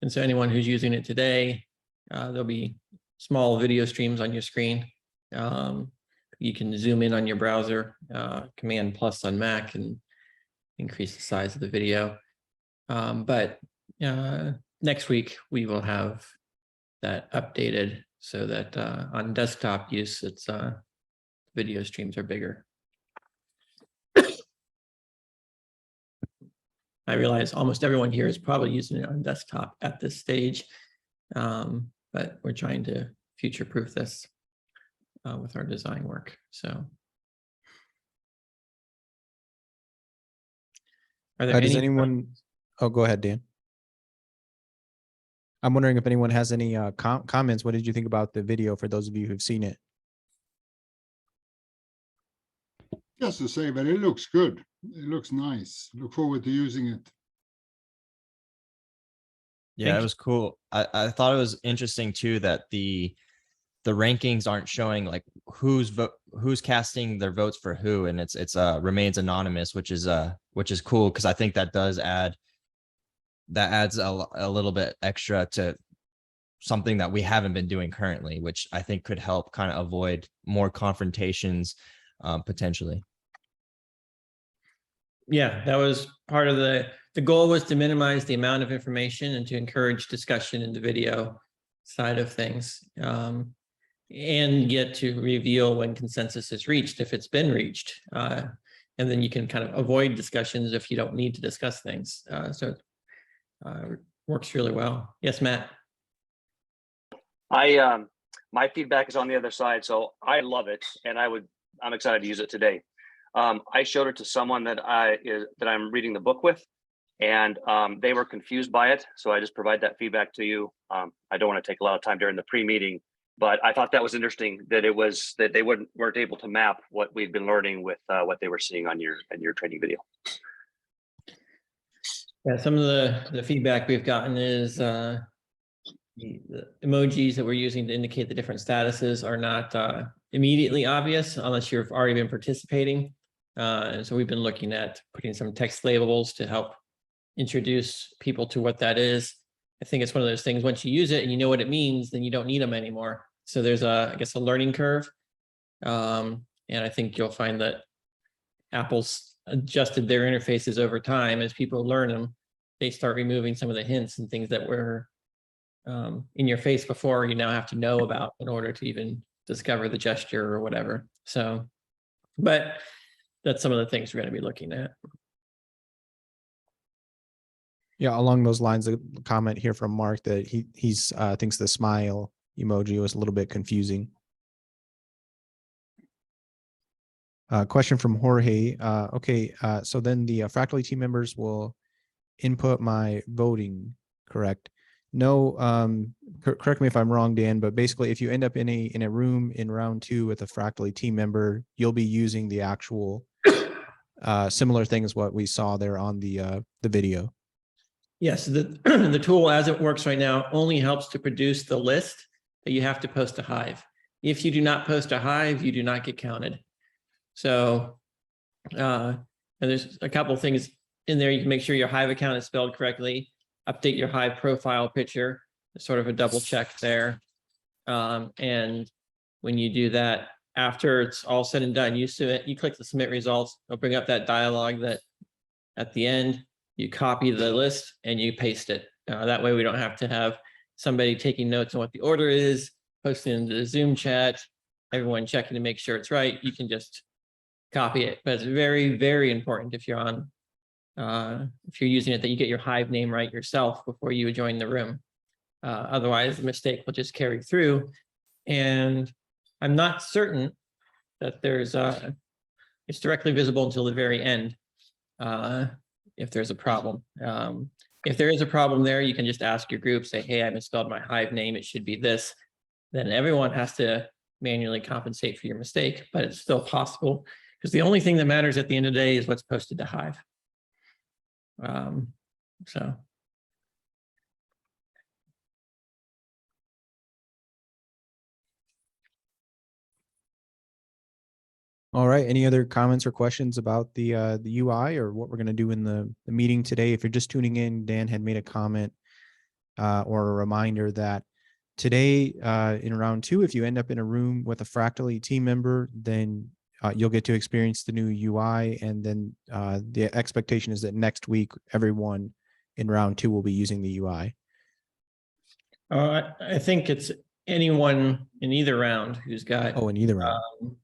And so anyone who's using it today, there'll be small video streams on your screen. You can zoom in on your browser, Command plus on Mac, and increase the size of the video. But next week, we will have that updated so that on desktop use, it's video streams are bigger. I realize almost everyone here is probably using it on desktop at this stage, but we're trying to future-proof this with our design work. So, are there does anyone? Oh, go ahead, Dan. I'm wondering if anyone has any comments. What did you think about the video for those of you who've seen it? Just to say that it looks good. It looks nice. Look forward to using it. Yeah, it was cool. I thought it was interesting too that the rankings aren't showing like who's casting their votes for who, and it's remains anonymous, which is cool, because I think that adds a little bit extra to something that we haven't been doing currently, which I think could help kind of avoid more confrontations potentially. Yeah, that was part of the goal, was to minimize the amount of information and to encourage discussion in the video side of things, and get to reveal when consensus is reached, if it's been reached. And then you can kind of avoid discussions if you don't need to discuss things. So it works really well. Yes, Matt. My feedback is on the other side, so I love it, and I'm excited to use it today. I showed it to someone that I'm reading the book with, and they were confused by it. So I just provide that feedback to you. I don't want to take a lot of time during the pre-meeting, but I thought that was interesting that they weren't able to map what we've been learning with what they were seeing on your training video. Yeah, some of the feedback we've gotten is the emojis that we're using to indicate the different statuses are not immediately obvious unless you've already been participating. And so we've been looking at putting some text labels to help introduce people to what that is. I think it's one of those things, once you use it and you know what it means, then you don't need them anymore. So there's I guess a learning curve. And I think you'll find that Apple's adjusted their interfaces over time. As people learn them, they start removing some of the hints and things that were in your face before you now have to know about in order to even discover the gesture or whatever. So, but that's some of the things we're going to be looking at. Yeah, along those lines, a comment here from Mark that he thinks the smile emoji was a little bit confusing. Question from Jorge. Okay, so then the Fractally team members will input my voting, correct? No, correct me if I'm wrong, Dan, but basically if you end up in a room in round 2 with a Fractally team member, you'll be using the actual similar thing as what we saw there on the video. Yes, the tool as it works right now only helps to produce the list that you have to post to Hive. If you do not post to Hive, you do not get counted. So, and there's a couple of things in there. You can make sure your Hive account is spelled correctly, update your Hive profile picture, sort of a double check there. And when you do that, after it's all said and done, you click the submit results. It'll bring up that dialog that at the end, you copy the list and you paste it. That way we don't have to have somebody taking notes on what the order is, posting into the Zoom chat, everyone checking to make sure it's right. You can just copy it. But it's very, very important if you're using it, that you get your Hive name right yourself before you join the room. Otherwise, the mistake will just carry through. And I'm not certain that it's directly visible until the very end if there's a problem. If there is a problem there, you can just ask your group, say, hey, I misspelled my Hive name, it should be this. Then everyone has to manually compensate for your mistake, but it's still possible, because the only thing that matters at the end of the day is what's posted to Hive. So. All right. Any other comments or questions about the UI or what we're going to do in the meeting today? If you're just tuning in, Dan had made a comment or a reminder that today in round 2, if you end up in a room with a Fractally team member, then you'll get to experience the new UI. And then the expectation is that next week, everyone in round 2 will be using the UI. I think it's anyone in either round who's got Oh, in either round.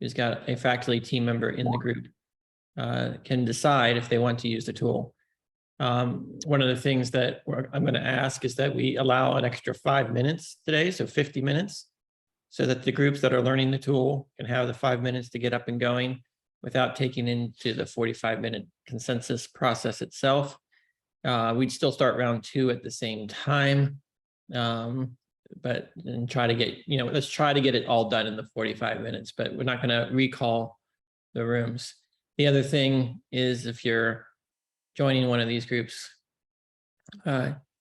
who's got a Fractally team member in the group can decide if they want to use the tool. One of the things that I'm going to ask is that we allow an extra 5 minutes today, so 50 minutes, so that the groups that are learning the tool can have the 5 minutes to get up and going without taking into the 45-minute consensus process itself. We'd still start round 2 at the same time, but and try to get, let's try to get it all done in the 45 minutes, but we're not going to recall the rooms. The other thing is, if you're joining one of these groups,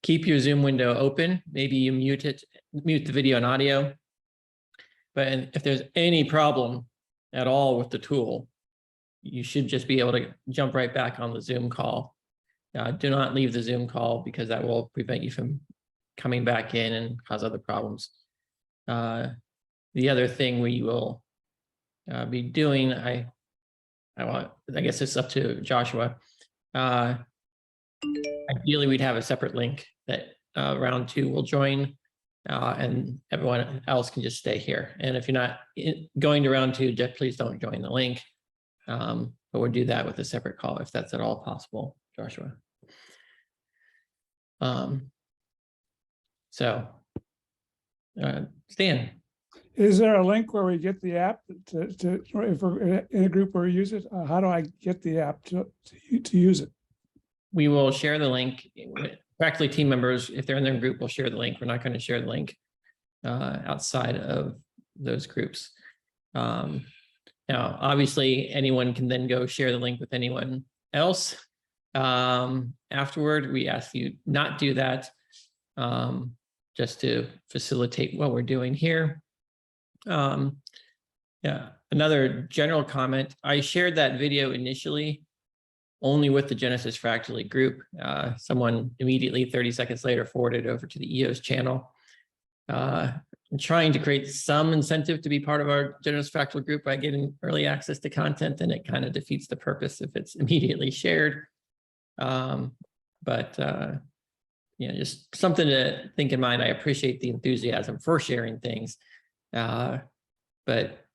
keep your Zoom window open. Maybe you mute the video and audio. But if there's any problem at all with the tool, you should just be able to jump right back on the Zoom call. Do not leave the Zoom call, because that will prevent you from coming back in and cause other problems. The other thing we will be doing, I guess it's up to Joshua. Ideally, we'd have a separate link that round 2 will join, and everyone else can just stay here. And if you're not going to round 2, please don't join the link. But we'll do that with a separate call if that's at all possible, Joshua. Stan. Is there a link where we get the app if we're in a group where we use it? How do I get the app to use it? We will share the link. Fractally team members, if they're in their group, will share the link. We're not going to share the link outside of those groups. Now, obviously, anyone can then go share the link with anyone else. Afterward, we ask you not do that, just to facilitate what we're doing here. Yeah, another general comment. I shared that video initially only with the Genesis Fractally group. Someone immediately 30 seconds later forwarded over to the EOS channel. I'm trying to create some incentive to be part of our Genesis Fractally group by getting early access to content, and it kind of defeats the purpose if it's immediately shared. Just something to think in mind. I appreciate the enthusiasm for sharing things, but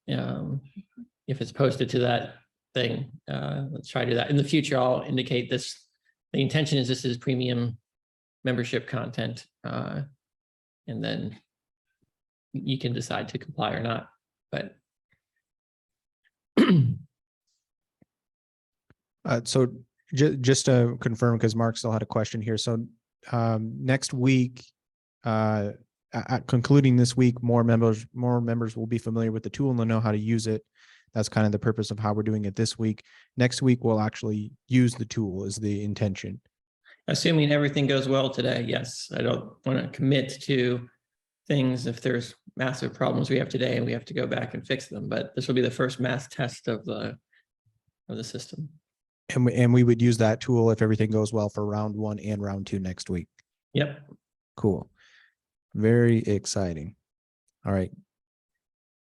if it's posted to that thing, let's try to do that. In the future, I'll indicate this. The intention is this is premium membership content, and then you can decide to comply or not. But so just to confirm, because Mark still had a question here. So next week, concluding this week, more members will be familiar with the tool and they'll know how to use it. That's kind of the purpose of how we're doing it this week. Next week, we'll actually use the tool is the intention. Assuming everything goes well today, yes. I don't want to commit to things if there's massive problems we have today and we have to go back and fix them. But this will be the first mass test of the system. And we would use that tool if everything goes well for round 1 and round 2 next week. Yep. Cool. Very exciting. All right.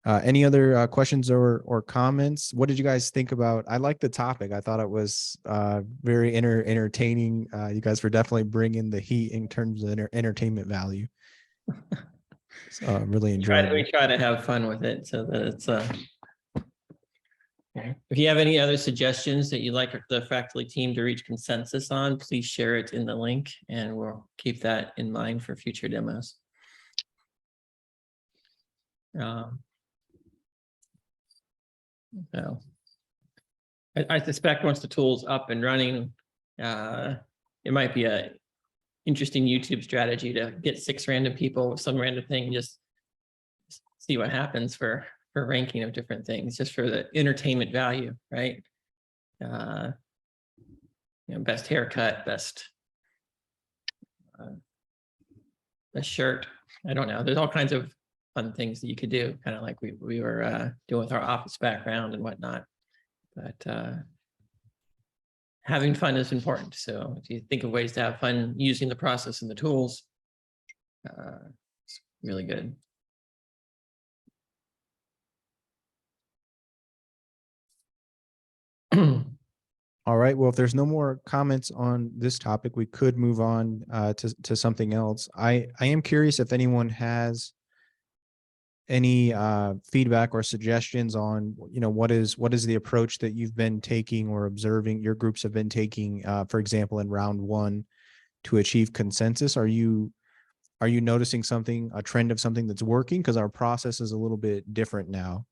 Any other questions or comments? What did you guys think about? I like the topic. I thought it was very entertaining. You guys were definitely bringing the heat in terms of entertainment value. So really enjoyed it. We try to have fun with it so that it's if you have any other suggestions that you'd like the Fractally team to reach consensus on, please share it in the link and we'll keep that in mind for future demos. So I suspect once the tool's up and running, it might be a interesting YouTube strategy to get 6 random people with some random thing and just see what happens for ranking of different things, just for the entertainment value, right? Best haircut, best shirt. I don't know. There's all kinds of fun things that you could do, kind of like we were doing with our office background and whatnot. But having fun is important. So if you think of ways to have fun using the process and the tools, it's really good. All right. Well, if there's no more comments on this topic, we could move on to something else. I am curious if anyone has any feedback or suggestions on, what is the approach that you've been taking or observing your groups have been taking, for example, in round one to achieve consensus. Are you noticing a trend of something that's working? Because our process is a little bit different now.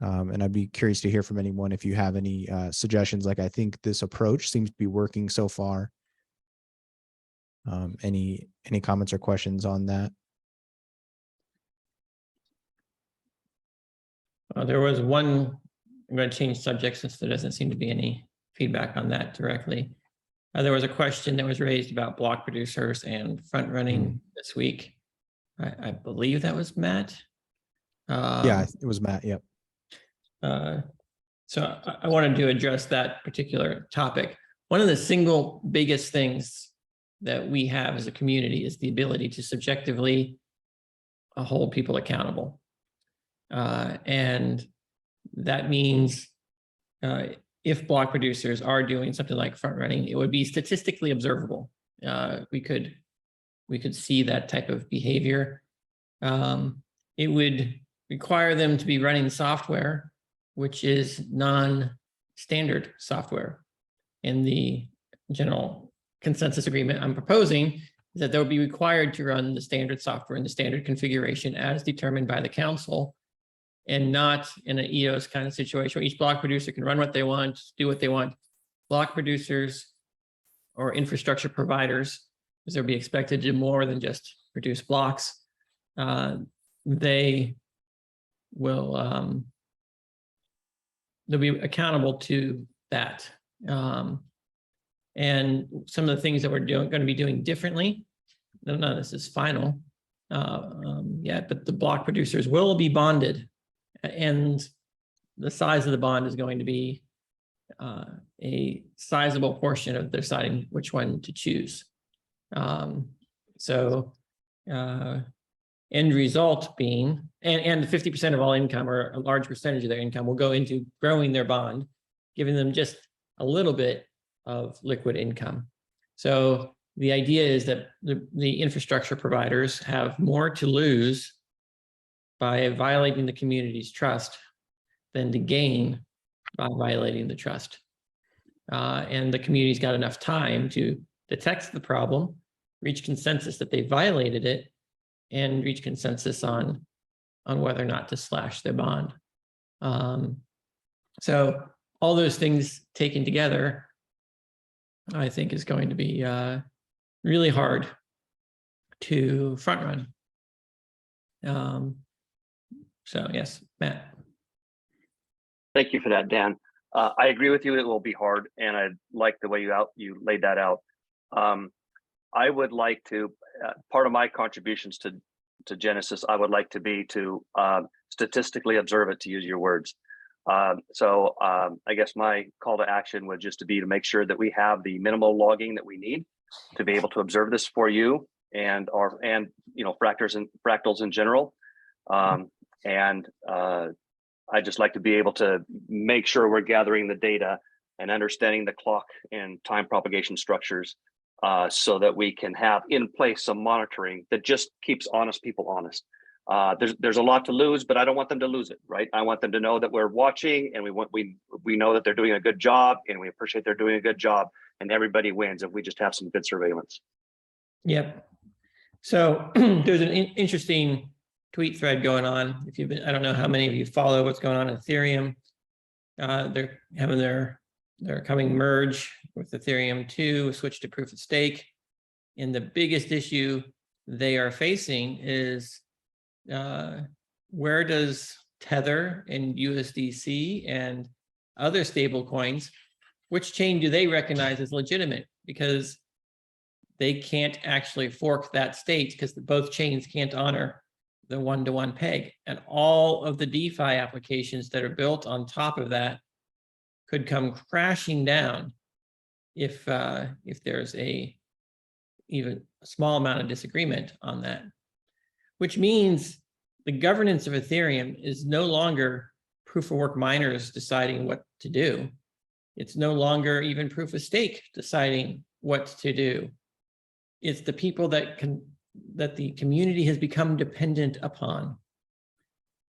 And I'd be curious to hear from anyone if you have any suggestions. Like, I think this approach seems to be working so far. Any comments or questions on that? There was one, I'm going to change subjects since there doesn't seem to be any feedback on that directly. There was a question that was raised about block producers and front running this week. I believe that was Matt. Yeah, it was Matt. Yep. So I wanted to address that particular topic. One of the single biggest things that we have as a community is the ability to subjectively hold people accountable. And that means if block producers are doing something like front running, it would be statistically observable. We could see that type of behavior. It would require them to be running software which is non-standard software. And the general consensus agreement I'm proposing is that they'll be required to run the standard software in the standard configuration as determined by the council, and not in an EOS kind of situation where each block producer can run what they want, do what they want. Block producers or infrastructure providers, because they'll be expected to do more than just produce blocks. They will they'll be accountable to that. And some of the things that we're going to be doing differently, none of this is final yet, but the block producers will be bonded, and the size of the bond is going to be a sizable portion of deciding which one to choose. End result being, and 50% of all income, or a large percentage of their income, will go into growing their bond, giving them just a little bit of liquid income. So the idea is that the infrastructure providers have more to lose by violating the community's trust than to gain by violating the trust. And the community's got enough time to detect the problem, reach consensus that they violated it, and reach consensus on whether or not to slash their bond. So all those things taken together, I think, is going to be really hard to front run. So yes, Matt. Thank you for that, Dan. I agree with you. It will be hard, and I like the way you laid that out. I would like to, part of my contributions to Genesis, I would like to be to statistically observe it, to use your words. So I guess my call to action would just to be to make sure that we have the minimal logging that we need to be able to observe this for you and fractals in general. I just like to be able to make sure we're gathering the data and understanding the clock and time propagation structures, so that we can have in place some monitoring that just keeps honest people honest. There's a lot to lose, but I don't want them to lose it, right? I want them to know that we're watching, and we know that they're doing a good job, and we appreciate they're doing a good job, and everybody wins if we just have some good surveillance. Yep. So there's an interesting tweet thread going on. If you've been, I don't know how many of you follow what's going on in Ethereum. They're having their coming merge with Ethereum 2, switch to proof of stake. And the biggest issue they are facing is where does Tether and USDC and other stable coins, which chain do they recognize as legitimate? Because they can't actually fork that state, because both chains can't honor the one-to-one peg. And all of the DeFi applications that are built on top of that could come crashing down if there's even a small amount of disagreement on that, which means the governance of Ethereum is no longer proof of work miners deciding what to do. It's no longer even proof of stake deciding what to do. It's the people that the community has become dependent upon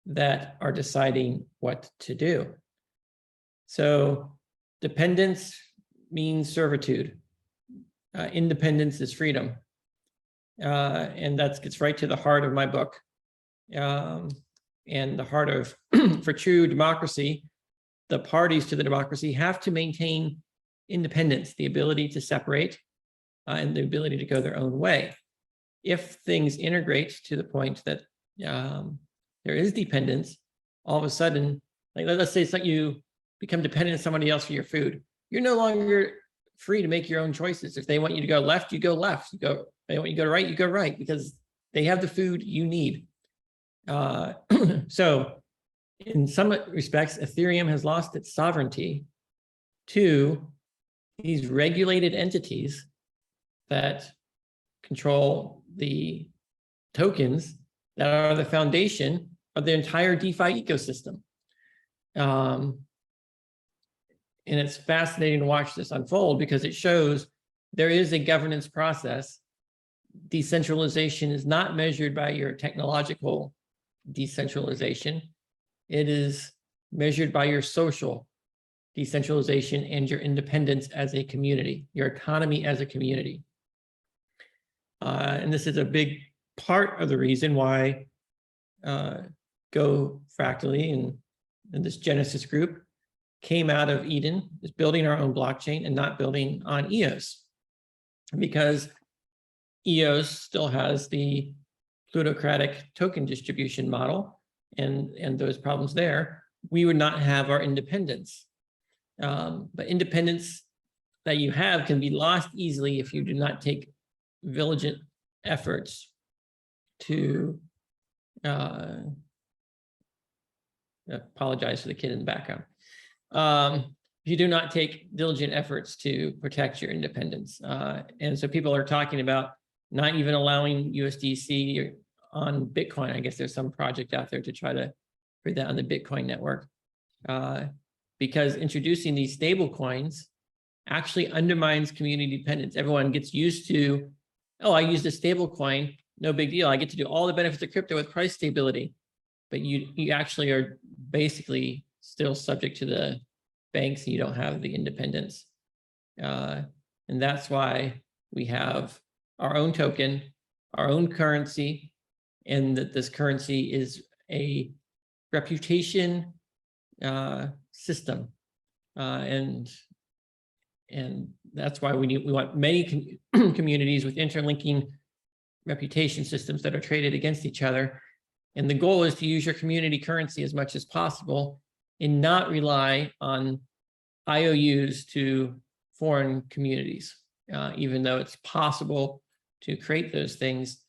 that are deciding what to do. So dependence means servitude. Independence is freedom. And that gets right to the heart of my book. And the heart of, for true democracy, the parties to the democracy have to maintain independence, the ability to separate and the ability to go their own way. If things integrate to the point that there is dependence, all of a sudden, like let's say it's like you become dependent on somebody else for your food. You're no longer free to make your own choices. If they want you to go left, you go left. They want you to go right, you go right, because they have the food you need. So in some respects, Ethereum has lost its sovereignty to these regulated entities that control the tokens that are the foundation of the entire DeFi ecosystem. And it's fascinating to watch this unfold because it shows there is a governance process. Decentralization is not measured by your technological decentralization. It is measured by your social decentralization and your independence as a community, your autonomy as a community. And this is a big part of the reason why Go Fractally and this Genesis group came out of Eden, is building our own blockchain and not building on EOS. Because EOS still has the plutocratic token distribution model and those problems there, we would not have our independence. But independence that you have can be lost easily if you do not take vigilant efforts to apologize for the kid in the background. If you do not take diligent efforts to protect your independence. And so people are talking about not even allowing USDC on Bitcoin. I guess there's some project out there to try to put that on the Bitcoin network. Because introducing these stable coins actually undermines community dependence. Everyone gets used to, oh, I used a stable coin, no big deal. I get to do all the benefits of crypto with price stability. But you actually are basically still subject to the banks and you don't have the independence. And that's why we have our own token, our own currency, and that this currency is a reputation system. And that's why we want many communities with interlinking reputation systems that are traded against each other. And the goal is to use your community currency as much as possible and not rely on IOUs to foreign communities. Even though it's possible to create those things,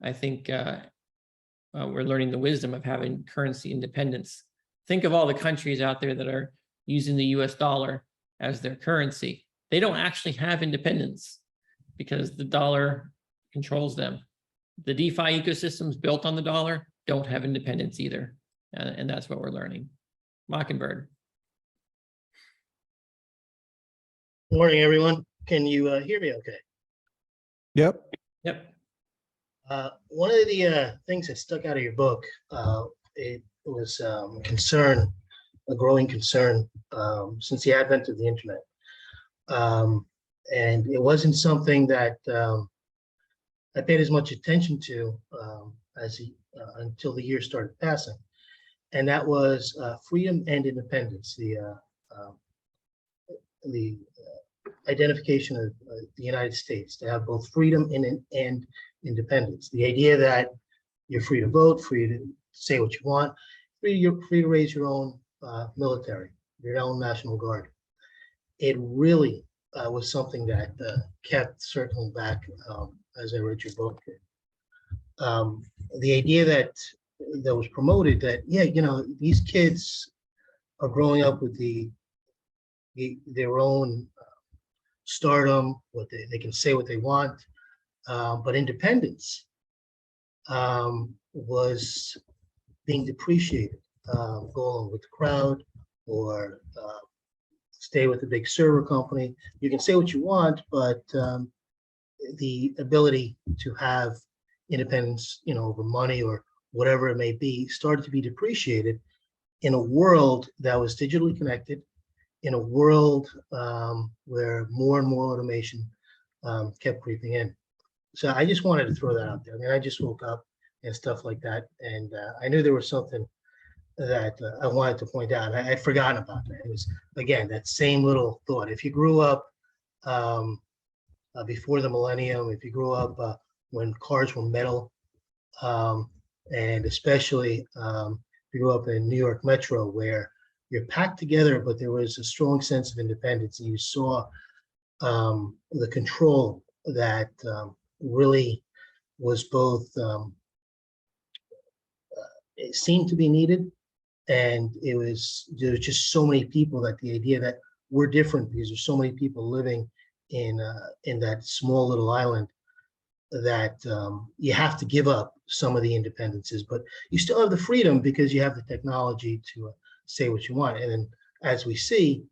I think we're learning the wisdom of having currency independence. Think of all the countries out there that are using the US dollar as their currency. They don't actually have independence because the dollar controls them. The DeFi ecosystems built on the dollar don't have independence either. And that's what we're learning. Mockingbird. Morning, everyone. Can you hear me okay? Yep. Yep. One of the things that stuck out of your book, it was concern, a growing concern since the advent of the internet. And it wasn't something that I paid as much attention to until the year started passing. And that was freedom and independence, the identification of the United States to have both freedom and independence. The idea that you're free to vote, free to say what you want, you're free to raise your own military, your own National Guard. It really was something that kept circling back as I read your book. The idea that was promoted that, yeah, you know, these kids are growing up with their own stardom, they can say what they want. But independence was being depreciated, go along with the crowd or stay with a big server company. You can say what you want, but the ability to have independence, over money or whatever it may be, started to be depreciated in a world that was digitally connected, in a world where more and more automation kept creeping in. So I just wanted to throw that out there. I mean, I just woke up and stuff like that, and I knew there was something that I wanted to point out. I'd forgotten about that. It was, again, that same little thought. If you grew up before the millennium, if you grew up when cars were metal, and especially if you grew up in New York Metro, where you're packed together, but there was a strong sense of independence, and you saw the control that really was both, it seemed to be needed, and there was just so many people that the idea that we're different because there's so many people living in that small little island that you have to give up some of the independences, but you still have the freedom because you have the technology to say what you want. And then, as we see,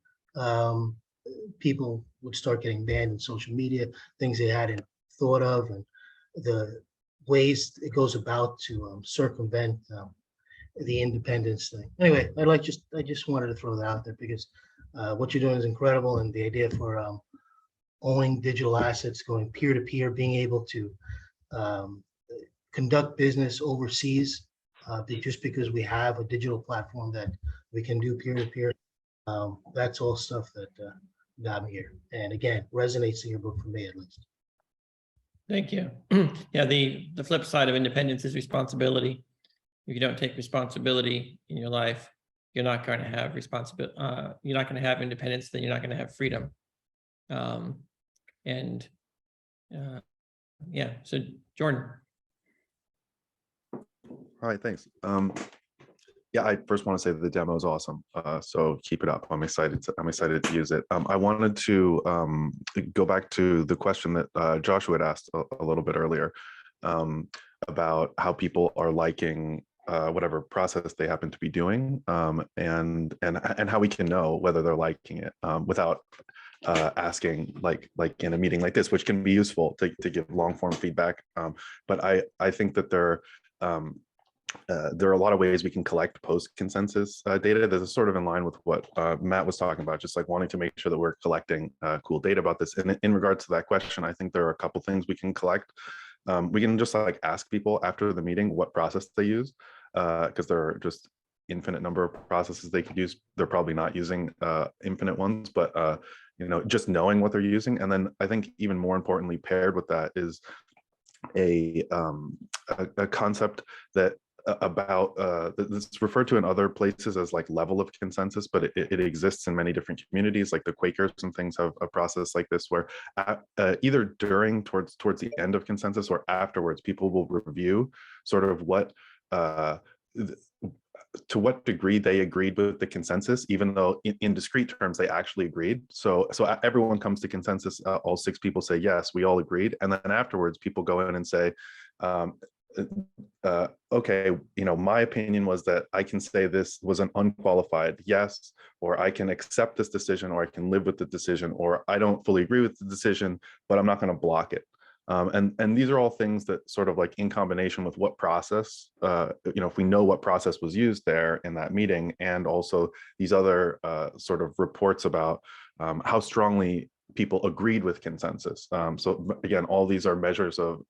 people would start getting banned in social media, things they hadn't thought of, and the ways it goes about to circumvent the independence thing. Anyway, I just wanted to throw that out there because what you're doing is incredible, and the idea for owning digital assets, going peer to peer, being able to conduct business overseas, just because we have a digital platform that we can do peer to peer. That's all stuff that got me here, and again, resonates in your book for me at least. Thank you. Yeah, the flip side of independence is responsibility. If you don't take responsibility in your life, you're not going to have responsibility. You're not going to have independence. Then you're not going to have freedom. Yeah. So Jordan. All right, thanks. Yeah, I first want to say that the demo is awesome. So keep it up. I'm excited to use it. I wanted to go back to the question that Joshua had asked a little bit earlier about how people are liking whatever process they happen to be doing, and how we can know whether they're liking it without asking, like in a meeting like this, which can be useful to give long form feedback. But I think that there are a lot of ways we can collect post consensus data. This is sort of in line with what Matt was talking about, just like wanting to make sure that we're collecting cool data about this. And in regards to that question, I think there are a couple things we can collect. We can just like ask people after the meeting what process they use, because there are just infinite number of processes they could use. They're probably not using infinite ones, but just knowing what they're using. And then I think even more importantly, paired with that is a concept that about that's referred to in other places as like level of consensus, but it exists in many different communities. Like the Quakers and things have a process like this where either during towards the end of consensus or afterwards, people will review sort of what to what degree they agreed with the consensus, even though in discrete terms they actually agreed. So everyone comes to consensus, all 6 people say yes, we all agreed, and then afterwards people go in and say, okay, my opinion was that I can say this was an unqualified yes, or I can accept this decision, or I can live with the decision, or I don't fully agree with the decision, but I'm not going to block it. And these are all things that sort of like in combination with what process, if we know what process was used there in that meeting, and also these other sort of reports about how strongly people agreed with consensus. So again, all these are measures of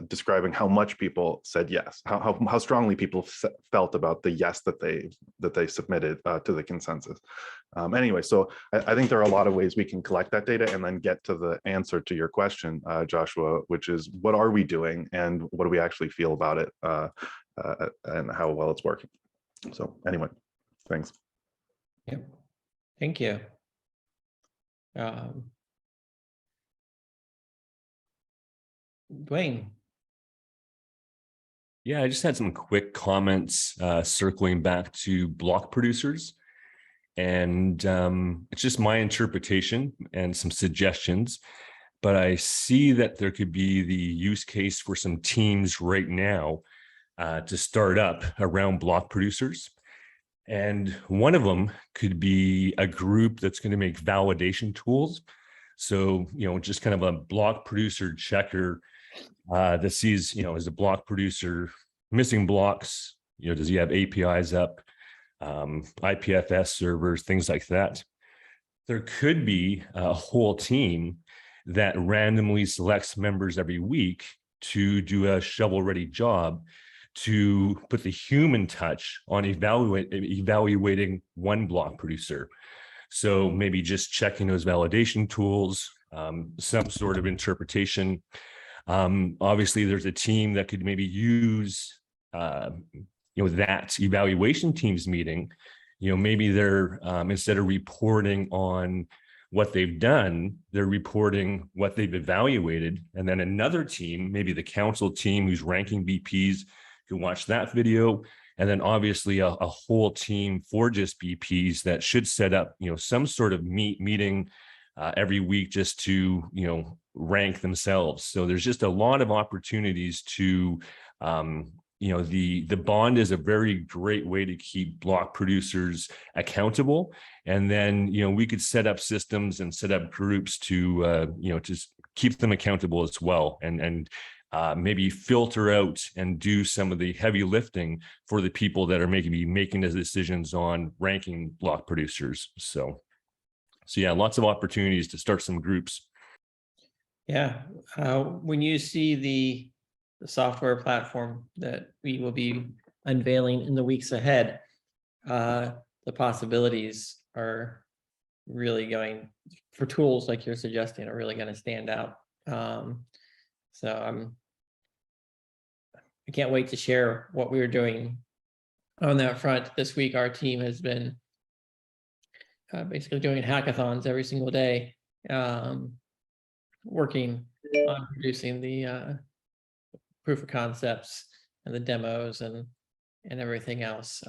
describing how much people said yes, how strongly people felt about the yes that they submitted to the consensus. Anyway, so I think there are a lot of ways we can collect that data and then get to the answer to your question, Joshua, which is what are we doing and what do we actually feel about it, and how well it's working. So anyway, thanks. Yep. Thank you. Dwayne. Yeah, I just had some quick comments circling back to block producers. And it's just my interpretation and some suggestions, but I see that there could be the use case for some teams right now to start up around block producers. And one of them could be a group that's going to make validation tools. So, just kind of a block producer checker that sees, is a block producer missing blocks? Does he have APIs up, IPFS servers, things like that? There could be a whole team that randomly selects members every week to do a shovel-ready job to put the human touch on evaluating one block producer. So maybe just checking those validation tools, some sort of interpretation. Obviously, there's a team that could maybe use, that evaluation teams meeting. Maybe they're instead of reporting on what they've done, they're reporting what they've evaluated, and then another team, maybe the council team who's ranking BPs, can watch that video, and then obviously a whole team for just BPs that should set up, some sort of meeting every week just to, rank themselves. So there's just a lot of opportunities to, the bond is a very great way to keep block producers accountable. And then, we could set up systems and set up groups to, just keep them accountable as well. And maybe filter out and do some of the heavy lifting for the people that are making the decisions on ranking block producers. So yeah, lots of opportunities to start some groups. Yeah, when you see the software platform that we will be unveiling in the weeks ahead, the possibilities are really going, for tools like you're suggesting, are really going to stand out. So I can't wait to share what we're doing on that front. This week, our team has been basically doing hackathons every single day, working on producing the proof of concepts and the demos and everything else.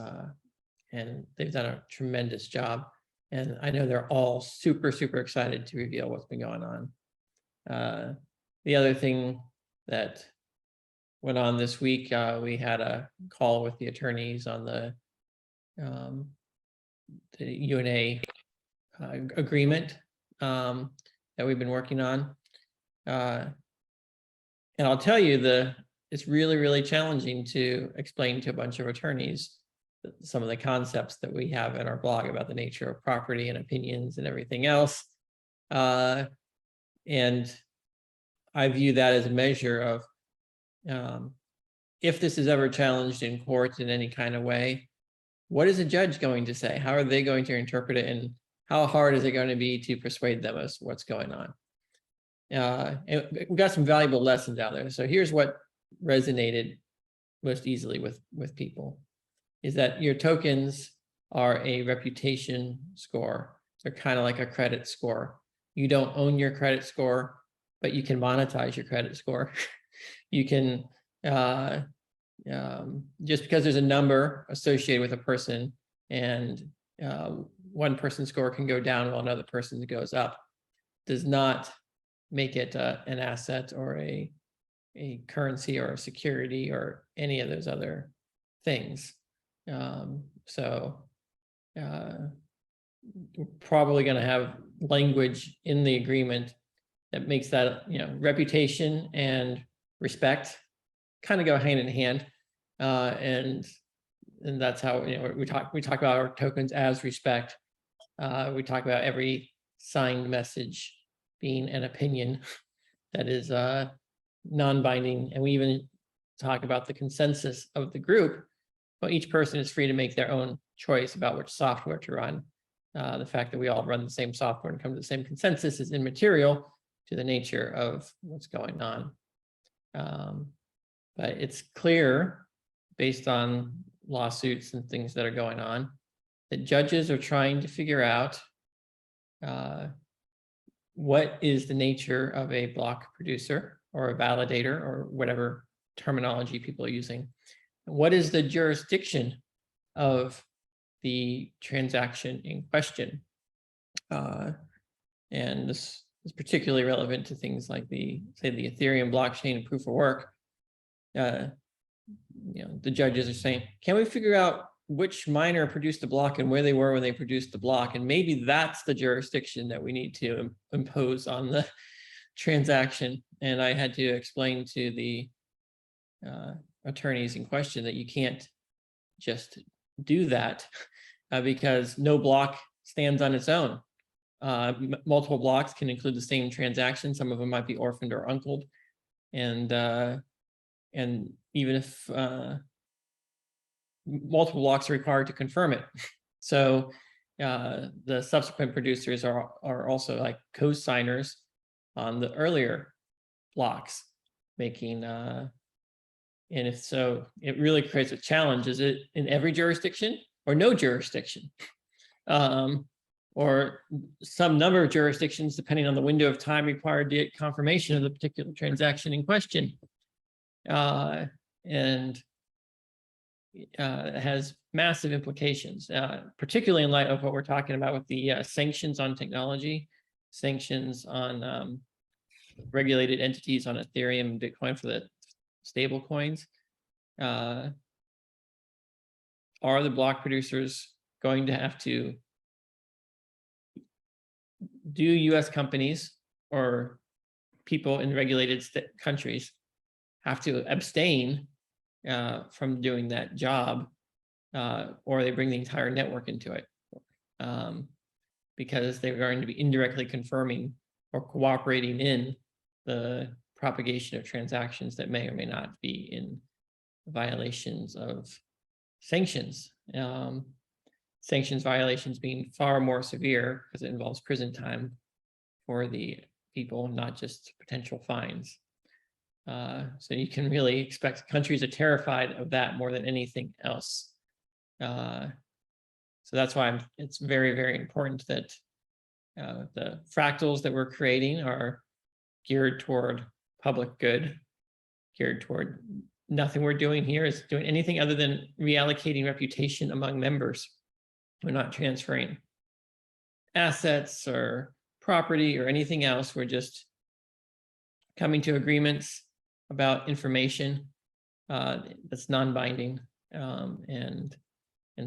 And they've done a tremendous job. And I know they're all super, super excited to reveal what's been going on. The other thing that went on this week, we had a call with the attorneys on the UNA agreement that we've been working on. And I'll tell you, it's really, really challenging to explain to a bunch of attorneys some of the concepts that we have in our blog about the nature of property and opinions and everything else. And I view that as a measure of if this is ever challenged in court in any kind of way, what is a judge going to say? How are they going to interpret it? And how hard is it going to be to persuade them as what's going on? And we got some valuable lessons out there. So here's what resonated most easily with people, is that your tokens are a reputation score. They're kind of like a credit score. You don't own your credit score, but you can monetize your credit score. You can, just because there's a number associated with a person and one person's score can go down while another person's goes up, does not make it an asset or a currency or a security or any of those other things. So we're probably going to have language in the agreement that makes that, reputation and respect kind of go hand in hand. And that's how, we talk about our tokens as respect. We talk about every signed message being an opinion that is non-binding. And we even talk about the consensus of the group, but each person is free to make their own choice about which software to run. The fact that we all run the same software and come to the same consensus is immaterial to the nature of what's going on. But it's clear, based on lawsuits and things that are going on, that judges are trying to figure out what is the nature of a block producer or a validator or whatever terminology people are using. What is the jurisdiction of the transaction in question. And this is particularly relevant to things like the Ethereum blockchain and proof of work. The judges are saying, can we figure out which miner produced the block and where they were when they produced the block? And maybe that's the jurisdiction that we need to impose on the transaction. And I had to explain to the attorneys in question that you can't just do that because no block stands on its own. Multiple blocks can include the same transaction. Some of them might be orphaned or uncled. And even if multiple blocks are required to confirm it. So the subsequent producers are also like co-signers on the earlier blocks, making and if so, it really creates a challenge. Is it in every jurisdiction or no jurisdiction? Or some number of jurisdictions, depending on the window of time required to get confirmation of the particular transaction in question. And it has massive implications, particularly in light of what we're talking about with the sanctions on technology, sanctions on regulated entities on Ethereum and Bitcoin for the stable coins. Are the block producers going to have to do US companies or people in regulated countries have to abstain from doing that job, or they bring the entire network into it, because they're going to be indirectly confirming or cooperating in the propagation of transactions that may or may not be in violations of sanctions. Sanctions violations being far more severe because it involves prison time for the people, not just potential fines. So you can really expect countries are terrified of that more than anything else. So that's why it's very, very important that the fractals that we're creating are geared toward public good, geared toward nothing we're doing here is doing anything other than reallocating reputation among members. We're not transferring assets or property or anything else. We're just coming to agreements about information that's non-binding, and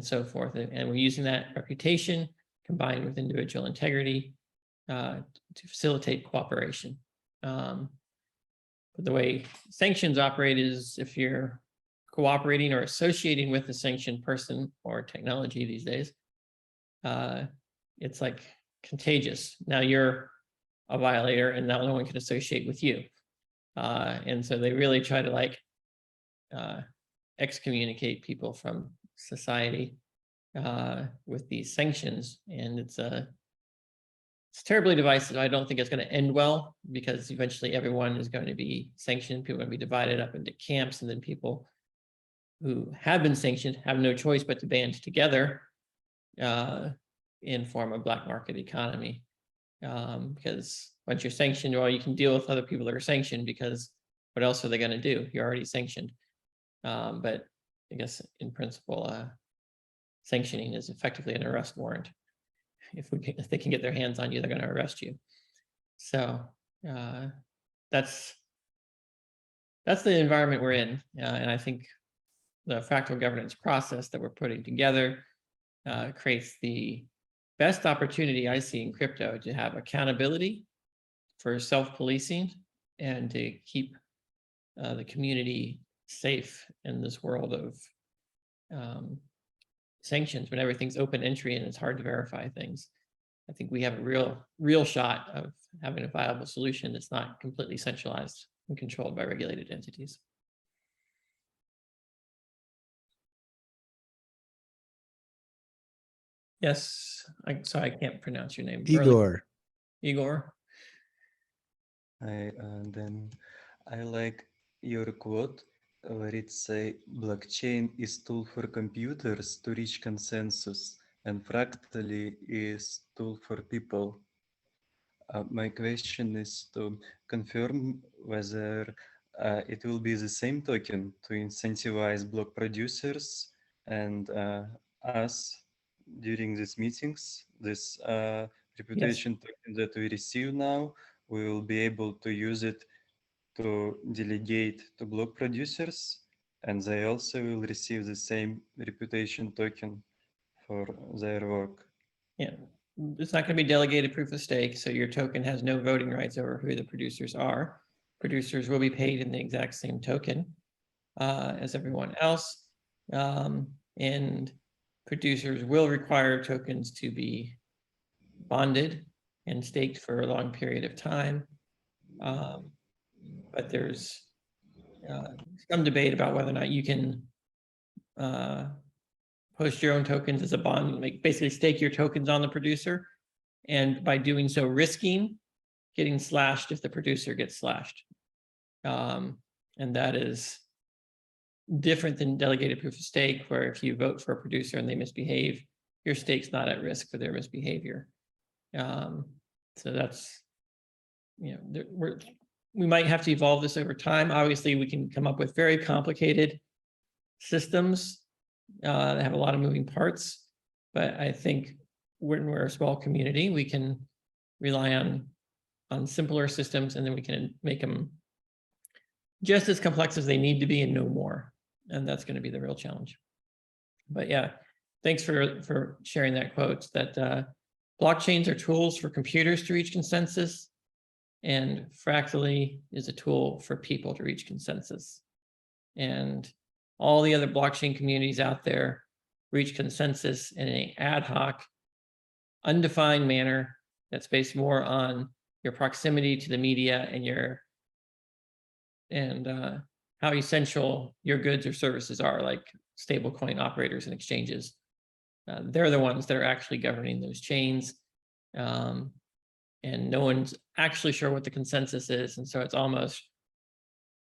so forth. And we're using that reputation combined with individual integrity to facilitate cooperation. But the way sanctions operate is if you're cooperating or associating with a sanctioned person or technology these days, it's like contagious. Now you're a violator and now no one can associate with you. And so they really try to like excommunicate people from society with these sanctions. And it's terribly divisive. I don't think it's going to end well because eventually everyone is going to be sanctioned. People are going to be divided up into camps, and then people who have been sanctioned have no choice but to band together in form of black market economy. Because once you're sanctioned, well, you can deal with other people that are sanctioned because what else are they going to do? You're already sanctioned. But I guess in principle, sanctioning is effectively an arrest warrant. If they can get their hands on you, they're going to arrest you. So that's the environment we're in. And I think the fractal governance process that we're putting together creates the best opportunity I see in crypto to have accountability for self-policing and to keep the community safe in this world of sanctions when everything's open entry and it's hard to verify things. I think we have a real shot of having a viable solution that's not completely centralized and controlled by regulated entities. Yes, sorry, I can't pronounce your name. Igor. Igor. Then I like your quote where it say blockchain is tool for computers to reach consensus and fractally is tool for people. My question is to confirm whether it will be the same token to incentivize block producers and us during these meetings, this reputation token that we receive now, we will be able to use it to delegate to block producers, and they also will receive the same reputation token for their work. Yeah, it's not going to be delegated proof of stake, so your token has no voting rights over who the producers are. Producers will be paid in the exact same token as everyone else. And producers will require tokens to be bonded and staked for a long period of time. But there's some debate about whether or not you can post your own tokens as a bond, like basically stake your tokens on the producer. And by doing so, risking getting slashed if the producer gets slashed. And that is different than delegated proof of stake, where if you vote for a producer and they misbehave, your stake's not at risk for their misbehavior. So that's, you know, we might have to evolve this over time. Obviously, we can come up with very complicated systems that have a lot of moving parts, but I think when we're a small community, we can rely on simpler systems, and then we can make them just as complex as they need to be and no more. And that's going to be the real challenge. But yeah, thanks for sharing that quote, that blockchains are tools for computers to reach consensus, and Fractally is a tool for people to reach consensus. And all the other blockchain communities out there reach consensus in an ad hoc, undefined manner that's based more on your proximity to the media and how essential your goods or services are, like stablecoin operators and exchanges. They're the ones that are actually governing those chains. And no one's actually sure what the consensus is. And so it's almost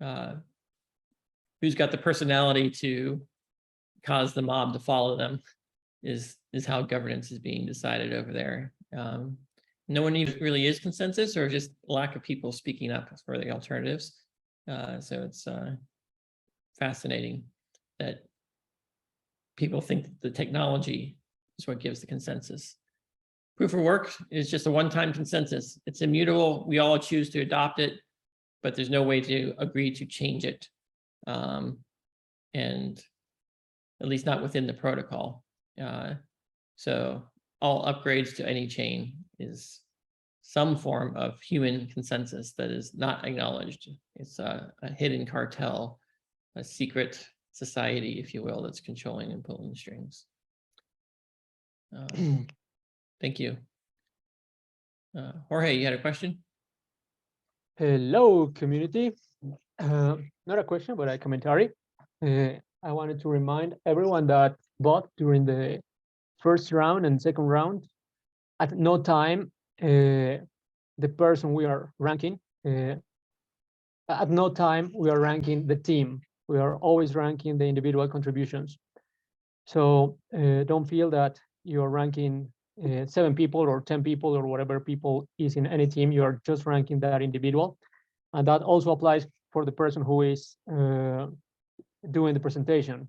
who's got the personality to cause the mob to follow them is how governance is being decided over there. No one really is consensus, or just lack of people speaking up for the alternatives. So it's fascinating that people think that the technology is what gives the consensus. Proof of work is just a one-time consensus. It's immutable. We all choose to adopt it, but there's no way to agree to change it. And at least not within the protocol. So all upgrades to any chain is some form of human consensus that is not acknowledged. It's a hidden cartel, a secret society, if you will, that's controlling and pulling the strings. Thank you. Jorge, you had a question? Hello, community. Not a question, but a commentary. I wanted to remind everyone that vote during the first round and second round. At no time, the person we are ranking, at no time we are ranking the team. We are always ranking the individual contributions. So don't feel that you're ranking 7 people or 10 people or whatever people is in any team. You are just ranking that individual. And that also applies for the person who is doing the presentation.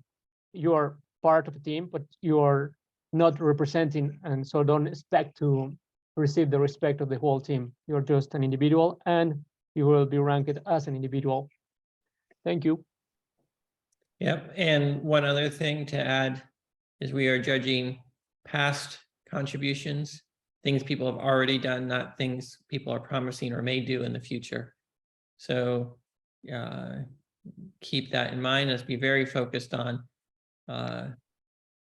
You are part of a team, but you are not representing, and so don't expect to receive the respect of the whole team. You're just an individual, and you will be ranked as an individual. Thank you. Yep, and one other thing to add is we are judging past contributions, things people have already done, not things people are promising or may do in the future. So keep that in mind. Let's be very focused on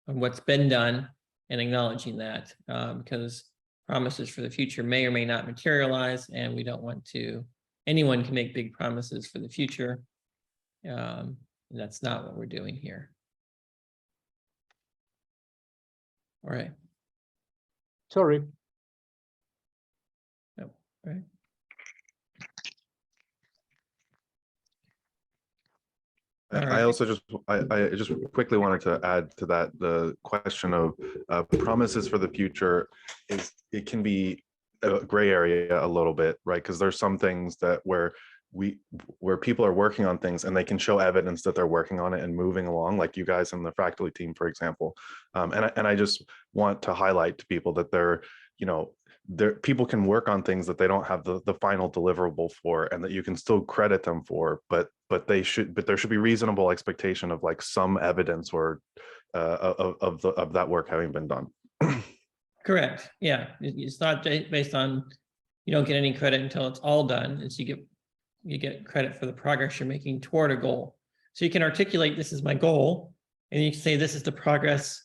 what's been done and acknowledging that, because promises for the future may or may not materialize, and we don't want to, anyone can make big promises for the future. And that's not what we're doing here. All right. Sorry. No, all right. I also just quickly wanted to add to that the question of promises for the future it can be a gray area a little bit, right? Because there's some things that where where people are working on things and they can show evidence that they're working on it and moving along, like you guys in the Fractally team, for example. And I just want to highlight to people that people can work on things that they don't have the final deliverable for, and that you can still credit them for, but there should be reasonable expectation of like some evidence or of that work having been done. Correct. Yeah. It's not based on, you don't get any credit until it's all done. It's you get credit for the progress you're making toward a goal. So you can articulate, this is my goal, and you can say, this is the progress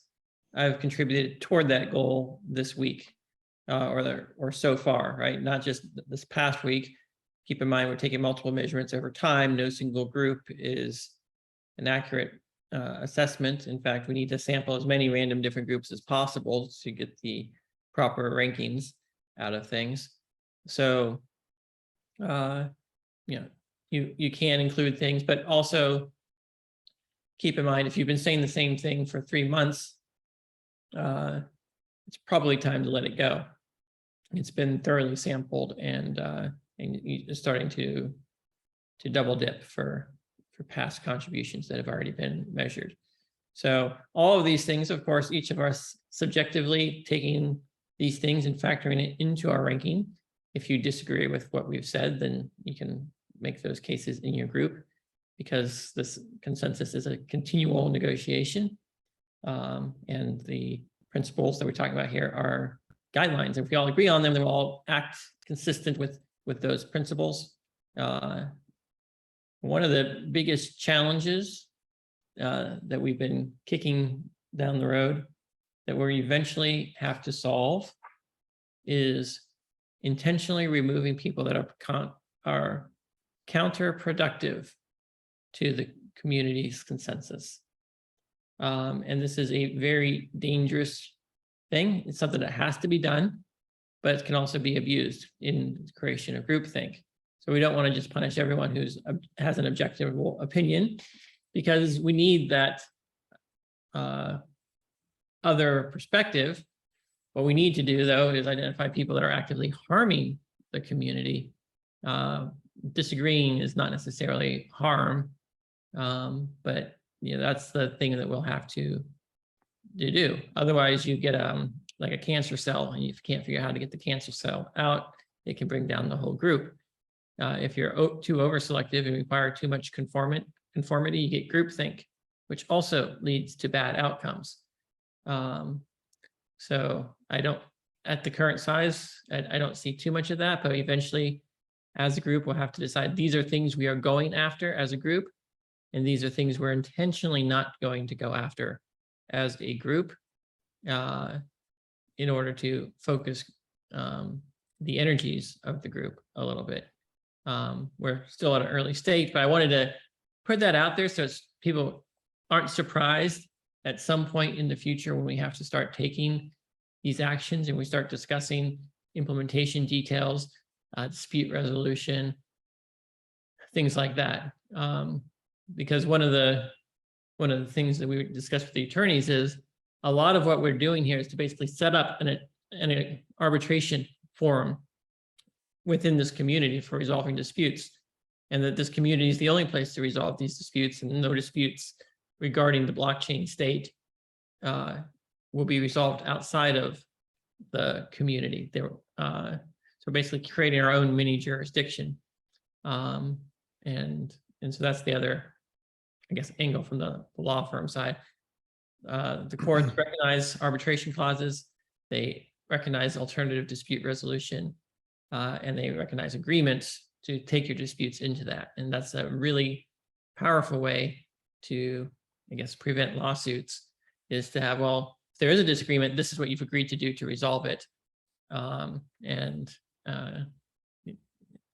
I've contributed toward that goal this week, or so far, right? Not just this past week. Keep in mind, we're taking multiple measurements over time. No single group is an accurate assessment. In fact, we need to sample as many random different groups as possible to get the proper rankings out of things. So, you can include things, but also keep in mind, if you've been saying the same thing for 3 months, it's probably time to let it go. It's been thoroughly sampled, and you're starting to double dip for past contributions that have already been measured. So all of these things, of course, each of us subjectively taking these things and factoring it into our ranking. If you disagree with what we've said, then you can make those cases in your group, because this consensus is a continual negotiation. And the principles that we're talking about here are guidelines. If we all agree on them, then we'll all act consistent with those principles. One of the biggest challenges that we've been kicking down the road that we eventually have to solve is intentionally removing people that are counterproductive to the community's consensus. And this is a very dangerous thing. It's something that has to be done, but it can also be abused in the creation of groupthink. So we don't want to just punish everyone who has an objective opinion, because we need that other perspective. What we need to do, though, is identify people that are actively harming the community. Disagreeing is not necessarily harm, but that's the thing that we'll have to do. Otherwise, you get like a cancer cell, and if you can't figure out how to get the cancer cell out, it can bring down the whole group. If you're too over-selective and require too much conformity, you get groupthink, which also leads to bad outcomes. So at the current size, I don't see too much of that, but eventually as a group, we'll have to decide these are things we are going after as a group, and these are things we're intentionally not going to go after as a group, in order to focus the energies of the group a little bit. We're still at an early stage, but I wanted to put that out there so people aren't surprised at some point in the future when we have to start taking these actions and we start discussing implementation details, dispute resolution, things like that. Because one of the things that we discussed with the attorneys is a lot of what we're doing here is to basically set up an arbitration forum within this community for resolving disputes, and that this community is the only place to resolve these disputes, and no disputes regarding the blockchain state will be resolved outside of the community. So basically creating our own mini jurisdiction. And so that's the other, I guess, angle from the law firm side. The courts recognize arbitration clauses, they recognize alternative dispute resolution, and they recognize agreements to take your disputes into that. And that's a really powerful way to, I guess, prevent lawsuits, is to have, well, if there is a disagreement, this is what you've agreed to do to resolve it.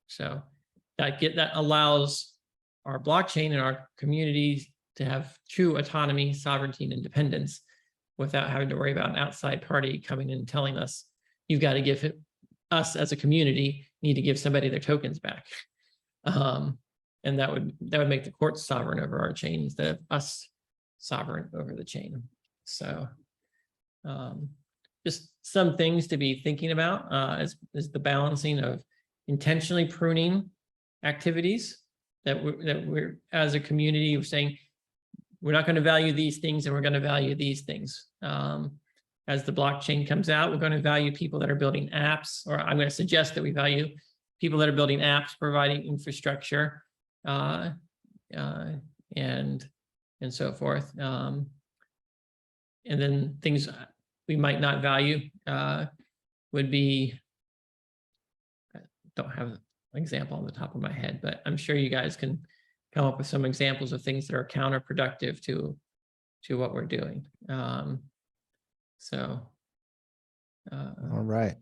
So that allows our blockchain and our communities to have true autonomy, sovereignty, and independence without having to worry about an outside party coming in and telling us, you've got to give us as a community need to give somebody their tokens back. And that would make the courts sovereign over our chain instead of us sovereign over the chain. So just some things to be thinking about is the balancing of intentionally pruning activities that we're as a community of saying, we're not going to value these things and we're going to value these things. As the blockchain comes out, we're going to value people that are building apps, or I'm going to suggest that we value people that are building apps, providing infrastructure, and so forth. And then things we might not value would be, I don't have an example on the top of my head, but I'm sure you guys can come up with some examples of things that are counterproductive to what we're doing. All right.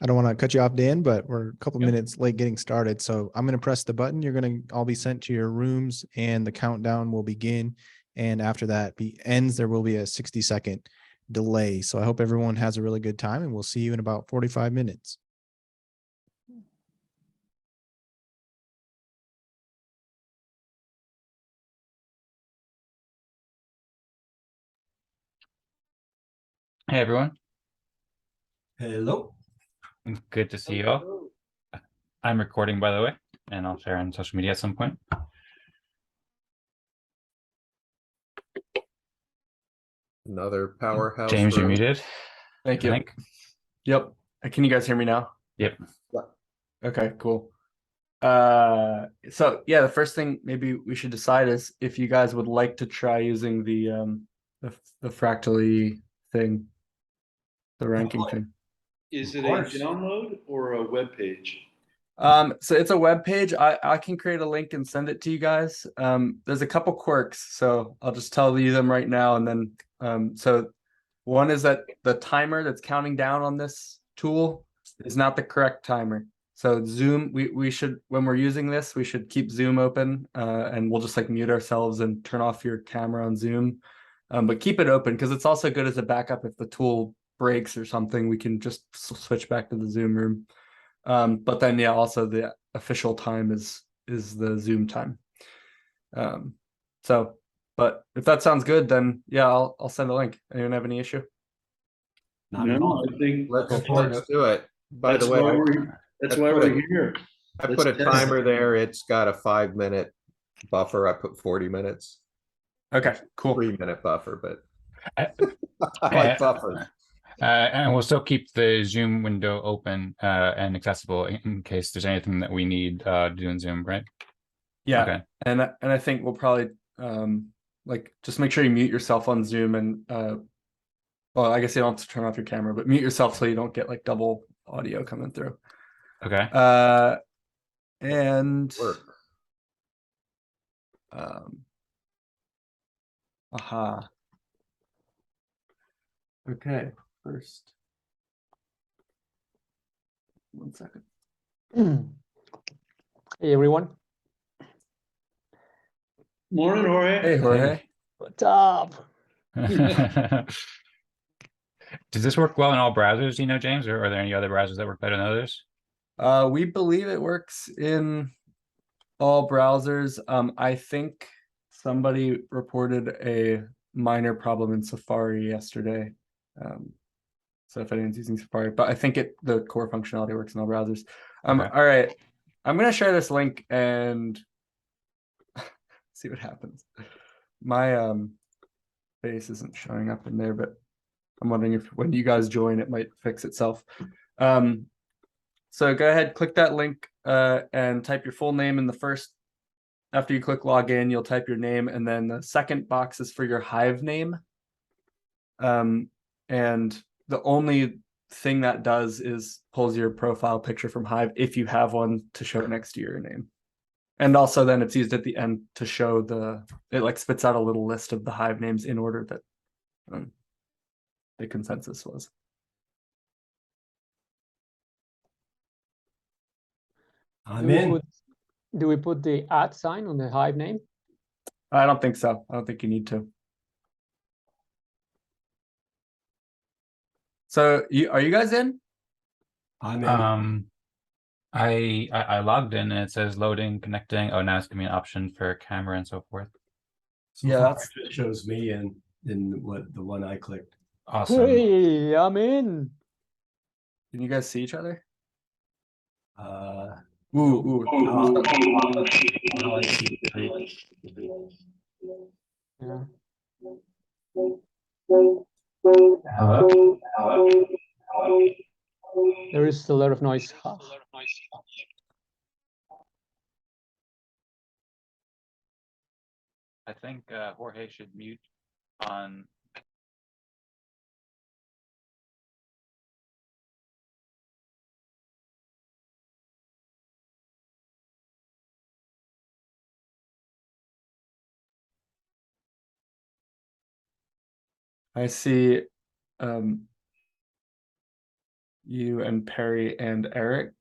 I don't want to cut you off, Dan, but we're a couple minutes late getting started. So I'm going to press the button. You're going to all be sent to your rooms and the countdown will begin. And after that ends, there will be a 60-second delay. So I hope everyone has a really good time and we'll see you in about 45 minutes. Hey everyone, Hello. good to see you all. I'm recording, by the way, and I'll share on social media at some point. Another powerhouse. James, you're room. muted. Thank I you. think. Yep. Can you guys hear me now? Yep. Okay, cool. So yeah, the first thing maybe we should decide is if you guys would like to try using the Fractally thing, the ranking thing. Is it a download or a web page? So it's a web page. I can create a link and send it to you guys. There's a couple quirks, so I'll just tell you them right now. And then, so one is that the timer that's counting down on this tool is not the correct timer. So Zoom, we should, when we're using this, we should keep Zoom open, and we'll just like mute ourselves and turn off your camera on Zoom. But keep it open because it's also good as a backup. If the tool breaks or something, we can just switch back to the Zoom room. But then, yeah, also the official time is the Zoom time. So, but if that sounds good, then yeah, I'll send a link. Anyone have any issue? No, I think Let's do it. By that's the way, that's why we're here. I put a timer there. It's got a 5-minute buffer. I put 40 minutes. Okay, cool. 3-minute buffer, but I like buffers. And we'll still keep the Zoom window open and accessible in case there's anything that we need to do in Zoom, right? Yeah, okay. And I think we'll probably like just make sure you mute yourself on Zoom and well, I guess you don't have to turn off your camera, but mute yourself so you don't get like double audio coming through. Okay. And okay, first. 1 second. Hey everyone. Morning, Jorge. Hey, Jorge. What's up? Does this work well in all browsers, you know, James, or are there any other browsers that work better than others? We believe it works in all browsers. I think somebody reported a minor problem in Safari yesterday. So if anyone's using Safari, but I think the core functionality works in all browsers. Okay. All right, I'm gonna share this link and see what happens. My face isn't showing up in there, but I'm wondering if when you guys join, it might fix itself. So go ahead, click that link and type your full name in the first. After you click login, you'll type your name, and then the second box is for your Hive name. And the only thing that does is pulls your profile picture from Hive if you have one to show next to your name. And also then it's used at the end to show it like spits out a little list of the Hive names in order that the consensus was. I'm in. Do we put the @ sign on the Hive name? I don't think so. I don't think you need to. So are you guys in? I'm in. I logged in and it says loading, connecting. Oh, now it's giving me an option for camera and so forth. So yeah, it shows me in the one I clicked. Awesome. Hey, I'm in. Can you guys see each other? Ooh. Yeah. There is a lot of noise. I think Jorge should mute on. I see you and Perry and Eric.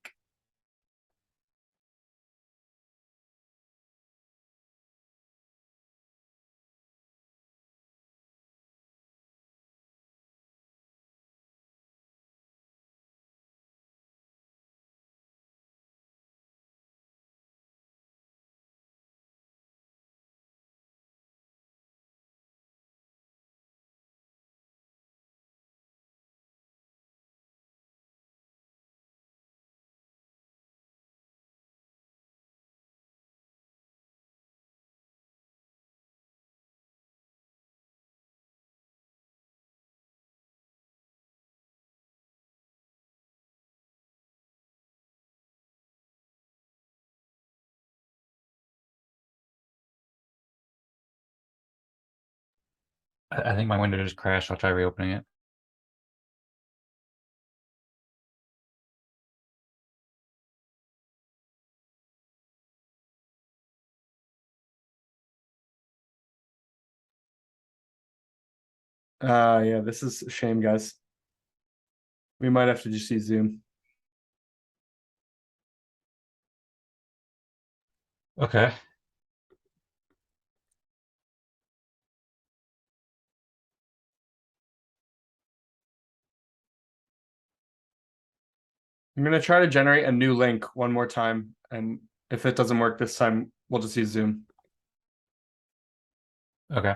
I think my window just crashed. I'll try reopening it. Yeah, this is a shame, guys. We might have to just use Zoom. Okay. I'm gonna try to generate a new link one more time, and if it doesn't work this time, we'll just use Zoom. Okay.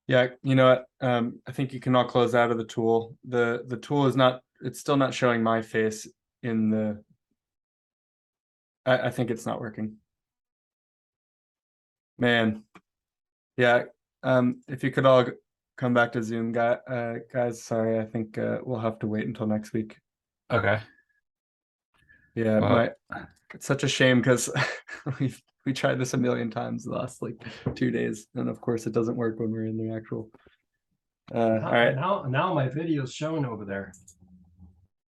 Yeah, you know what? I think you can all close out of the tool. The tool is not, it's still not showing my face in the, I think it's not working. Man. Yeah. If you could all come back to Zoom, guys, sorry, I think we'll have to wait until next week. Okay. Yeah, Well, it's such a shame because we tried this a million times the last like 2 days, and of course it doesn't work when we're in the actual. All right. Now my video's showing over there.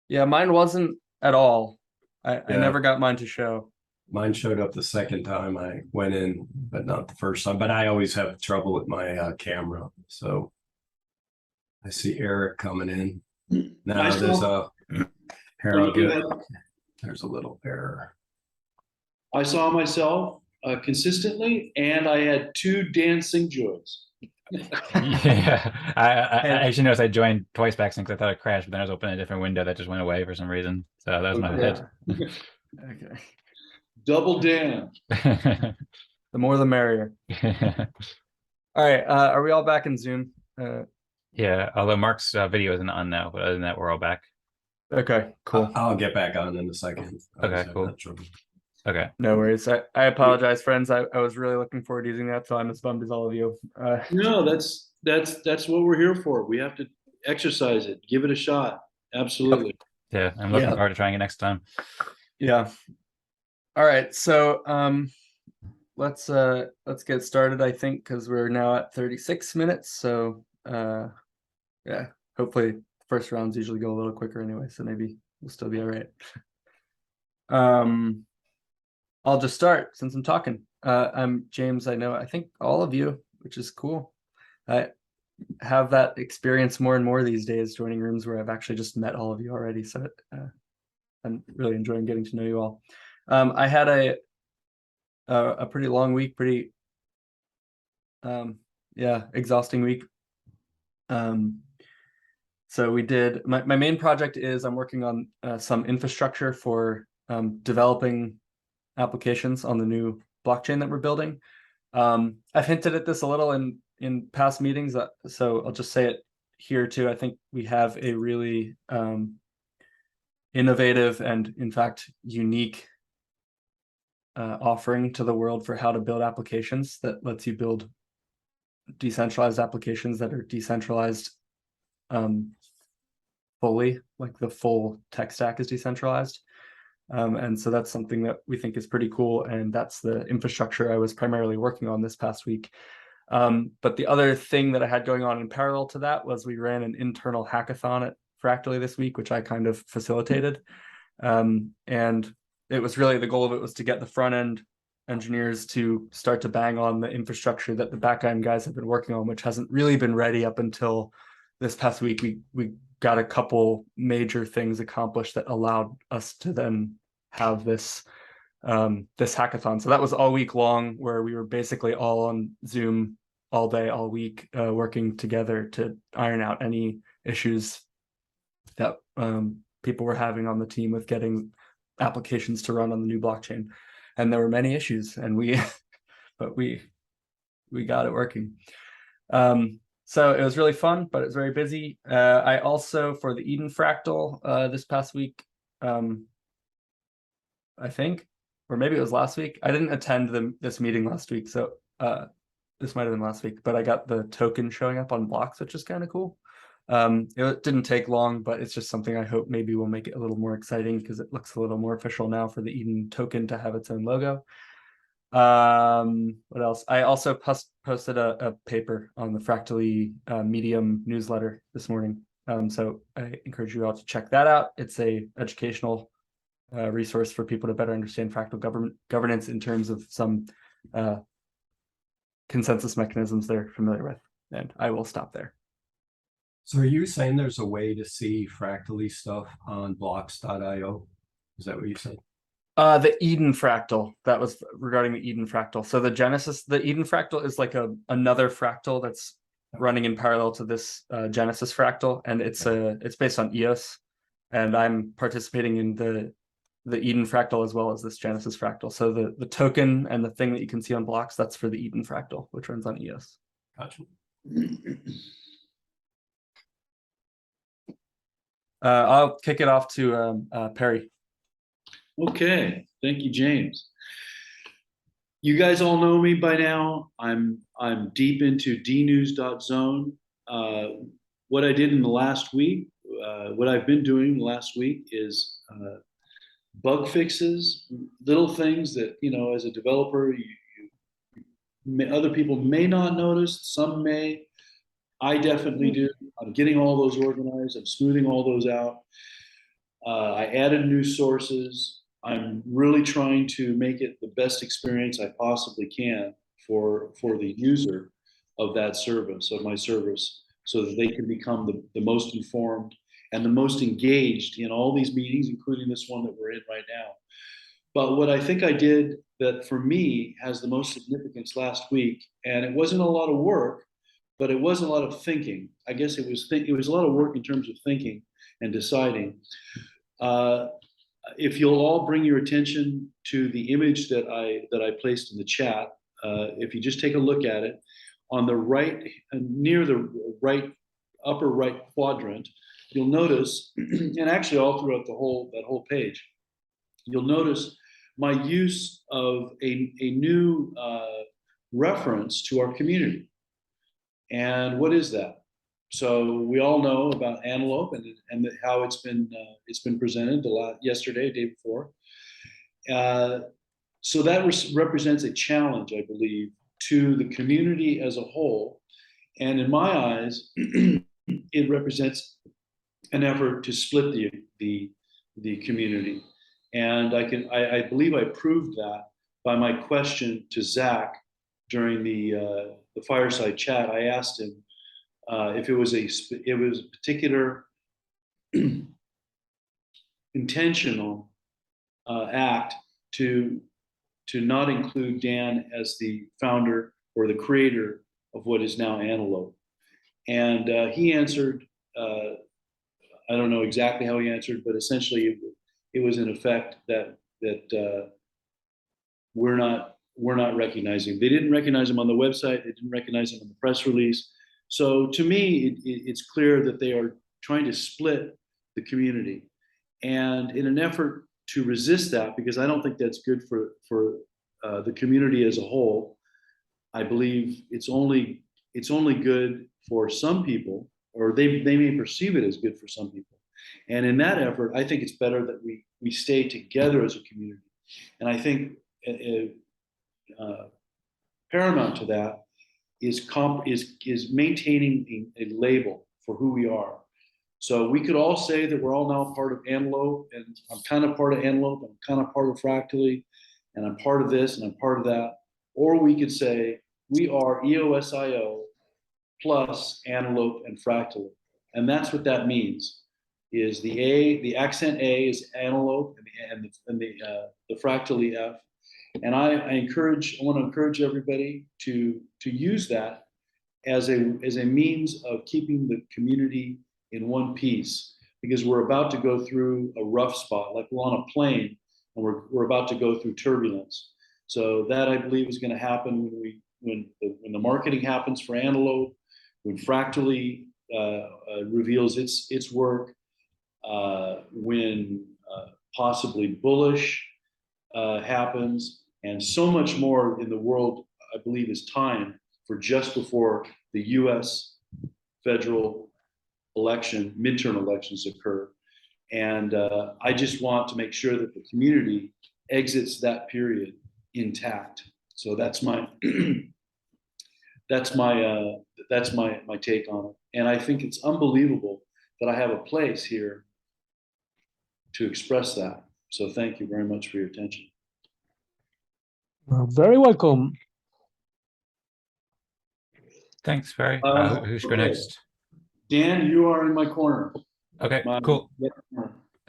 Yeah, mine wasn't at all. I Yeah. never got mine to show. Mine showed up the second time I went in, but not the first time. But I always have trouble with my camera. So I see Eric coming in. Now there's a Harold. There's a little error. I saw myself consistently, and I had 2 dancing joys. yeah, I actually noticed I joined twice back since I thought it crashed, but then I was opening a different window that just went away for some reason. So that was my bad. Okay. Double Dan. The more the merrier. All right. Are we all back in Zoom? Yeah, although Mark's video isn't on now, but other than that, we're all back. Okay, cool. I'll get back on in a second. Okay, cool. Okay. No worries. I apologize, friends. I was really looking forward to using that, so I'm as bummed as all of you. No, that's what we're here for. We have to exercise it, give it a shot. Absolutely. Yeah, I'm looking forward to trying it next time. Yeah. All right. So let's get started, I think, because we're now at 36 minutes. So yeah, hopefully the first rounds usually go a little quicker anyway, so maybe we'll still be all right. I'll just start since I'm talking. I'm James. I think all of you, which is cool. I have that experience more and more these days, joining rooms where I've actually just met all of you already. So I'm really enjoying getting to know you all. I had a pretty long week, pretty exhausting week. So we did, my main project is I'm working on some infrastructure for developing applications on the new blockchain that we're building. I've hinted at this a little in past meetings, so I'll just say it here too. I think we have a really innovative and, in fact, unique offering to the world for how to build applications that lets you build decentralized applications that are decentralized fully, like the full tech stack is decentralized. And so that's something that we think is pretty cool. And that's the infrastructure I was primarily working on this past week. But the other thing that I had going on in parallel to that was we ran an internal hackathon at Fractally this week, which I kind of facilitated. And it was really, the goal of it was to get the front end engineers to start to bang on the infrastructure that the back end guys have been working on, which hasn't really been ready up until this past week. We got a couple major things accomplished that allowed us to then have this this hackathon. So that was all week long, where we were basically all on Zoom all day, all week, working together to iron out any issues that people were having on the team with getting applications to run on the new blockchain. And there were many issues, and but we got it working. So it was really fun, but it was very busy. I also, for the Eden Fractal this past week, I think, or maybe it was last week. I didn't attend this meeting last week, so this might have been last week, but I got the token showing up on blocks, which is kind of cool. It didn't take long, but it's just something I hope maybe will make it a little more exciting, because it looks a little more official now for the Eden token to have its own logo. What else? I also posted a paper on the Fractally Medium newsletter this morning. So I encourage you all to check that out. It's a educational resource for people to better understand fractal governance in terms of some consensus mechanisms they're familiar with. And I will stop there. So are you saying there's a way to see Fractally stuff on blocks.io? Is that what you said? The Eden fractal, that was regarding the Eden fractal. So the Eden fractal is like another fractal that's running in parallel to this Genesis fractal, and it's based on EOS, and I'm participating in the Eden fractal as well as this Genesis fractal. So the token and the thing that you can see on blocks, that's for the Eden fractal, which runs on EOS. Gotcha. I'll kick it off to Perry. Okay, thank you, James. You guys all know me by now. I'm deep into dnews.zone. What I did in the last week, what I've been doing the last week is bug fixes, little things that, you know, as a developer, other people may not notice, some may. I definitely do. I'm getting all those organized. I'm smoothing all those out. I added new sources. I'm really trying to make it the best experience I possibly can for the user of that service, of my service, so that they can become the most informed and the most engaged in all these meetings, including this one that we're in right now. But what I think I did that for me has the most significance last week, and it wasn't a lot of work, but it was a lot of thinking. I guess it was a lot of work in terms of thinking and deciding. If you'll all bring your attention to the image that I placed in the chat, if you just take a look at it, on the right, near the right, upper right quadrant, you'll notice, and actually all throughout that whole page, you'll notice my use of a new reference to our community. And what is that? So we all know about Antelope and how it's been presented yesterday, day before. So that represents a challenge, I believe, to the community as a whole. And in my eyes, it represents an effort to split the community. And I believe I proved that by my question to Zach during the the fireside chat, I asked him if it was a particular intentional act to not include Dan as the founder or the creator of what is now Antelope. And he answered, I don't know exactly how he answered, but essentially it was in effect that we're not recognizing. They didn't recognize him on the website. They didn't recognize him in the press release. So to me, it's clear that they are trying to split the community. And in an effort to resist that, because I don't think that's good for the community as a whole, I believe it's only good for some people, or they may perceive it as good for some people. And in that effort, I think it's better that we stay together as a community. And I think paramount to that is maintaining a label for who we are. So we could all say that we're all now part of Antelope, and I'm kind of part of Antelope, I'm kind of part of Fractally, and I'm part of this and I'm part of that. Or we could say we are EOSIO plus Antelope and Fractally. And that's what that means, is the accent A is Antelope and the Fractally F. And I want to encourage everybody to use that as a means of keeping the community in one piece, because we're about to go through a rough spot, like we're on a plane and we're about to go through turbulence. So that, I believe, is going to happen when the marketing happens for Antelope, when Fractally reveals its work, when possibly Bullish happens, and so much more in the world, I believe, is timed for just before the US federal election, midterm elections occur. And I just want to make sure that the community exits that period intact. So that's my my take on it. And I think it's unbelievable that I have a place here to express that. So thank you very much for your attention. Very welcome. Thanks, Barry. Who's Okay. next? Dan, you are in my corner. Okay, cool.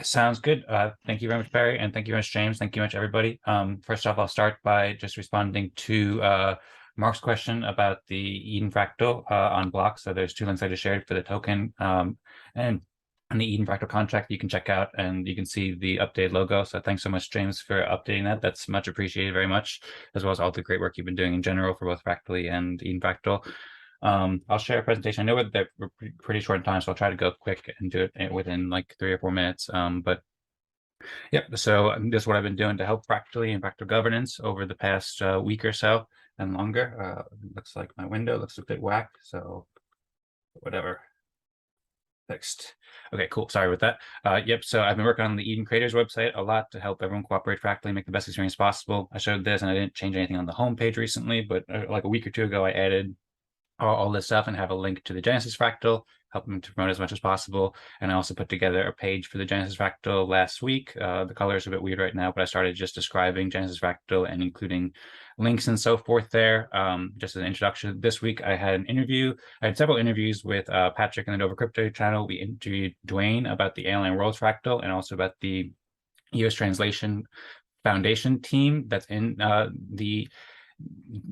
Sounds good. Thank you very much, Barry, and thank you very much, James. Thank you very much, everybody. First off, I'll start by just responding to Mark's question about the Eden Fractal on blocks. So there's two links I just shared for the token and the Eden Fractal contract you can check out, and you can see the updated logo. So thanks so much, James, for updating that. That's much appreciated very much, as well as all the great work you've been doing in general for both Fractally and Eden Fractal. I'll share a presentation. I know that we're pretty short in time, so I'll try to go quick and do it within like 3 or 4 minutes. But yeah, so this is what I've been doing to help Fractally and Fractal governance over the past week or so and longer. Looks like my window looks a bit whacked, so whatever. Fixed. Okay, cool. Sorry about that. Yep. So I've been working on the Eden Creators website a lot to help everyone cooperate Fractally, make the best experience possible. I showed this, and I didn't change anything on the homepage recently, but like a week or two ago, I added all this stuff and have a link to the Genesis Fractal, help them to promote as much as possible. And I also put together a page for the Genesis Fractal last week. The colors are a bit weird right now, but I started just describing Genesis Fractal and including links and so forth there. Just as an introduction, this week I had an interview. I had several interviews with Patrick and the Nova Crypto channel. We interviewed Dwayne about the Alien Worlds Fractal and also about the US Translation Foundation team that's in the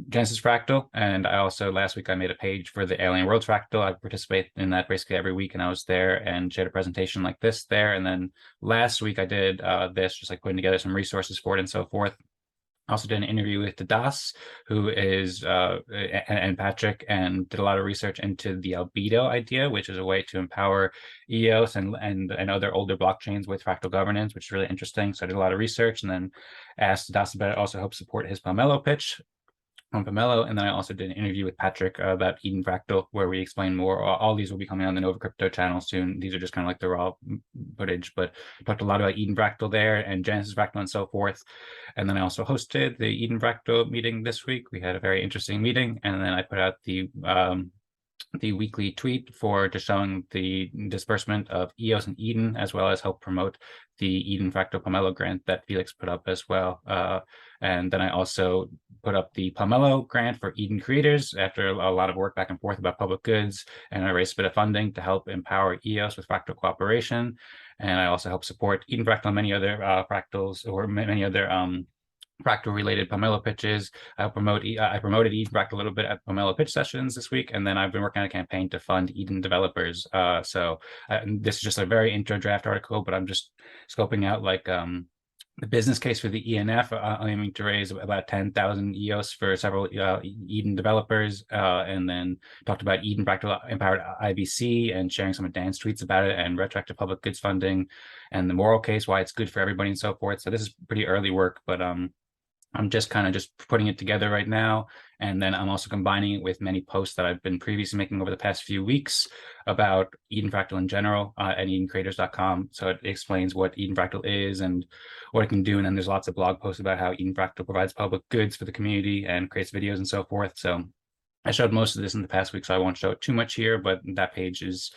Genesis Fractal. And I also, last week, I made a page for the Alien Worlds Fractal. I participate in that basically every week, and I was there and shared a presentation like this there. And then last week I did this, just like putting together some resources for it and so forth. I also did an interview with Das, who is and Patrick, and did a lot of research into the albedo idea, which is a way to empower EOS and other older blockchains with fractal governance, which is really interesting. So I did a lot of research and then asked Das about it, also help support his Pomelo pitch on Pomelo. And then I also did an interview with Patrick about Eden Fractal, where we explain more. All these will be coming on the Nova Crypto channel soon. These are just kind of like the raw footage, but I talked a lot about Eden Fractal there and Genesis Fractal and so forth. And then I also hosted the Eden Fractal meeting this week. We had a very interesting meeting. And then I put out the the weekly tweet for just showing the disbursement of EOS and Eden, as well as help promote the Eden Fractal Pomelo grant that Felix put up as well. And then I also put up the Pomelo grant for Eden creators after a lot of work back and forth about public goods, and I raised a bit of funding to help empower EOS with fractal cooperation. And I also help support Eden Fractal and many other fractals, or many other fractal related Pomelo pitches. I promoted Eden Fractal a little bit at Pomelo pitch sessions this week, and then I've been working on a campaign to fund Eden developers. So this is just a very intro draft article, but I'm just scoping out like the business case for the ENF. I'm aiming to raise about 10,000 EOS for several Eden developers, and then talked about Eden Fractal Empowered IBC and sharing some advanced tweets about it, and retroactive public goods funding, and the moral case, why it's good for everybody and so forth. So this is pretty early work, but I'm just kind of just putting it together right now. And then I'm also combining it with many posts that I've been previously making over the past few weeks about Eden Fractal in general at edencreators.com. So it explains what Eden Fractal is and what it can do. And then there's lots of blog posts about how Eden Fractal provides public goods for the community and creates videos and so forth. So I showed most of this in the past week, so I won't show it too much here, but that page is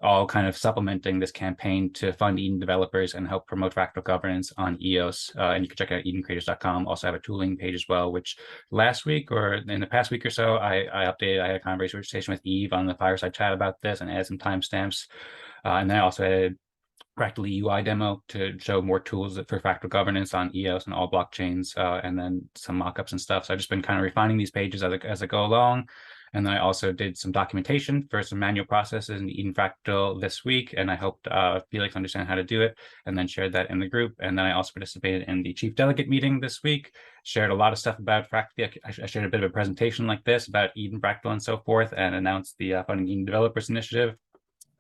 all kind of supplementing this campaign to fund Eden developers and help promote fractal governance on EOS. And you can check out edencreators.com. Also have a tooling page as well, which last week or in the past week or so, I updated. I had a conversation with Eve on the fireside chat about this and added some timestamps. And then I also added Fractally UI demo to show more tools for fractal governance on EOS and all blockchains, and then some mockups and stuff. So I've just been kind of refining these pages as I go along. And then I also did some documentation for some manual processes in Eden Fractal this week, and I helped Felix understand how to do it, and then shared that in the group. And then I also participated in the chief delegate meeting this week, shared a lot of stuff about Fractally. I shared a bit of a presentation like this about Eden Fractal and so forth, and announced the Funding Eden Developers Initiative.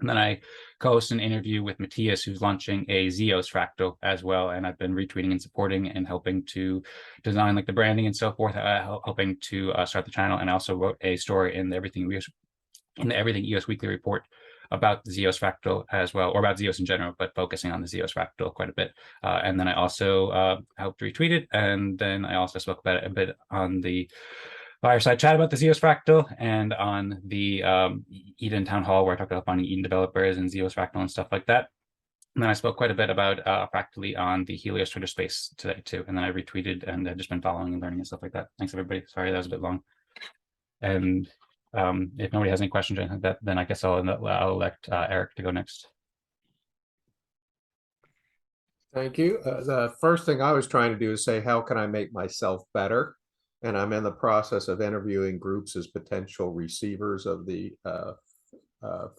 And then I co-hosted an interview with Matthias, who's launching a Zeos Fractal as well. And I've been retweeting and supporting and helping to design like the branding and so forth, helping to start the channel. And I also wrote a story in the Everything EOS Weekly Report about the Zeos Fractal as well, or about Zeos in general, but focusing on the Zeos Fractal quite a bit. And then I also helped retweet it. And then I also spoke about it a bit on the fireside chat about the Zeos Fractal, and on the Eden Town Hall, where I talked about finding Eden developers and Zeos Fractal and stuff like that. And then I spoke quite a bit about Fractally on the Helios Twitter space today too. And then I retweeted, and I've just been following and learning and stuff like that. Thanks everybody. Sorry, that was a bit long. And if nobody has any questions, then I guess I'll elect Eric to go next. Thank you. The first thing I was trying to do is say, how can I make myself better? And I'm in the process of interviewing groups as potential receivers of the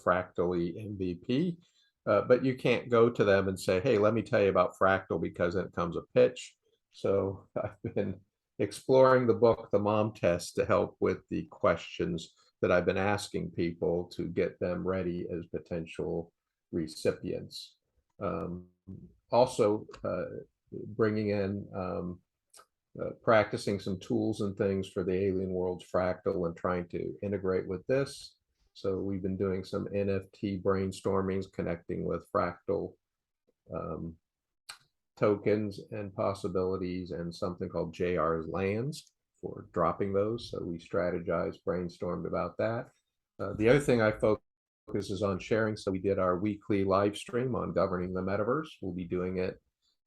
Fractally MVP. But you can't go to them and say, hey, let me tell you about Fractal, because then it comes a pitch. So I've been exploring the book, The Mom Test, to help with the questions that I've been asking people to get them ready as potential recipients. Also, bringing in practicing some tools and things for the Alien Worlds Fractal and trying to integrate with this. So we've been doing some NFT brainstormings, connecting with Fractal tokens and possibilities, and something called JR's Lands for dropping those. So we strategized, brainstormed about that. The other thing I focus is on sharing. So we did our weekly live stream on governing the metaverse. We'll be doing it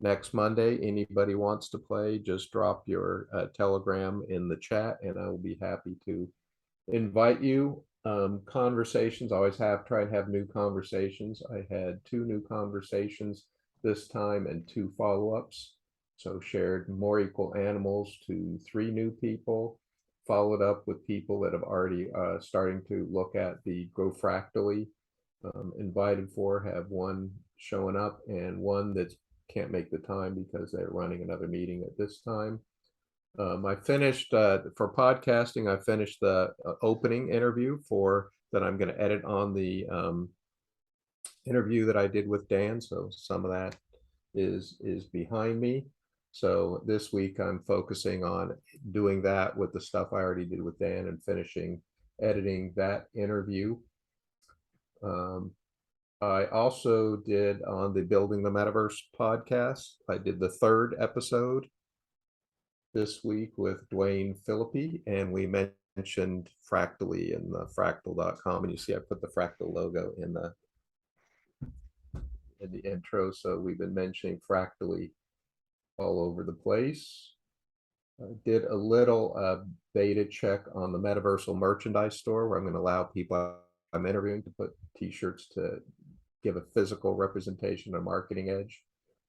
next Monday. Anybody wants to play, just drop your Telegram in the chat, and I will be happy to invite you. Conversations, always try and have new conversations. I had 2 new conversations this time and 2 follow-ups. So shared More Equal Animals to 3 new people, followed up with people that have already starting to look at the Go Fractally. Invited 4, have 1 showing up, and 1 that can't make the time because they're running another meeting at this time. I finished for podcasting. I finished the opening interview that I'm going to edit on the interview that I did with Dan. So some of that is behind me. So this week I'm focusing on doing that with the stuff I already did with Dan and finishing editing that interview. I also did on the Building the Metaverse podcast. I did the 3rd episode this week with Dwayne Philippi, and we mentioned mentioned Fractally and the fractal.com, and you see I put the Fractal logo in the intro. So we've been mentioning Fractally all over the place. I did a little beta check on the Metaversal merchandise store, where I'm going to allow people I'm interviewing to put t-shirts to give a physical representation of marketing edge,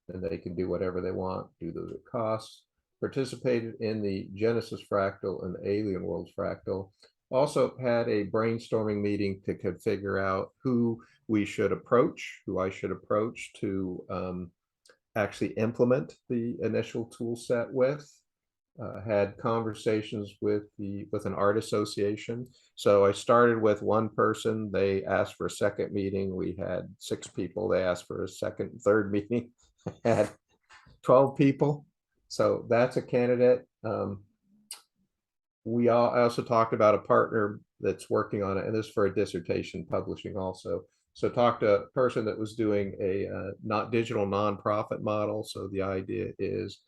and they can do whatever they want, do those at costs. Participated in the Genesis Fractal and the Alien Worlds Fractal. Also had a brainstorming meeting to figure out who I should approach to actually implement the initial tool set with. Had conversations with an art association. So I started with one person. They asked for a second meeting. We had 6 people. They asked for a second, third meeting. I had 12 people. So that's a candidate. I also talked about a partner that's working on it, and this is for a dissertation publishing also. So talked to a person that was doing a not digital nonprofit model. So the idea is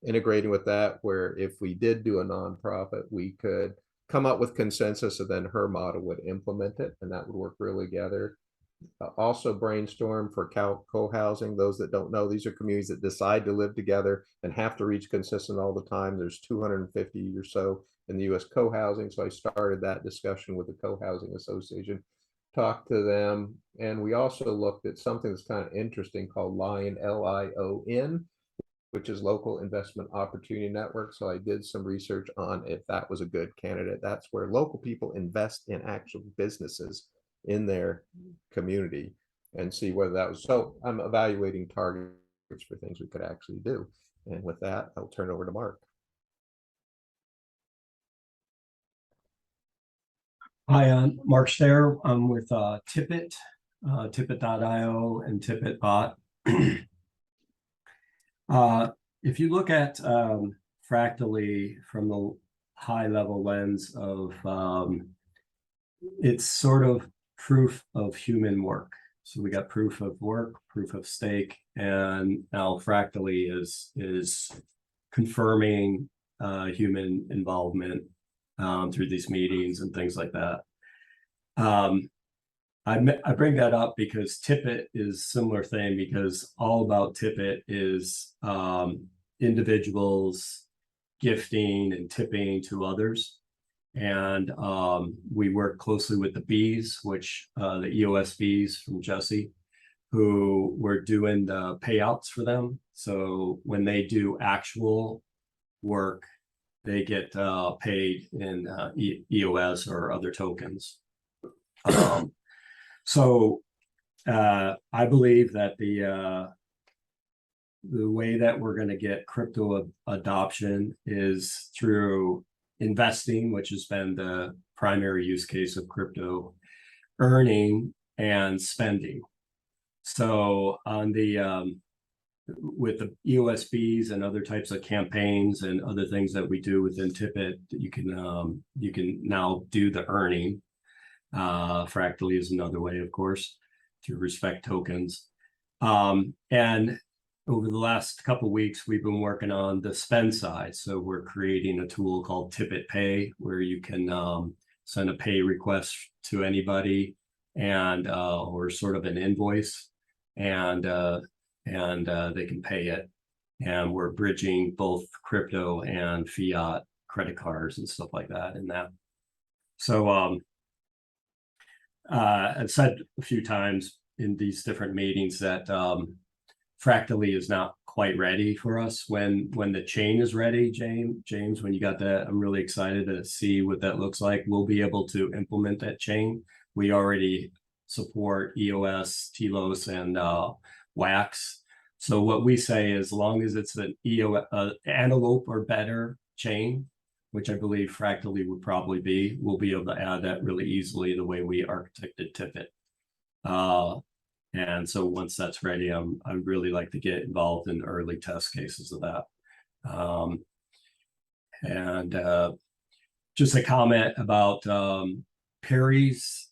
integrating with that, where if we did do a nonprofit, we could come up with consensus, and then her model would implement it, and that would work really together. Also brainstorm for co-housing. Those that don't know, these are communities that decide to live together and have to reach consensus all the time. There's 250 or so in the US co-housing. So I started that discussion with the Co-Housing Association, talked to them, and we also looked at something that's kind of interesting called LION, LION, which is Local Investment Opportunity Network. So I did some research on if that was a good candidate. That's where local people invest in actual businesses in their community and see whether that was. So I'm evaluating targets for things we could actually do. And with that, I'll turn it over to Mark. Hi, I'm Mark Stair. I'm with Tippet, Tippet.io and TippetBot. If you look at Fractally from the high level lens of it's sort of proof of human work. So we got proof of work, proof of stake, and now Fractally is confirming human involvement through these meetings and things like that. I bring that up because Tippet is similar thing, because all about Tippet is individuals gifting and tipping to others. And we work closely with the bees, which the EOS bees from Jesse, who were doing the payouts for them. So when they do actual work, they get paid in EOS or other tokens. So I believe that the way that we're going to get crypto adoption is through investing, which has been the primary use case of crypto, earning, and spending. So on the with the EOSBs and other types of campaigns and other things that we do within Tippet, you can now do the earning. Fractally is another way, of course, to respect tokens. And over the last couple of weeks, we've been working on the spend side. So we're creating a tool called Tippet Pay, where you can send a pay request to anybody, and or sort of an invoice, and they can pay it. And we're bridging both crypto and fiat credit cards and stuff like that in that. So I've said a few times in these different meetings that Fractally is not quite ready for us. When the chain is ready, James, when you got that, I'm really excited to see what that looks like. We'll be able to implement that chain. We already support EOS, TLOS, and WAX. So what we say is, as long as it's an Antelope or better chain, which I believe Fractally would probably be, we'll be able to add that really easily the way we architected Tippet. And so once that's ready, I'd really like to get involved in early test cases of that. Just a comment about Perry's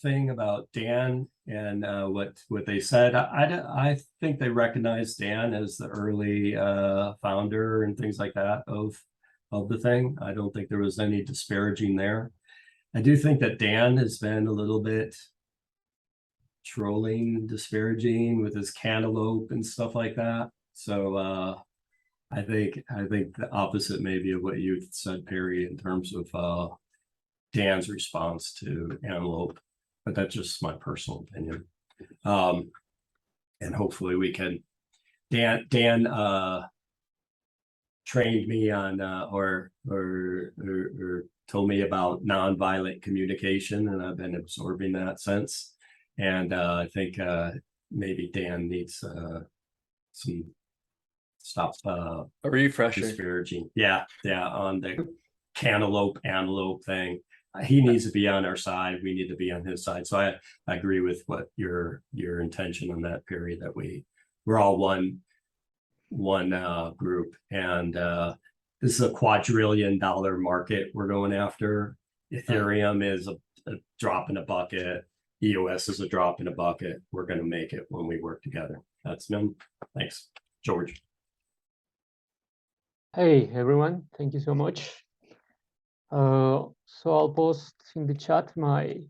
thing about Dan and what they said. I think they recognize Dan as the early founder and things like that of of the thing. I don't think there was any disparaging there. I do think that Dan has been a little bit trolling, disparaging with his cantaloupe and stuff like that. So I think the opposite maybe of what you said, Perry, in terms of Dan's response to antelope, but that's just my personal opinion. And hopefully we can. Dan trained me on or told me about nonviolent communication, and I've been absorbing that since. And I think maybe Dan needs some stop A refresher. disparaging. Yeah, on the antelope thing. He needs to be on our side. We need to be on his side. So I agree with what your intention on that, Perry, that we're all one group, and this is a $quadrillion market we're going after. Ethereum is a drop in a bucket. EOS is a drop in a bucket. We're going to make it when we work together. That's none. Thanks, George. Hey everyone, thank you so much. So I'll post in the chat my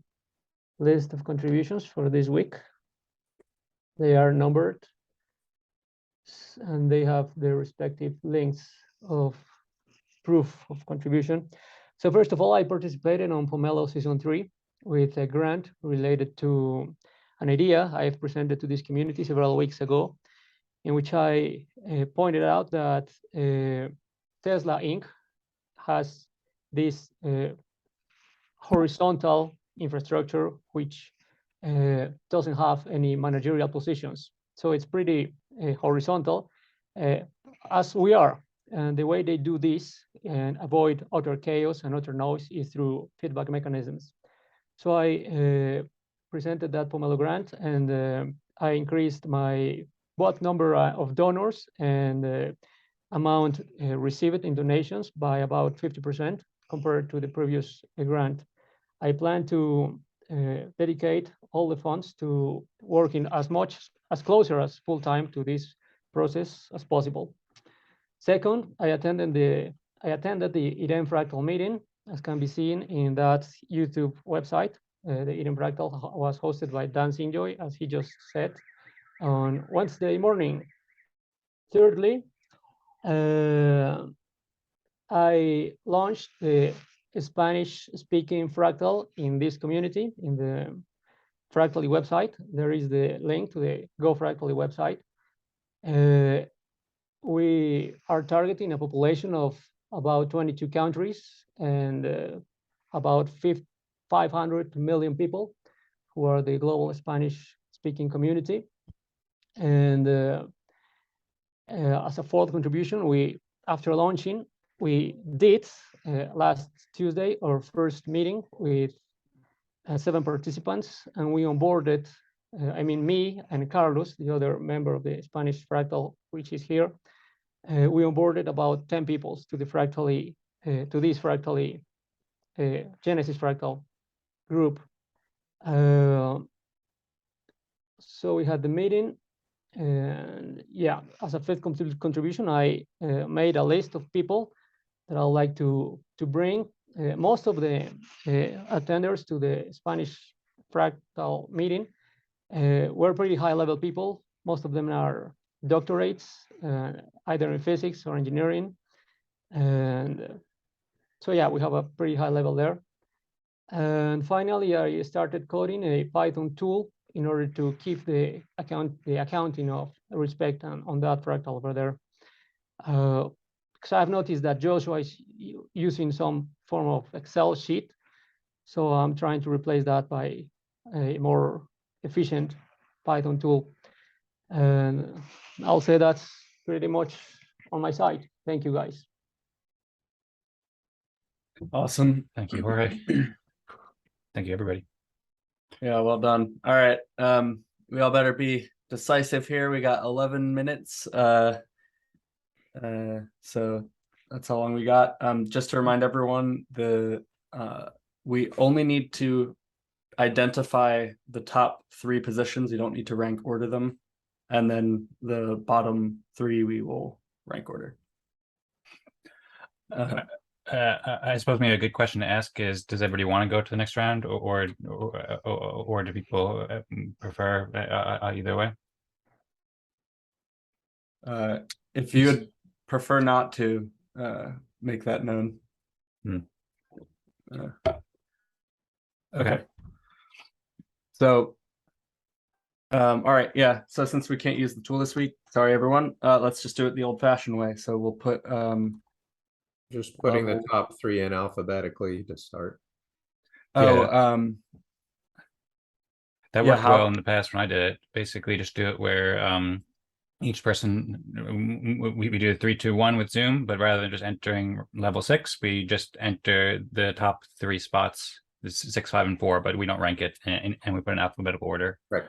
list of contributions for this week. They are numbered and they have their respective links of proof of contribution. So first of all, I participated on Pomelo Season 3 with a grant related to an idea I have presented to this community several weeks ago, in which I pointed out that Tesla Inc. has this horizontal infrastructure which doesn't have any managerial positions. So it's pretty horizontal, as we are. And the way they do this and avoid utter chaos and utter noise is through feedback mechanisms. So I presented that Pomelo grant, and I increased my both number of donors and amount received in donations by about 50% compared to the previous grant. I plan to dedicate all the funds to working as closer as full-time to this process as possible. Second, I attended the Eden Fractal meeting, as can be seen in that YouTube website. The Eden Fractal was hosted by Dan Sinjoy, as he just said, on Wednesday morning. Thirdly, I launched the Spanish-speaking Fractal in this community, in the Fractally website. There is the link to the Go Fractally website. We are targeting a population of about 22 countries and about 500 million people who are the global Spanish-speaking community. And as a fourth contribution, after launching, we did last Tuesday our first meeting with 7 participants, and we onboarded, me and Carlos, the other member of the Spanish Fractal, which is here, we onboarded about 10 people to the Fractally, to this Fractally Genesis Fractal group. So we had the meeting, and yeah, as a fifth contribution, I made a list of people that I'd like to bring. Most of the attenders to the Spanish Fractal meeting were pretty high-level people. Most of them are doctorates, either in physics or engineering. And so yeah, we have a pretty high level there. And finally, I started coding a Python tool in order to keep the accounting of respect on that fractal over there. Because I've noticed that Joshua is using some form of Excel sheet. So I'm trying to replace that by a more efficient Python tool. And I'll say that's pretty much on my side. Thank you, guys. Awesome. Thank you, Jorge. Thank you, everybody. Yeah, well done. All right. We all better be decisive here. We got 11 minutes. So that's how long we got. Just to remind everyone, we only need to identify the top 3 positions. You don't need to rank order them. And then the bottom 3 we will rank order. I suppose maybe a good question to ask is, does everybody want to go to the next round, or do people prefer either way? If you would prefer not to, make that known. Okay. So, all right, yeah. So since we can't use the tool this week, sorry everyone. Let's just do it the old-fashioned way. So we'll put Just putting the level- top three in alphabetically to start. Oh, That yeah, worked well in the past when I did it. Basically, just do it where each person, we do 3, 2, 1 with Zoom, but rather than just entering level 6, we just enter the top 3 spots, 6, 5, and 4, but we don't rank it, and we put in alphabetical order. Right.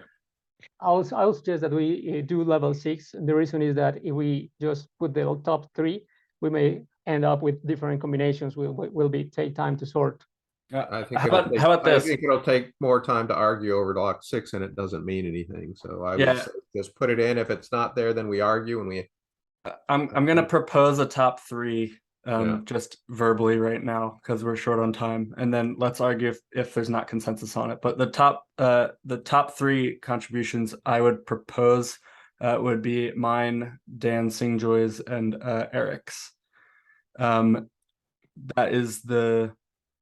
I'll suggest that we do level 6. And the reason is that if we just put the top 3, we may end up with different combinations. Will be take time to sort. I think how about I this? think it'll take more time to argue over block 6, and it doesn't mean anything. So I would Yeah. say just put it in. If it's not there, then we argue and we. I'm gonna propose a top 3 Yeah. just verbally right now because we're short on time, and then let's argue if there's not consensus on it. But the top 3 contributions I would propose would be mine, Dan Singjoy's, and Eric's. That is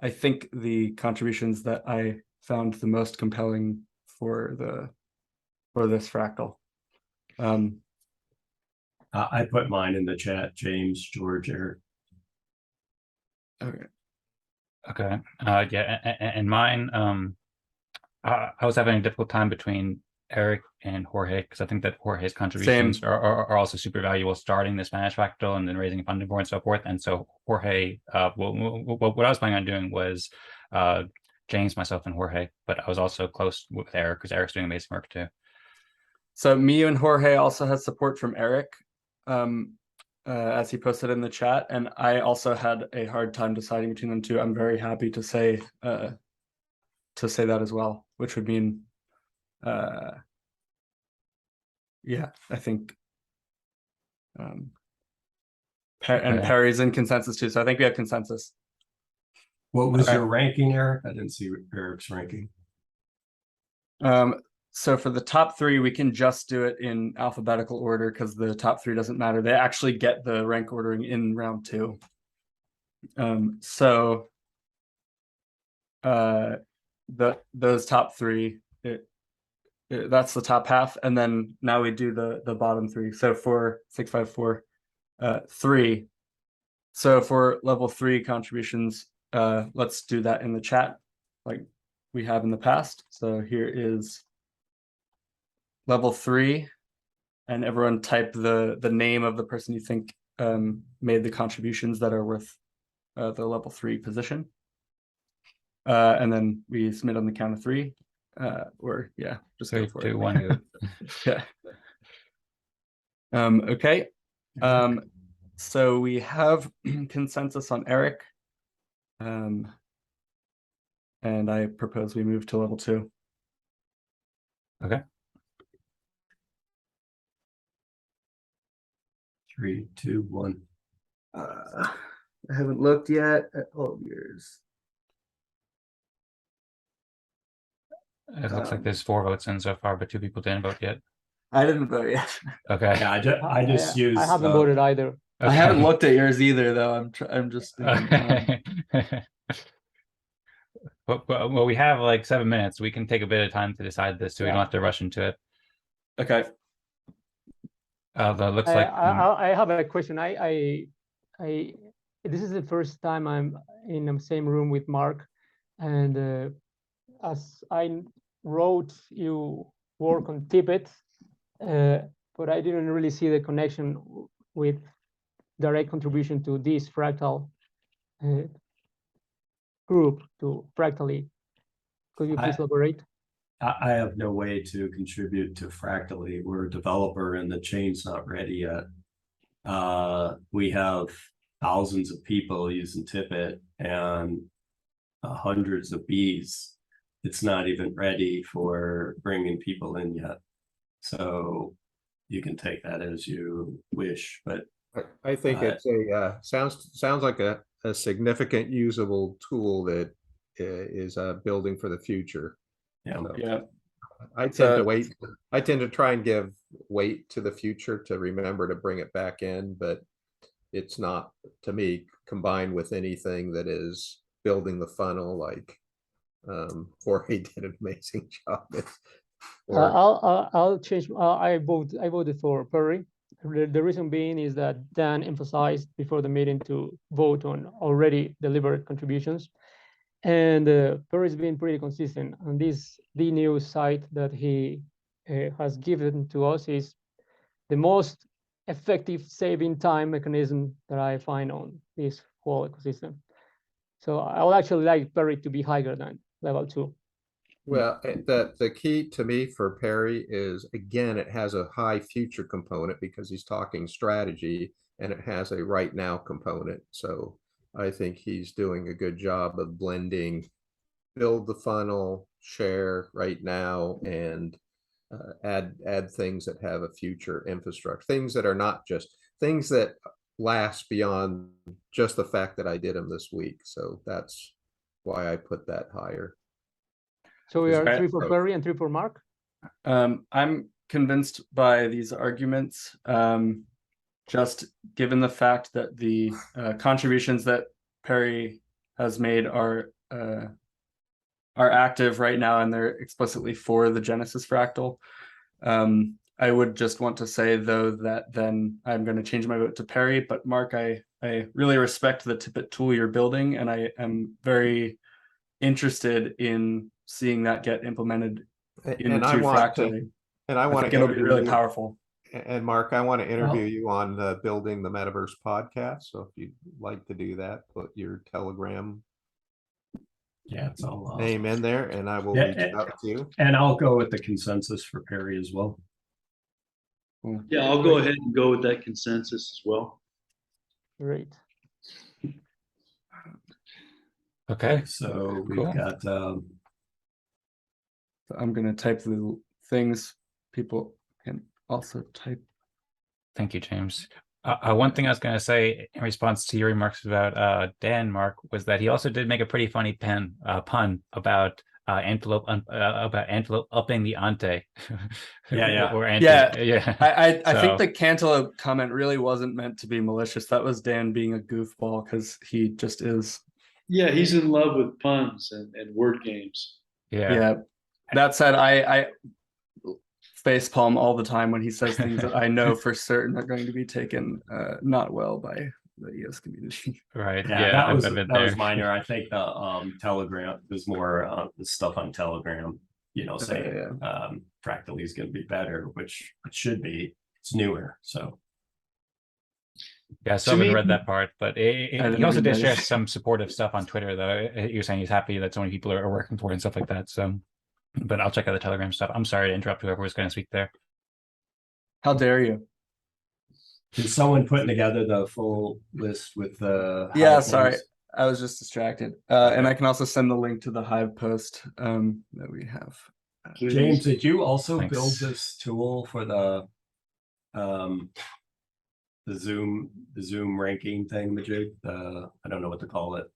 I think the contributions that I found the most compelling for this fractal. I put mine in the chat, James, George, Eric. Okay. Okay. Yeah, and mine, I was having a difficult time between Eric and Jorge, because I think that Jorge's contributions are also super valuable, starting the Spanish fractal and then raising funding for it and so forth. And so Jorge, what I was planning on doing was James, myself, and Jorge, but I was also close with Eric because Eric's doing amazing work too. So me and Jorge also has support from Eric, as he posted in the chat, and I also had a hard time deciding between them two. I'm very happy to say that as well, which would mean, yeah, I think, and Perry's in consensus too. So I think we have consensus. What was your ranking, Eric? I didn't see Eric's ranking. So for the top 3, we can just do it in alphabetical order because the top 3 doesn't matter. They actually get the rank ordering in round 2. So those top 3, that's the top half, and then now we do the bottom 3. So for 6, 5, 4, 3. So for level 3 contributions, let's do that in the chat like we have in the past. So here is level 3, and everyone type the name of the person you think made the contributions that are worth the level 3 position. And then we submit on the count of 3. Or yeah, just 3, go for 2, it. 1. Yeah. Okay. So we have consensus on Eric. And I propose we move to level 2. Okay. 3, 2, 1. I haven't looked yet at all of yours. It looks like there's 4 votes in so far, but 2 people didn't vote yet. I didn't vote yet. Okay. Yeah, I just used. I haven't voted either. I haven't looked at yours either, though. I'm just thinking, well, we have like 7 minutes. We can take a bit of time to decide this, so we don't have to rush into it. Okay. That looks like I have a question. This is the first time I'm in the same room with Mark, and as I wrote, you work on Tippet, but I didn't really see the connection with direct contribution to this fractal group, to Fractally. Could you please elaborate? I have no way to contribute to Fractally. We're a developer and the chain's not ready yet. We have thousands of people using Tippet and hundreds of bees. It's not even ready for bringing people in yet. So you can take that as you wish, but I think it's a sounds like a significant usable tool that is building for the future. Yeah. So Yeah. I tend to wait. I tend to try and give weight to the future to remember to bring it back in, but it's not, to me, combined with anything that is building the funnel. Like Jorge did an amazing job. I'll change. I voted for Perry. The reason being is that Dan emphasized before the meeting to vote on already delivered contributions, and Perry's been pretty consistent. And the new site that he has given to us is the most effective saving time mechanism that I find on this whole ecosystem. So I would actually like Perry to be higher than level 2. Well, the key to me for Perry is, again, it has a high future component because he's talking strategy, and it has a right now component. So I think he's doing a good job of blending, build the funnel, share right now, and add things that have a future infrastructure, things that are not just things that last beyond just the fact that I did them this week. So that's why I put that higher. So we are 3 for Perry and 3 for Mark. I'm convinced by these arguments, just given the fact that the contributions that Perry has made are active right now, and they're explicitly for the Genesis fractal. I would just want to say, though, that then I'm going to change my vote to Perry. But Mark, I really respect the Tippett tool you're building, and I am very interested in seeing that get implemented in the two fractally. And I want think to it'll be really powerful. And Mark, I want to interview you on the Building the Metaverse podcast. So if you'd like to do that, put your Telegram it's all name in there, and I will reach out to you. And I'll go with the consensus for Perry as well. Yeah, I'll go ahead and go with that consensus as well. Great. Okay, so we've cool. got I'm going to type the things people can also type. Thank you, James. One thing I was going to say in response to your remarks about Dan, Mark, was that he also did make a pretty funny pun about antelope upping the ante. Or ante. Yeah. I think the cantaloupe comment really wasn't meant to be malicious. That was Dan being a goofball, because he just is. Yeah, he's in love with puns and word games. Yeah. That said, I facepalm all the time when he says things that I know for certain are going to be taken not well by the ES community. Right. Yeah, that was minor. I think the Telegram was more the stuff on Telegram, saying Fractally is going to be better, which it should be. It's newer, so. Yeah, so I haven't read that part, but he also did share some supportive stuff on Twitter, though. You're saying he's happy that so many people are working for it and stuff like that. So, but I'll check out the Telegram stuff. I'm sorry to interrupt whoever was going to speak there. How dare you? Is someone putting together the full list with the? Yeah, sorry, I was just distracted. And I can also send the link to the Hive post that we have. James, did you also build this tool for the Zoom ranking thing, Majid? I don't know what to call it.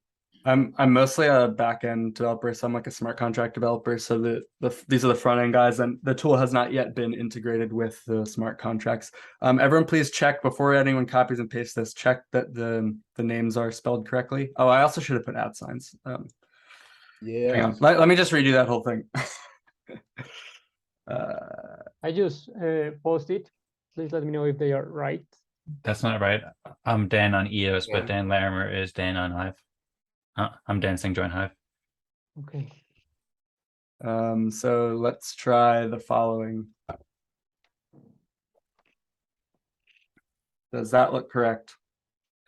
I'm mostly a back-end developer, so I'm like a smart contract developer. So these are the front-end guys, and the tool has not yet been integrated with the smart contracts. Everyone, please check before anyone copies and pastes this. Check that the names are spelled correctly. Oh, I also should have put @ signs. Yeah. Hang on. Let me just redo that whole thing. I just post it. Please let me know if they are right. That's not right. I'm Dan on EOS, but Dan Larimer is Dan on Hive. I'm dancing join Hive. Okay. So let's try the following. Does that look correct?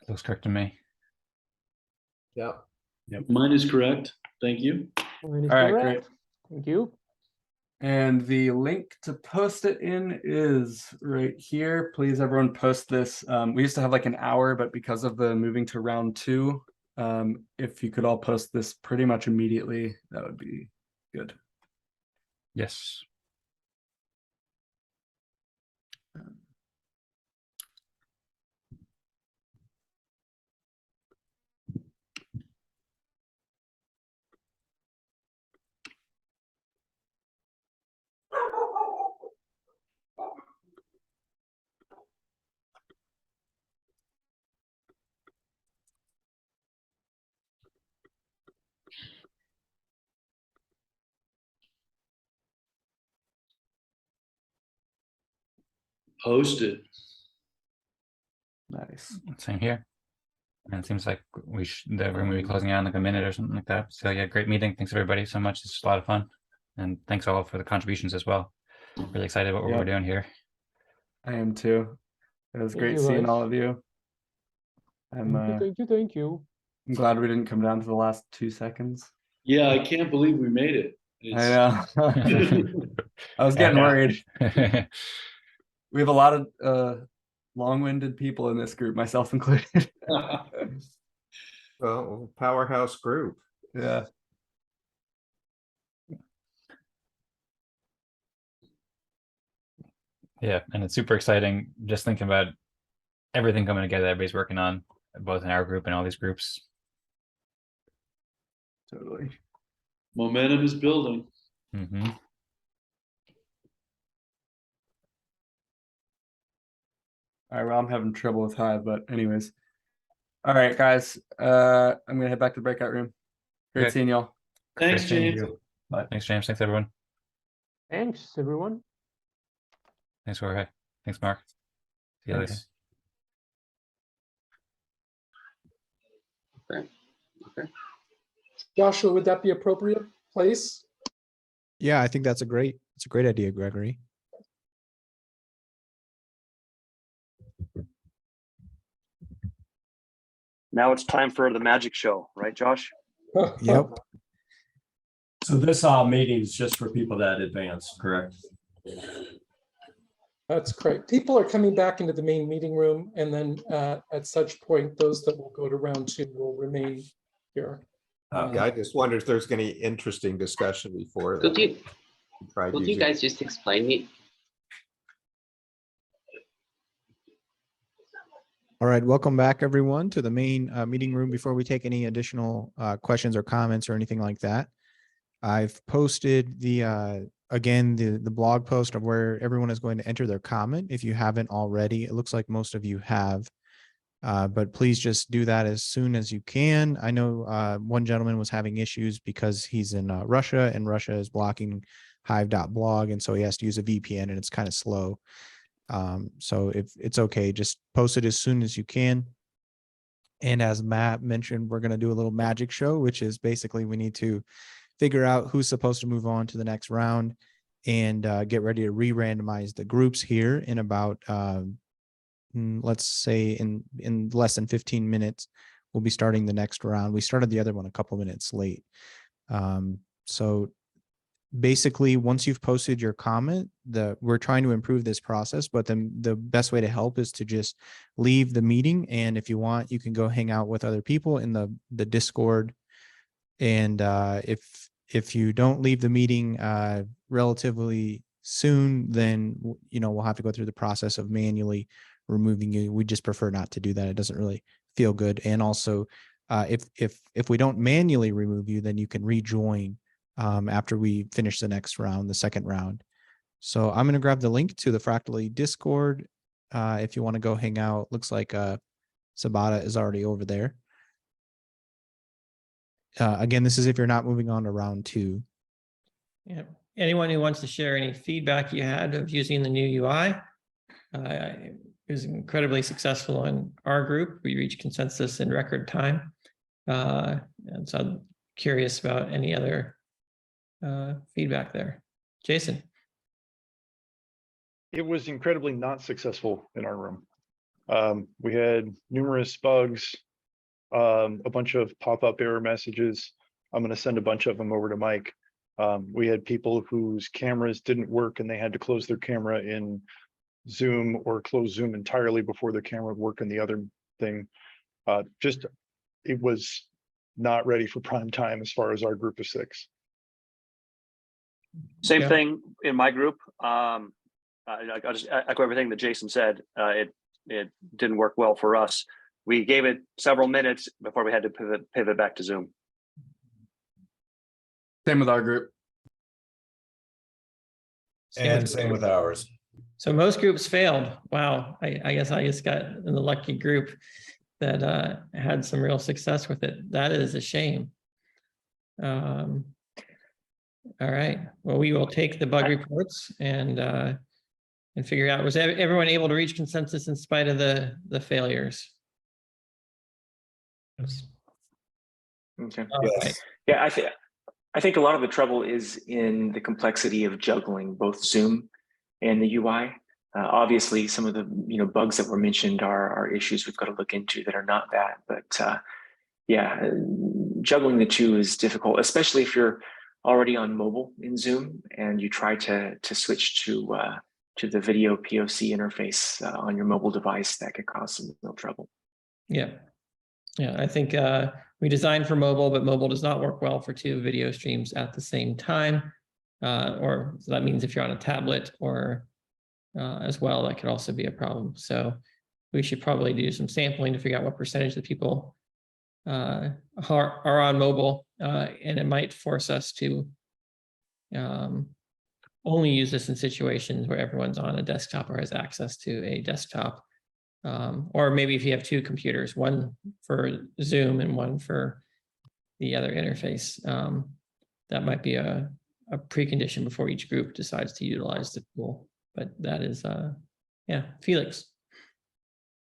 It looks correct to me. Yep. Mine is correct. Thank you. Mine is All right, correct. great. Thank you. And the link to post it in is right here. Please, everyone, post this. We used to have like an hour, but because of the moving to round 2, if you could all post this pretty much immediately, that would be good. Yes. Posted. Nice. Same here. And it seems like the room will be closing out in like a minute or something like that. So yeah, great meeting. Thanks everybody so much. It's a lot of fun. And thanks all for the contributions as well. Really excited about what we're Yep. doing here. I am too. It was Thank great you, seeing guys. all of you. Thank you. I'm glad we didn't come down to the last 2 seconds. Yeah, I can't believe we made it. I know. I was getting And, worried. We have a lot of long-winded people in this group, myself included. Well, powerhouse group. Yeah. Yeah, and it's super exciting just thinking about everything coming together everybody's working on, both in our group and all these groups. Totally. Momentum is building. Mm-hmm. All right, well, I'm having trouble with Hive, but anyways. All right, guys. I'm gonna head back to the breakout room. Great Okay. seeing y'all. Thanks, Great seeing James. you. Thanks, James. Thanks, everyone. Thanks, everyone. Thanks, Jorge. Thanks, Mark. See you later. Thanks. Okay. Okay. Joshua, would that be appropriate place? Yeah, I think it's a great idea, Gregory. Now it's time for the magic show, right, Josh? Yep. So this meeting is just for people that advance, correct? That's great. People are coming back into the main meeting room, and then at such point, those that will go to round 2 will remain here. Yeah, I just wondered if there's any interesting discussion before. Could you using- guys just explain it? All right, welcome back, everyone, to the main meeting room. Before we take any additional questions or comments or anything like that, I've posted the again the blog post of where everyone is going to enter their comment. If you haven't already, it looks like most of you have, but please just do that as soon as you can. I know one gentleman was having issues because he's in Russia, and Russia is blocking hive.blog, and so he has to use a VPN, and it's kind of slow. So if it's okay, just post it as soon as you can. And as Matt mentioned, we're going to do a little magic show, which is basically we need to figure out who's supposed to move on to the next round and get ready to re-randomize the groups here in about, let's say in less than 15 minutes, we'll be starting the next round. We started the other one a couple minutes late. So basically, once you've posted your comment, we're trying to improve this process, but then the best way to help is to just leave the meeting. And if you want, you can go hang out with other people in the Discord. And if you don't leave the meeting relatively soon, then we'll have to go through the process of manually removing you. We just prefer not to do that. It doesn't really feel good. And also, if we don't manually remove you, then you can rejoin after we finish the next round, the second round. So I'm going to grab the link to the Fractally Discord. If you want to go hang out, looks like Sabata is already over there. Again, this is if you're not moving on to round 2. Yeah. Anyone who wants to share any feedback you had of using the new UI, it was incredibly successful in our group. We reached consensus in record time. And so I'm curious about any other feedback there. Jason. It was incredibly not successful in our room. We had numerous bugs, a bunch of pop-up error messages. I'm going to send a bunch of them over to Mike. We had people whose cameras didn't work and they had to close their camera in Zoom or close Zoom entirely before their camera would work in the other thing. It was not ready for prime time as far as our group of 6. Same thing in my group. I'll just echo everything that Jason said. It didn't work well for us. We gave it several minutes before we had to pivot back to Zoom. Same with our group. Same with ours. So most groups failed. Wow. I guess I just got in the lucky group that had some real success with it. That is a shame. All right. Well, we will take the bug reports and and figure out, was everyone able to reach consensus in spite of the failures? Okay. Right. Yeah, I think a lot of the trouble is in the complexity of juggling both Zoom and the UI. Obviously, some of the bugs that were mentioned are issues we've got to look into that are not that. But yeah, juggling the two is difficult, especially if you're already on mobile in Zoom and you try to switch to the video POC interface on your mobile device. That could cause some real trouble. Yeah. Yeah, I think we designed for mobile, but mobile does not work well for two video streams at the same time. Or so that means if you're on a tablet or as well, that could also be a problem. So we should probably do some sampling to figure out what percentage of people are on mobile, and it might force us to only use this in situations where everyone's on a desktop or has access to a desktop. Or maybe if you have two computers, one for Zoom and one for the other interface, that might be a precondition before each group decides to utilize the tool. But that is, yeah, Felix.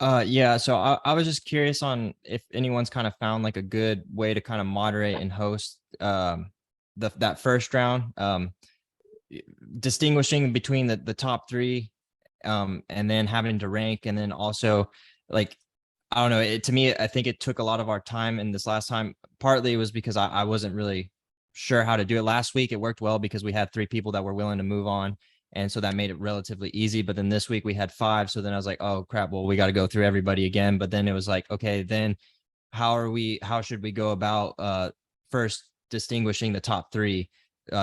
Yeah, so I was just curious on if anyone's kind of found like a good way to kind of moderate and host that first round, distinguishing between the top three, and then having to rank, and then also like, I don't know, to me, I think it took a lot of our time. And this last time, partly it was because I wasn't really sure how to do it. Last week, it worked well because we had 3 people that were willing to move on. And so that made it relatively easy. But then this week we had 5. So then I was like, oh crap, well, we got to go through everybody again. But then it was like, okay, then how should we go about first distinguishing the top 3?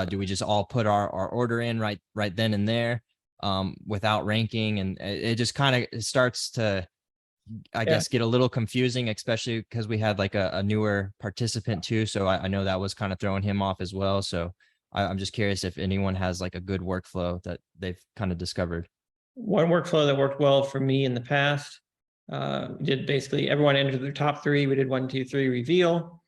Do we just all put our order in right then and there, without ranking? And it just kind of starts to, I guess, get a little confusing, especially because we had like a newer participant too. So I know that was kind of throwing him off as well. So I'm just curious if anyone has like a good workflow that they've kind of discovered. One workflow that worked well for me in the past, did basically everyone entered their top 3. We did 1, 2, 3 reveal.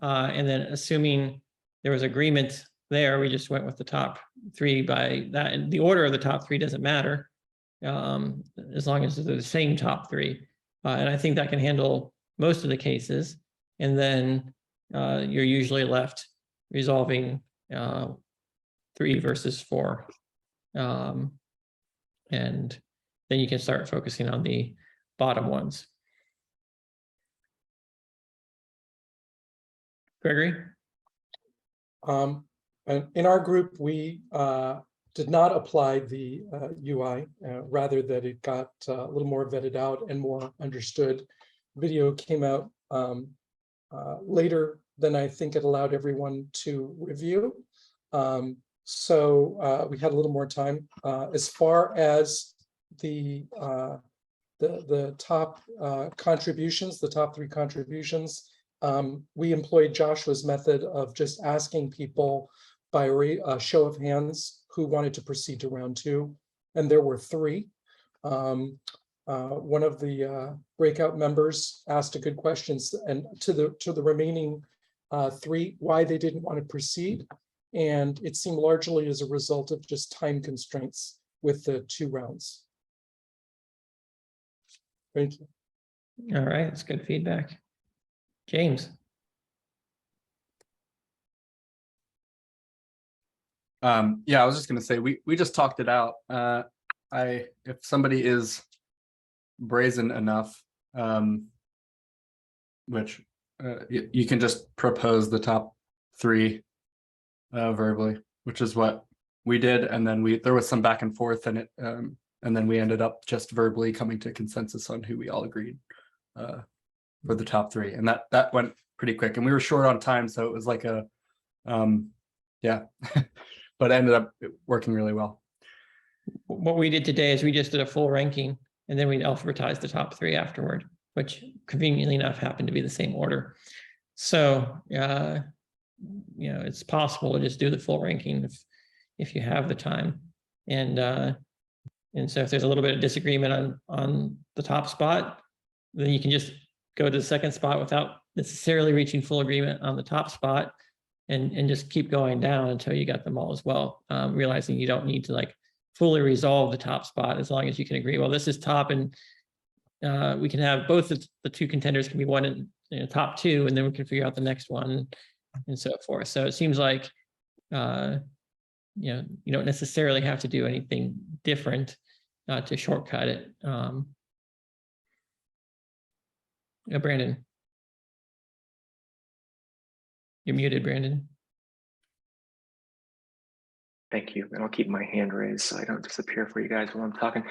And then assuming there was agreement there, we just went with the top 3 by that. And the order of the top 3 doesn't matter, as long as they're the same top 3. And I think that can handle most of the cases. And then you're usually left resolving 3 versus 4. And then you can start focusing on the bottom ones. Gregory? In our group, we did not apply the UI, rather that it got a little more vetted out and more understood. Video came out later than I think it allowed everyone to review. So we had a little more time. As far as the top contributions, the top 3 contributions, we employed Joshua's method of just asking people by a show of hands who wanted to proceed to round 2, and there were 3. One of the breakout members asked a good questions, and to the remaining 3 why they didn't want to proceed, and it seemed largely as a result of just time constraints with the 2 rounds. Thank you. All right, that's good feedback. James. Yeah, I was just going to say, we just talked it out. If somebody is brazen enough, which you can just propose the top 3 verbally, which is what we did, and then there was some back and forth, and then we ended up just verbally coming to consensus on who we all agreed for the top 3, and that went pretty quick, and we were short on time, so it was like a yeah. But it ended up working really well. What we did today is we just did a full ranking, and then we alphabetized the top 3 afterward, which conveniently enough happened to be the same order. So, it's possible to just do the full ranking if you have the time. And so if there's a little bit of disagreement on the top spot, then you can just go to the second spot without necessarily reaching full agreement on the top spot, and just keep going down until you got them all as well, realizing you don't need to like fully resolve the top spot as long as you can agree, well, this is top, and we can have both the two contenders can be one in top two, and then we can figure out the next one and so forth. So it seems like you don't necessarily have to do anything different to shortcut it. Brandon, you're muted, Brandon. Thank you. And I'll keep my hand raised so I don't disappear for you guys while I'm talking.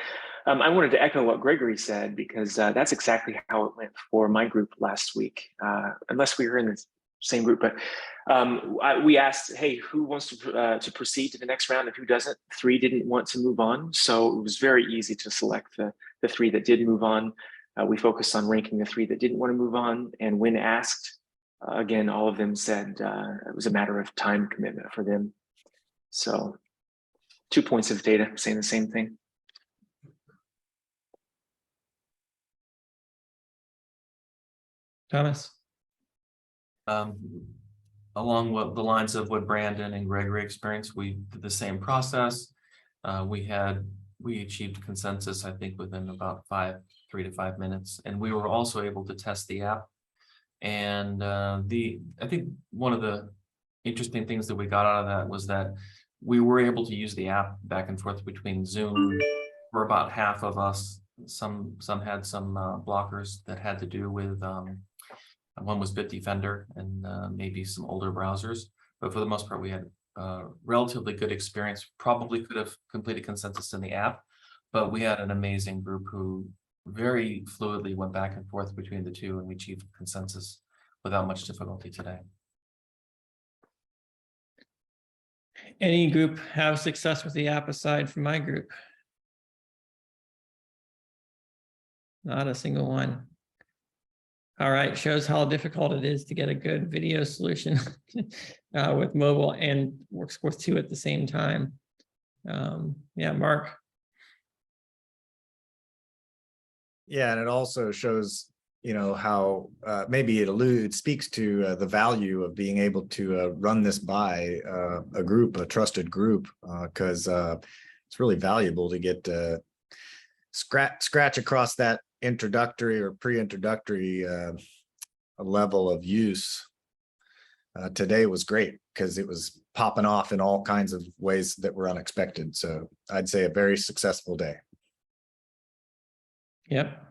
I wanted to echo what Gregory said, because that's exactly how it went for my group last week, unless we were in the same group. But we asked, hey, who wants to proceed to the next round and who doesn't? 3 didn't want to move on. So it was very easy to select the 3 that did move on. We focused on ranking the 3 that didn't want to move on. And when asked, again, all of them said it was a matter of time commitment for them. So 2 points of data saying the same thing. Thomas. Along the lines of what Brandon and Gregory experienced, we did the same process. We achieved consensus, I think, within about 3 to 5 minutes, and we were also able to test the app. And I think one of the interesting things that we got out of that was that we were able to use the app back and forth between Zoom for about half of us. Some had some blockers that had to do with one was Bitdefender and maybe some older browsers, but for the most part we had relatively good experience. Probably could have completed consensus in the app, but we had an amazing group who very fluidly went back and forth between the two, and we achieved consensus without much difficulty today. Any group have success with the app aside from my group? Not a single one. All right, shows how difficult it is to get a good video solution with mobile and works with 2 at the same time. Yeah, Mark. Yeah, and it also shows, how maybe it speaks to the value of being able to run this by a trusted group, because it's really valuable to get scratch across that introductory or pre-introductory level of use. Today was great because it was popping off in all kinds of ways that were unexpected. So I'd say a very successful day. Yep.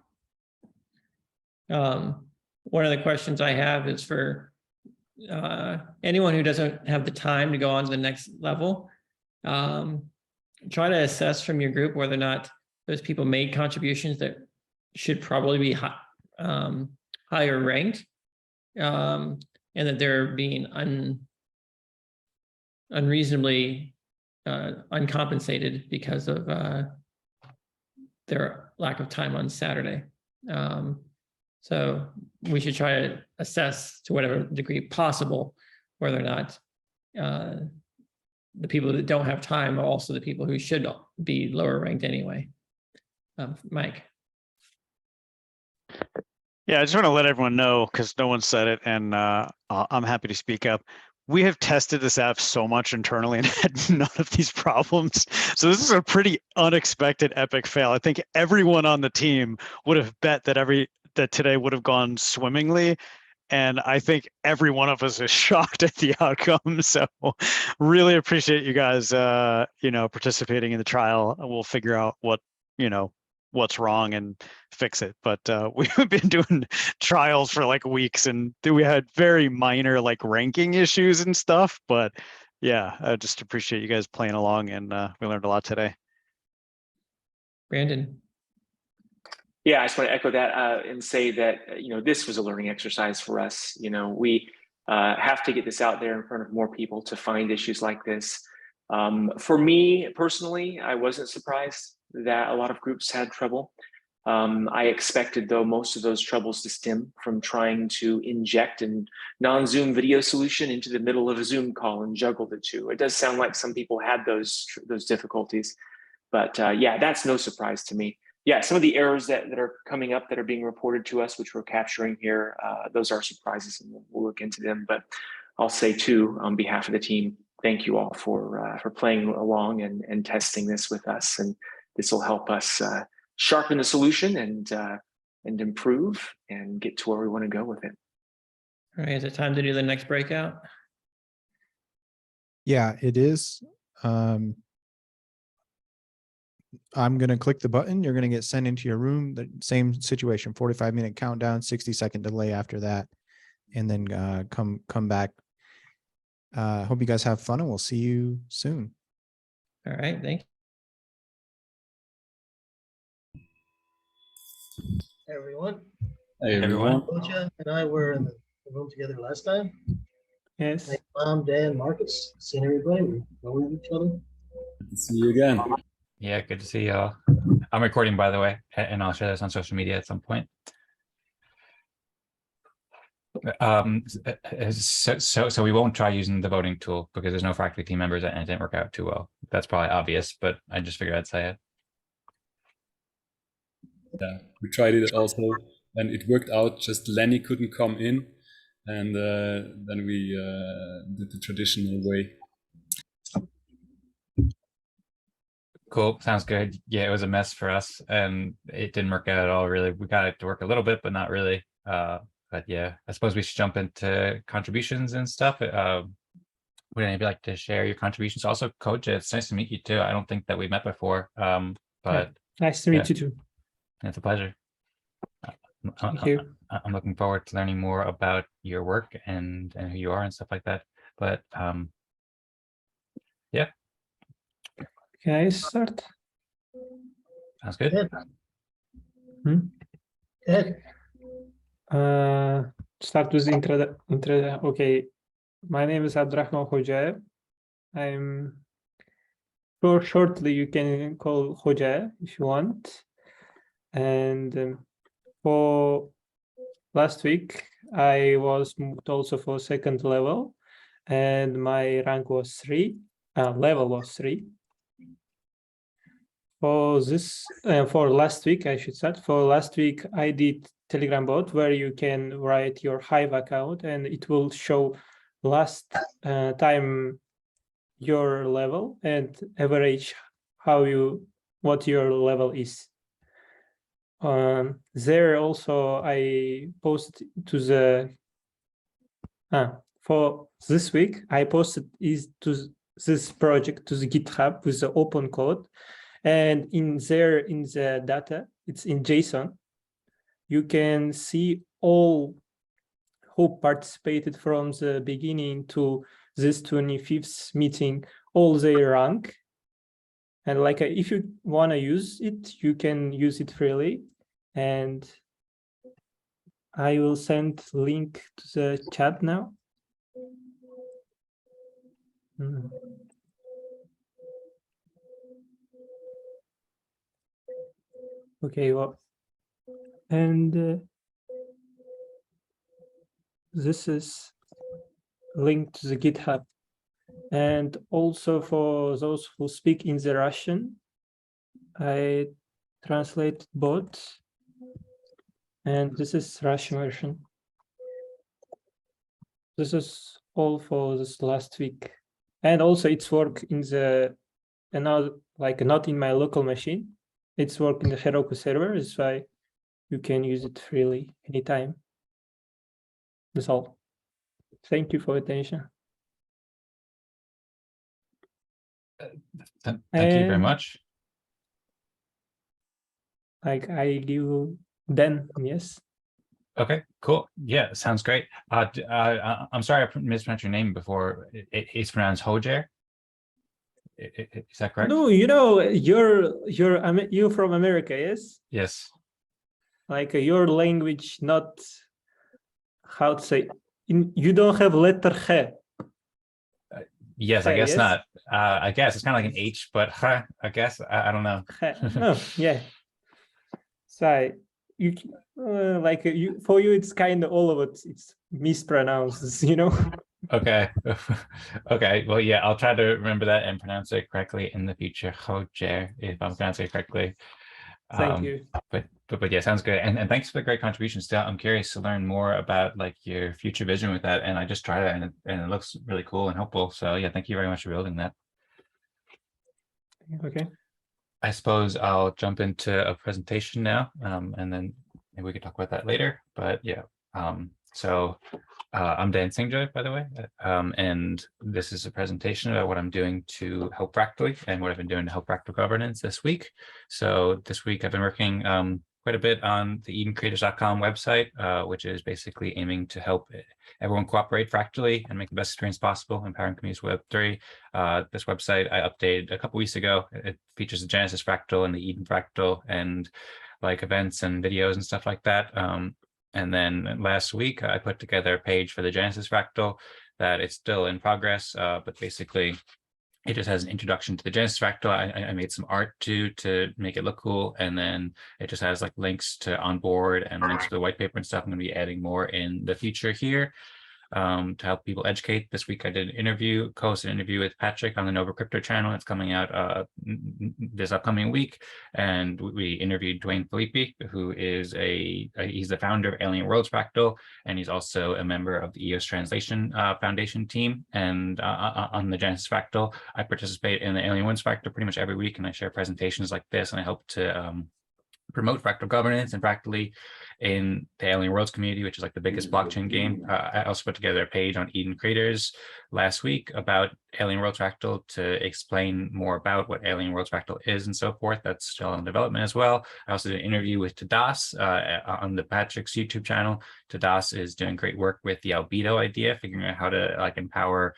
One of the questions I have is for anyone who doesn't have the time to go on to the next level. Try to assess from your group whether or not those people made contributions that should probably be higher ranked, and that they're being unreasonably uncompensated because of their lack of time on Saturday. So we should try to assess to whatever degree possible whether or not the people that don't have time are also the people who should be lower ranked anyway. Mike. Yeah, I just want to let everyone know, because no one said it, and I'm happy to speak up. We have tested this app so much internally and had none of these problems. So this is a pretty unexpected epic fail. I think everyone on the team would have bet that today would have gone swimmingly. And I think every one of us is shocked at the outcome. So really appreciate you guys, participating in the trial. We'll figure out what's wrong and fix it. But we've been doing trials for like weeks, and we had very minor ranking issues and stuff. But yeah, I just appreciate you guys playing along, and we learned a lot today. Brandon. Yeah, I just want to echo that and say that, this was a learning exercise for us. We have to get this out there in front of more people to find issues like this. For me personally, I wasn't surprised that a lot of groups had trouble. I expected, though, most of those troubles to stem from trying to inject a non-Zoom video solution into the middle of a Zoom call and juggle the two. It does sound like some people had those difficulties, but yeah, that's no surprise to me. Yeah, some of the errors that are coming up that are being reported to us, which we're capturing here, those are surprises, and we'll look into them. But I'll say too, on behalf of the team, thank you all for playing along and testing this with us. And this will help us sharpen the solution and improve and get to where we want to go with it. All right, is it time to do the next breakout? Yeah, it is. I'm going to click the button. You're going to get sent into your room. The same situation, 45-minute countdown, 60-second delay after that, and then come back. Hope you guys have fun, and we'll see you soon. All right, thank you. Everyone. Hey, everyone. Kocha and I were in the room together last time. Yes. Hey, Mom, Dan, Marcus, seen everybody. We know each other. Good to see you again. Yeah, good to see y'all. I'm recording, by the way, and I'll share this on social media at some point. So we won't try using the voting tool because there's no Fractally team members and it didn't work out too well. That's probably obvious, but I just figured I'd say it. Yeah, we tried it also, and it worked out. Just Lenny couldn't come in, and then we did the traditional way. Cool, sounds good. Yeah, it was a mess for us, and it didn't work out at all. Really, we got it to work a little bit, but not really. But yeah, I suppose we should jump into contributions and stuff. Would anybody like to share your contributions? Also, Coach, it's nice to meet you too. I don't think that we met before, but nice to meet you too. It's a pleasure. Thank you. I'm looking forward to learning more about your work and who you are and stuff like that. But yeah. Can I start? Sounds good. Start with intro. Okay, my name is Abdurrahman Hojayev. I'm shortly you can call Hojayev if you want. And for last week, I was moved also for second level, and my rank was 3. Level was 3. For this, for last week, I should start. For last week, I did Telegram bot where you can write your Hive account, and it will show last time your level and average what your level is. There also I posted to the for this week I posted to this project to the GitHub with the open code, and in the data it's in JSON. You can see all who participated from the beginning to this 25th meeting, all their rank. And like if you want to use it, you can use it freely. And I will send link to the chat now. Okay, well, and this is linked to the GitHub. And also for those who speak in the Russian, I translate both. And this is Russian version. This is all for this last week. And also it's work in the, not in my local machine. It's work in the Heroku server. That's why you can use it freely anytime. That's all. Thank you for your attention. Thank you very much. I give Dan, yes. Okay, cool. Yeah, sounds great. I'm sorry I mispronounced your name before. It's pronounced Hojayev. Is that correct? No, you're from America, yes? Yes. Like your language, not how to say. You don't have letter H. Yes, I guess not. I guess it's kind of like an H, but I guess I don't know. No, yeah. So you for you, it's kind of all of it. It's mispronounced, Okay. Okay. Well, yeah, I'll try to remember that and pronounce it correctly in the future. Hojayev, if I'm pronouncing it correctly. Thank you. But but yeah, sounds good. And thanks for the great contribution, Still, I'm curious to learn more about like your future vision with that. And I just tried it and it looks really cool and helpful. So yeah, thank you very much for building that. Okay. I suppose I'll jump into a presentation now, and then maybe we can talk about that later. But yeah, I'm Dan Singjoy, by the way, and this is a presentation about what I'm doing to help Fractally and what I've been doing to help Fractal governance this week. So this week I've been working quite a bit on the EdenCreators.com website, which is basically aiming to help everyone cooperate fractally and make the best experience possible, empowering communities with Web3. This website I updated a couple weeks ago. It features the Genesis Fractal and the Eden Fractal and like events and videos and stuff like that. And then last week I put together a page for the Genesis Fractal that it's still in progress, but basically it just has an introduction to the Genesis Fractal. I made some art too to make it look cool. And then it just has like links to onboard and links to the white paper and stuff. I'm going to be adding more in the future here to help people educate. This week I did an interview, co-hosted an interview with Patrick on the Nova Crypto channel. It's coming out this upcoming week. And we interviewed Dwayne Felipe, who is he's the founder of Alien Worlds Fractal, and he's also a member of the EOS Translation Foundation team. And on the Genesis Fractal, I participate in the Alien Worlds Fractal pretty much every week, and I share presentations like this, and I help to promote fractal governance and Fractally in the Alien Worlds community, which is like the biggest blockchain game. I also put together a page on Eden Creators last week about Alien Worlds Fractal to explain more about what Alien Worlds Fractal is and so forth. That's still in development as well. I also did an interview with Tadas on the Patrick's YouTube channel. Tadas is doing great work with the albedo idea, figuring out how to like empower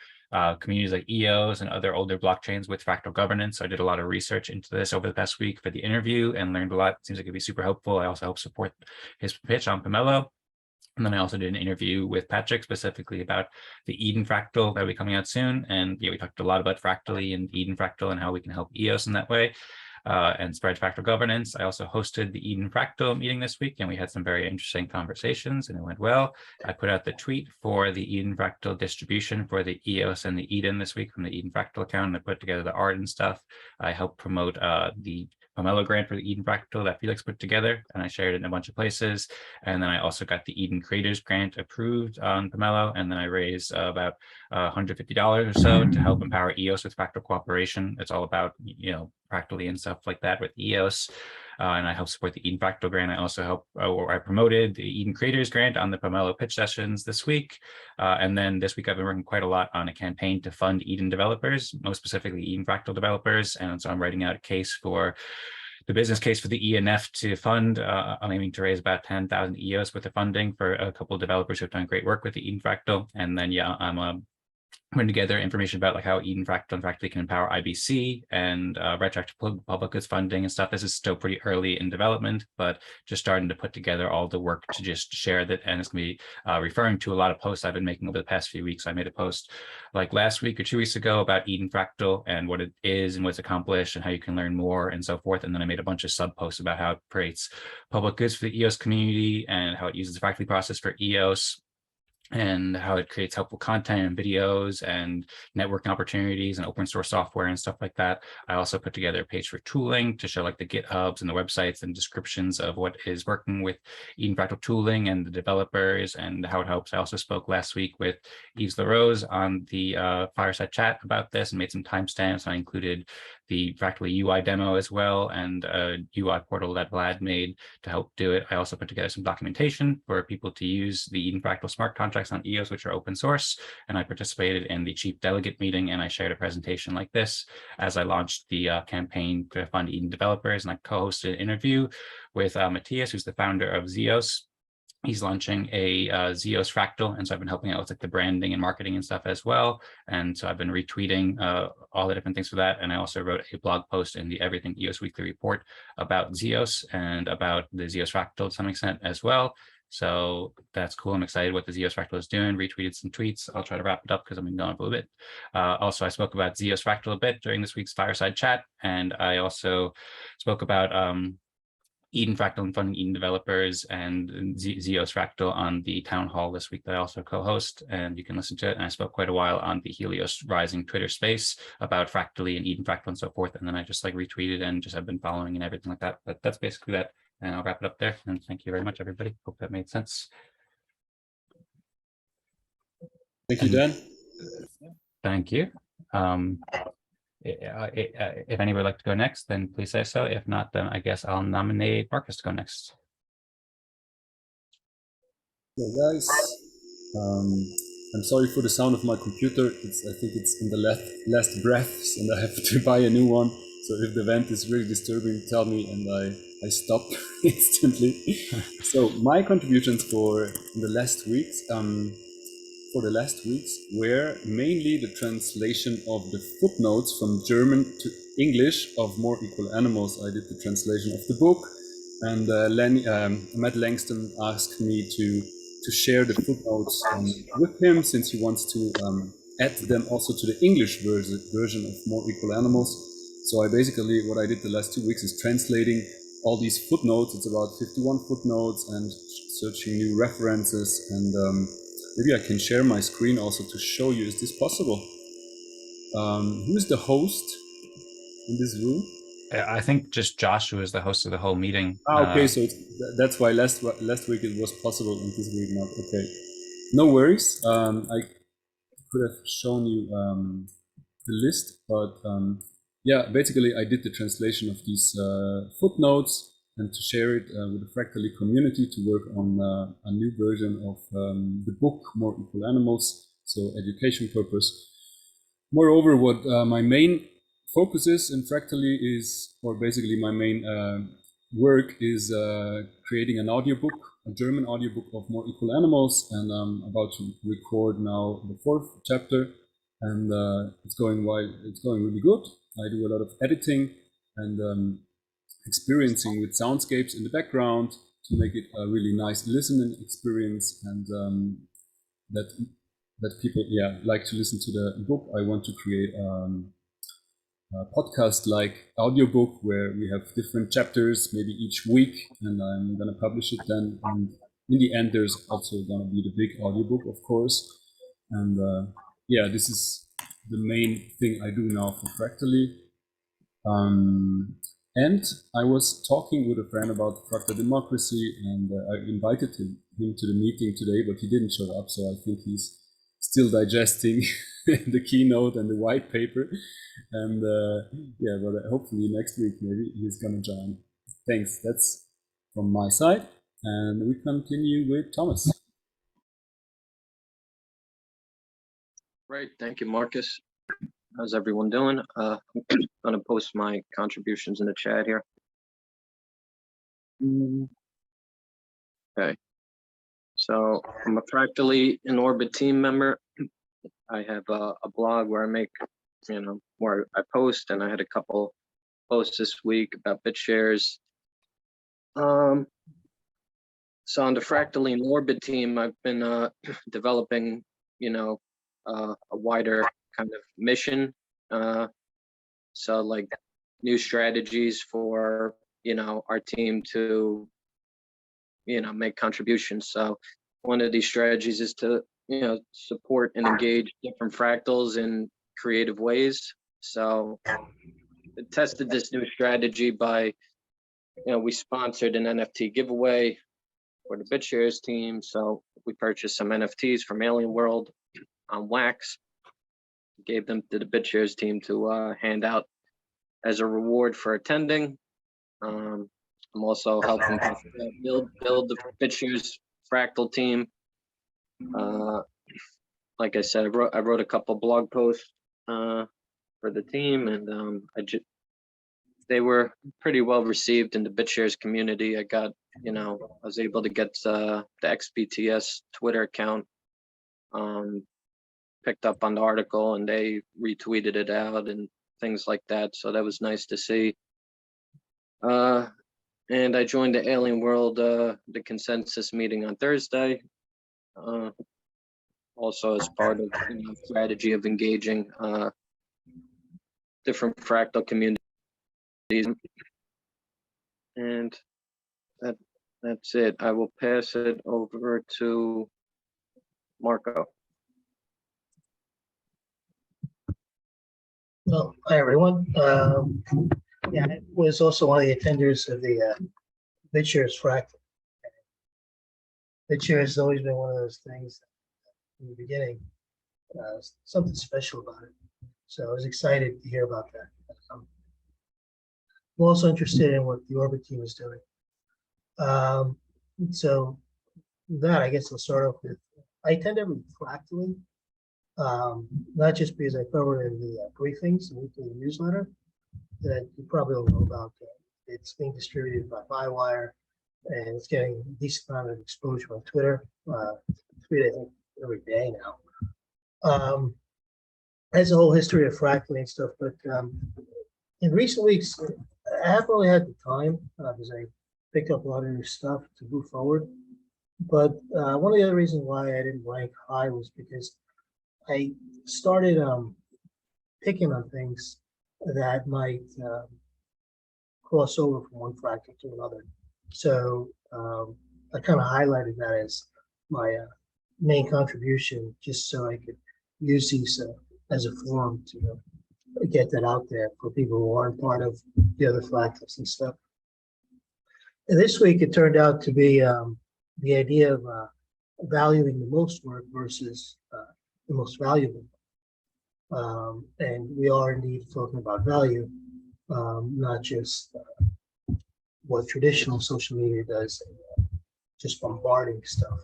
communities like EOS and other older blockchains with fractal governance. So I did a lot of research into this over the past week for the interview and learned a lot. It seems like it'd be super helpful. I also help support his pitch on Pomelo. And then I also did an interview with Patrick specifically about the Eden Fractal that will be coming out soon. And yeah, we talked a lot about Fractally and Eden Fractal and how we can help EOS in that way. And spread fractal governance. I also hosted the Eden Fractal meeting this week, and we had some very interesting conversations, and it went well. I put out the tweet for the Eden Fractal distribution for the EOS and the Eden this week from the Eden Fractal account, and I put together the art and stuff. I helped promote the Pomelo grant for the Eden Fractal that Felix put together, and I shared it in a bunch of places. And then I also got the Eden Creators grant approved on Pomelo, and then I raised about $150 or so to help empower EOS with fractal cooperation. It's all about, Fractally and stuff like that with EOS. And I help support the Eden Fractal grant. I also help, I promoted the Eden Creators grant on the Pomelo pitch sessions this week. And then this week I've been working quite a lot on a campaign to fund Eden developers, most specifically Eden Fractal developers. And so I'm writing out a case for the business case for the ENF to fund. I'm aiming to raise about 10,000 EOS worth of funding for a couple of developers who have done great work with the Eden Fractal. And then, I'm putting together information about like how Eden Fractal and Fractally can empower IBC and retroactive public goods funding and stuff. This is still pretty early in development, but just starting to put together all the work to just share that. And it's going to be referring to a lot of posts I've been making over the past few weeks. I made a post like last week or 2 weeks ago about Eden Fractal and what it is and what's accomplished and how you can learn more and so forth. And then I made a bunch of sub posts about how it creates public goods for the EOS community and how it uses the Fractally process for EOS, and how it creates helpful content and videos and networking opportunities and open source software and stuff like that. I also put together a page for tooling to show like the GitHubs and the websites and descriptions of what is working with Eden Fractal tooling and the developers and how it helps. I also spoke last week with Yves LaRose on the fireside chat about this and made some timestamps. I included the Fractally UI demo as well and a UI portal that Vlad made to help do it. I also put together some documentation for people to use the Eden Fractal smart contracts on EOS, which are open source. And I participated in the chief delegate meeting and I shared a presentation like this as I launched the campaign to fund Eden developers. And I co-hosted an interview with Matthias, who's the founder of Zeos. He's launching a Zeos Fractal, and so I've been helping out with like the branding and marketing and stuff as well. And so I've been retweeting all the different things for that. And I also wrote a blog post in the Everything EOS Weekly Report about Zeos and about the Zeos Fractal to some extent as well. So that's cool. I'm excited what the Zeos Fractal is doing. Retweeted some tweets. I'll try to wrap it up because I've been going for a little bit. Also, I spoke about Zeos Fractal a bit during this week's fireside chat, and I also spoke about Eden Fractal and funding Eden developers and Zeos Fractal on the town hall this week that I also co-host, and you can listen to it. And I spoke quite a while on the Helios Rising Twitter space about Fractally and Eden Fractal and so forth. And then I just like retweeted and just have been following and everything like that. But that's basically that And I'll wrap it up there. And thank you very much, everybody. Hope that made sense. Thank you, Dan. Thank you. If anybody would like to go next, then please say so. If not, then I guess I'll nominate Marcus to go next. Yeah, guys. I'm sorry for the sound of my computer. I think it's in the last breaths, and I have to buy a new one. So if the vent is really disturbing, tell me, and I stop instantly. So my contributions for the last weeks, were mainly the translation of the footnotes from German to English of More Equal Animals. I did the translation of the book, and Matt Langston asked me to share the footnotes with him, since he wants to add them also to the English version of More Equal Animals. So what I did the last 2 weeks is translating all these footnotes. It's about 51 footnotes, and searching new references. And maybe I can share my screen also to show you. Is this possible? Who is the host in this room? I think just Josh, who is the host of the whole meeting. Okay, so that's why last week it was possible, and this week not. Okay, no worries. I could have shown you the list, but yeah, basically I did the translation of these footnotes, and to share it with the Fractally community to work on a new version of the book More Equal Animals, so education purpose. Moreover, what my main focus is in Fractally is, or basically my main work is creating an audiobook, a German audiobook of More Equal Animals, and I'm about to record now the 4th chapter, and it's going really good. I do a lot of editing and experiencing with soundscapes in the background to make it a really nice listening experience, and that people like to listen to the book. I want to create a podcast-like audiobook where we have different chapters, maybe each week, and I'm going to publish it then. And in the end, there's also going to be the big audiobook, of course. And yeah, this is the main thing I do now for Fractally. And I was talking with a friend about fractal democracy, and I invited him to the meeting today, but he didn't show up, so I think he's still digesting the keynote and the white paper. And yeah, but hopefully next week maybe he's gonna join. Thanks, that's from my side, and we continue with Thomas. Great, thank you, Marcus. How's everyone doing? I'm gonna post my contributions in the chat here. Okay, so I'm a Fractally in Orbit team member. I have a blog where I make, where I post, and I had a couple posts this week about BitShares. So on the Fractally in Orbit team, I've been developing, a wider kind of mission. So like new strategies for, our team to, make contributions. So one of these strategies is to, support and engage different fractals in creative ways. So I tested this new strategy by, we sponsored an NFT giveaway for the BitShares team. So we purchased some NFTs from Alien World on Wax, gave them to the BitShares team to hand out as a reward for attending. I'm also helping build the BitShares Fractal team. Like I said, I wrote a couple blog posts for the team, and they were pretty well received in the BitShares community. I got, I was able to get the XBTS Twitter account picked up on the article, and they retweeted it out and things like that. So that was nice to see. And I joined the Alien World, the consensus meeting on Thursday. Also as part of strategy of engaging different fractal communities. And that's it. I will pass it over to Marco. Well, hi everyone. Yeah, I was also one of the attenders of the BitShare is fractal. BitShare has always been one of those things in the beginning, something special about it. So I was excited to hear about that. I'm also interested in what the Orbit team is doing. So that, I guess I'll start off with, I tend to read Fractally, not just because I cover it in the briefings, the weekly newsletter that you probably all know about. It's being distributed by Bywire, and it's getting a decent amount of exposure on Twitter. Tweet, I think, every day now. Has a whole history of Fractally and stuff, but in recent weeks, I haven't really had the time because I picked up a lot of new stuff to move forward. But one of the other reasons why I didn't rank high was because I started picking on things that might cross over from one fractal to another. So I kind of highlighted that as my main contribution, just so I could use these as a forum to get that out there for people who aren't part of the other fractals and stuff. And this week, it turned out to be the idea of valuing the most work versus the most valuable. And we are indeed talking about value, not just what traditional social media does, just bombarding stuff.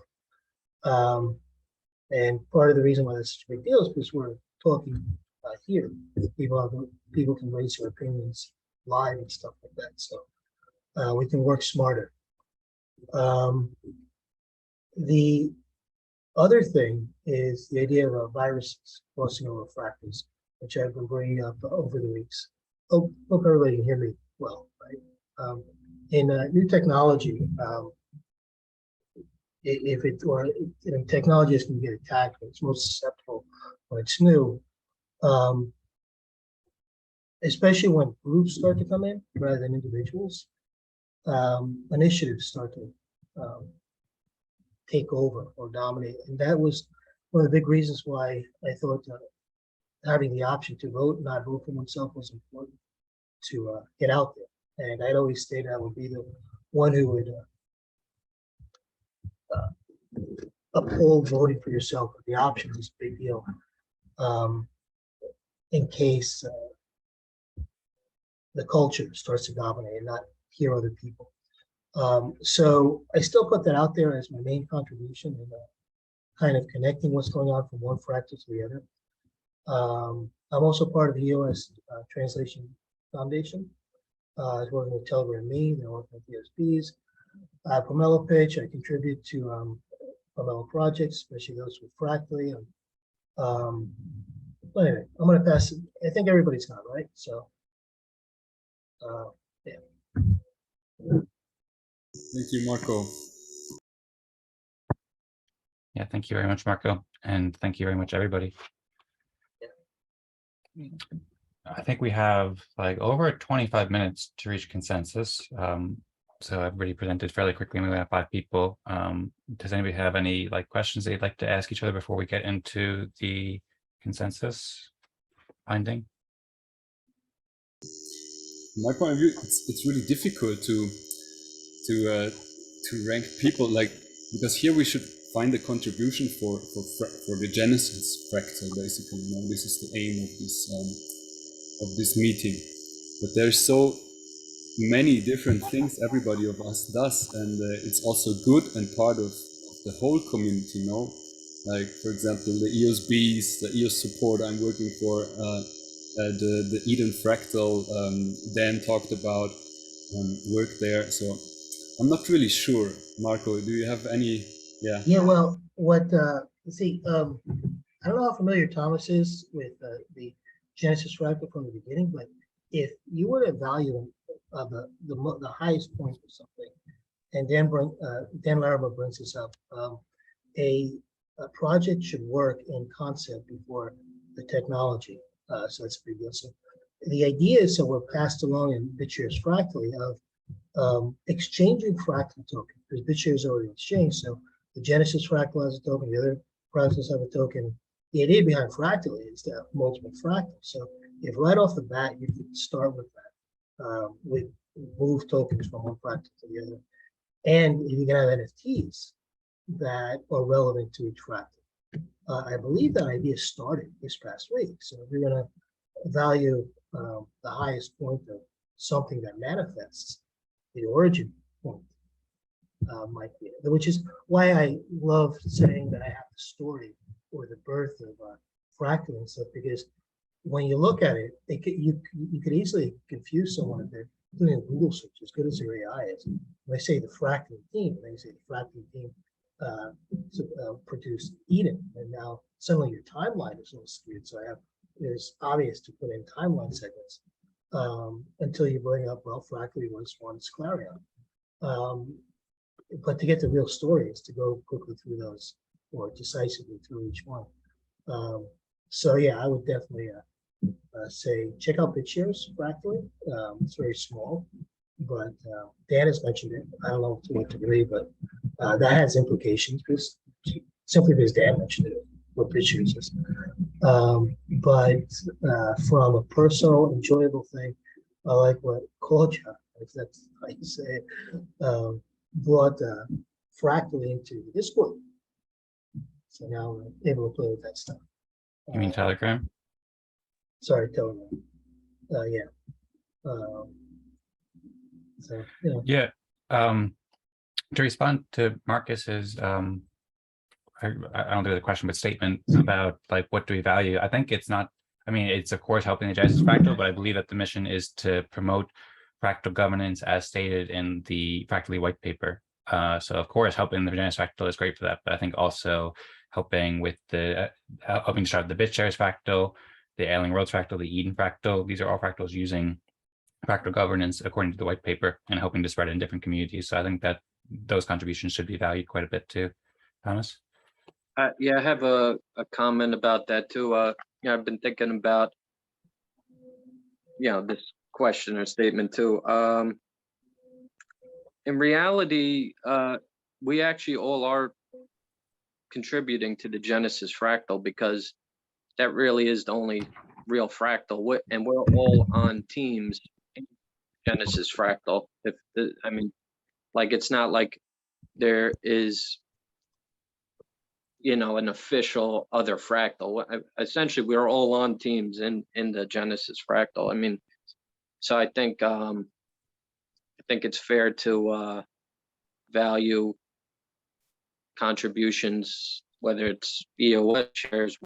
And part of the reason why that's such a big deal is because we're talking here. People can raise their opinions live and stuff like that. So we can work smarter. The other thing is the idea of viruses crossing over fractals, which I've been bringing up over the weeks. Hope everybody can hear me well, right? In new technology, technology is going to get attacked, but it's most susceptible when it's new. Especially when groups start to come in rather than individuals, initiatives start to take over or dominate. And that was one of the big reasons why I thought having the option to vote, not vote for oneself, was important to get out there. And I'd always stated I would be the one who would uphold voting for yourself. The option is a big deal in case the culture starts to dominate and not hear other people. So I still put that out there as my main contribution in kind of connecting what's going on from one fractal to the other. I'm also part of the EOS Translation Foundation. I was working with Telegram Me, they're working with ESPs. Pomelo Pitch, I contribute to Pomelo projects, especially those with Fractally. But anyway, I'm going to pass it. I think everybody's got it, right? So, yeah. Thank you, Marco. Yeah, thank you very much, Marco. And thank you very much, everybody. I think we have like over 25 minutes to reach consensus. So everybody presented fairly quickly. We have 5 people. Does anybody have any questions they'd like to ask each other before we get into the consensus finding? From my point of view, it's really difficult to rank people, because here we should find a contribution for the Genesis fractal, basically. This is the aim of this meeting. But there's so many different things everybody of us does, and it's also good and part of the whole community. Like, for example, the EOSBs, the EOS support I'm working for, the Eden fractal Dan talked about, work there. So I'm not really sure. Marco, do you have any? Yeah, well, what see, I don't know how familiar Thomas is with the Genesis fractal from the beginning, but if you were to value the highest point of something, and Dan Larimer brings this up, a project should work in concept before the technology. So that's a big deal. So the idea is that we're passed along in BitShares Fractally of exchanging fractal tokens, because BitShare is already exchanged. So the Genesis fractal has a token, the other fractals have a token. The idea behind Fractally is to have multiple fractals. So if right off the bat you could start with that, we move tokens from one fractal to the other, And you can have NFTs that are relevant to each fractal. I believe that idea started this past week. So if you're going to value the highest point of something that manifests, the origin point might be it, which is why I love saying that I have the story or the birth of fractal and stuff, because when you look at it, you could easily confuse someone if they're doing a Google search, as good as their AI is. When I say the fractal team, they say the fractal team produced Eden, and now suddenly your timeline is a little skewed. So it's obvious to put in timeline segments until you bring up, well, Fractally was once Clarion. But to get the real story is to go quickly through those, or decisively through each one. So yeah, I would definitely say check out BitShares Fractally. It's very small, but Dan has mentioned it. I don't know to what degree, but that has implications because simply because Dan mentioned it, what BitShares is. But from a personal, enjoyable thing, I like what Kolja, if that's how you say it, brought Fractally into the Discord. So now we're able to play with that stuff. You mean Telegram? Sorry, Telegram. Yeah. So, you know. Yeah. To respond to Marcus's, I don't think the question, but statement about like what do we value? I think it's not. I mean, it's of course helping the Genesis Fractal, but I believe that the mission is to promote fractal governance as stated in the Fractally white paper. So of course, helping the Genesis Fractal is great for that, but I think also helping with the helping to start the BitShares Fractal, the Alien Worlds Fractal, the Eden Fractal. These are all fractals using fractal governance according to the white paper and helping to spread it in different communities. So I think that those contributions should be valued quite a bit too. Thomas? Yeah, I have a comment about that too. I've been thinking about, this question or statement too. In reality, we actually all are contributing to the Genesis Fractal because that really is the only real fractal, and we're all on teams in Genesis Fractal. It's not like there is an official other fractal. Essentially, we're all on teams in the Genesis Fractal. So I think it's fair to value contributions, whether it's EOS shares,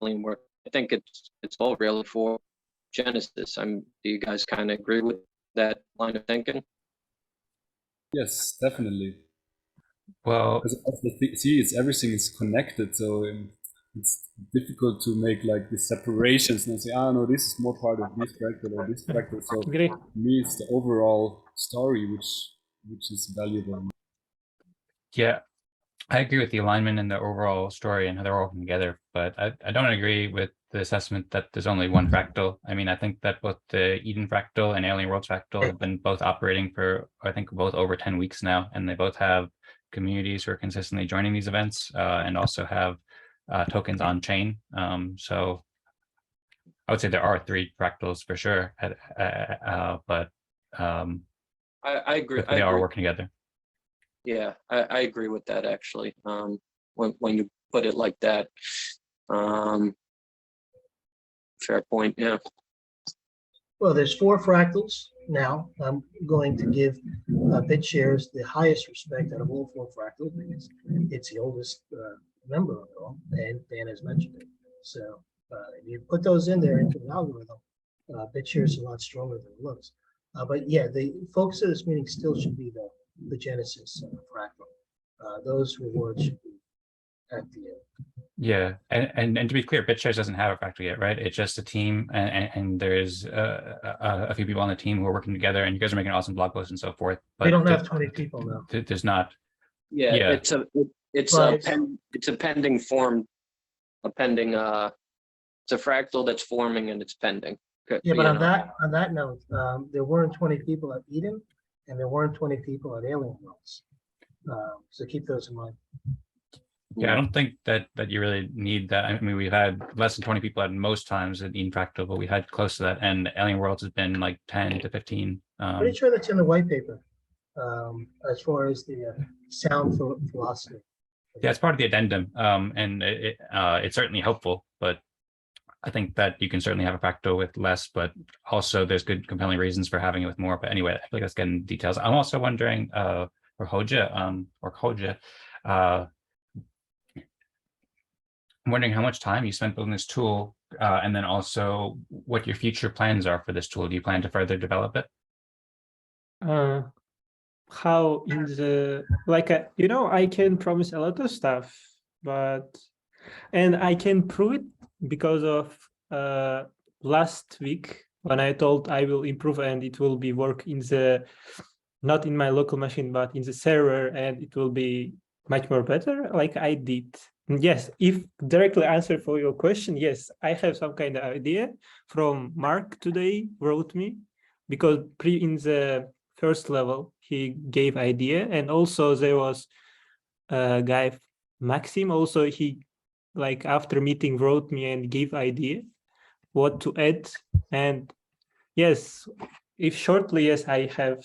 work. I think it's all really for Genesis. Do you guys kind of agree with that line of thinking? Yes, definitely. Well, everything is connected, so it's difficult to make like the separations and say, no, this is more part of this fractal or this fractal. So for me, it's the overall story which is valuable. Yeah, I agree with the alignment and the overall story and how they're all working together, but I don't agree with the assessment that there's only one fractal. I think that both the Eden Fractal and Alien Worlds Fractal have been both operating for, I think, both over 10 weeks now, and they both have communities who are consistently joining these events and also have tokens on chain. So I would say there are 3 fractals for sure, but I agree. They are working together. Yeah, I agree with that actually. When you put it like that, fair point. Yeah. Well, there's 4 fractals now. I'm going to give BitShares the highest respect out of all 4 fractals because it's the oldest member of it all, and Dan has mentioned it. So if you put those in there into an algorithm, BitShares is a lot stronger than it looks. But yeah, the focus of this meeting still should be the Genesis fractal. Those rewards should be at the end. Yeah, and to be clear, BitShares doesn't have a fractal yet, right? It's just a team, and there's a few people on the team who are working together, and you guys are making awesome blog posts and so forth. But they don't have 20 people now. There's not. Yeah, it's a pending form, it's a fractal that's forming and it's pending. Yeah, but on that note, there weren't 20 people at Eden, and there weren't 20 people at Alien Worlds. So keep those in mind. Yeah, I don't think that you really need that. We've had less than 20 people at most times at Eden Fractal, but we had close to that, and Alien Worlds has been like 10 to 15. Pretty sure that's in the white paper. as far as the sound philosophy. Yeah, it's part of the addendum, and it's certainly helpful. But I think that you can certainly have a fractal with less, but also there's good compelling reasons for having it with more. But anyway, I feel like let's get into details. I'm also wondering, for Hoja, I'm wondering how much time you spent building this tool, and then also what your future plans are for this tool. Do you plan to further develop it? How in the like you know, I can promise a lot of stuff, and I can prove it because of last week when I told I will improve and it will be work in the not in my local machine but in the server, and it will be much more better like I did. Yes, if directly answer for your question, yes, I have some kind of idea from Mark today wrote me, because in the first level he gave idea, and also there was a guy Maxim, also he like after meeting wrote me and gave idea what to add. And yes, if shortly, yes, I have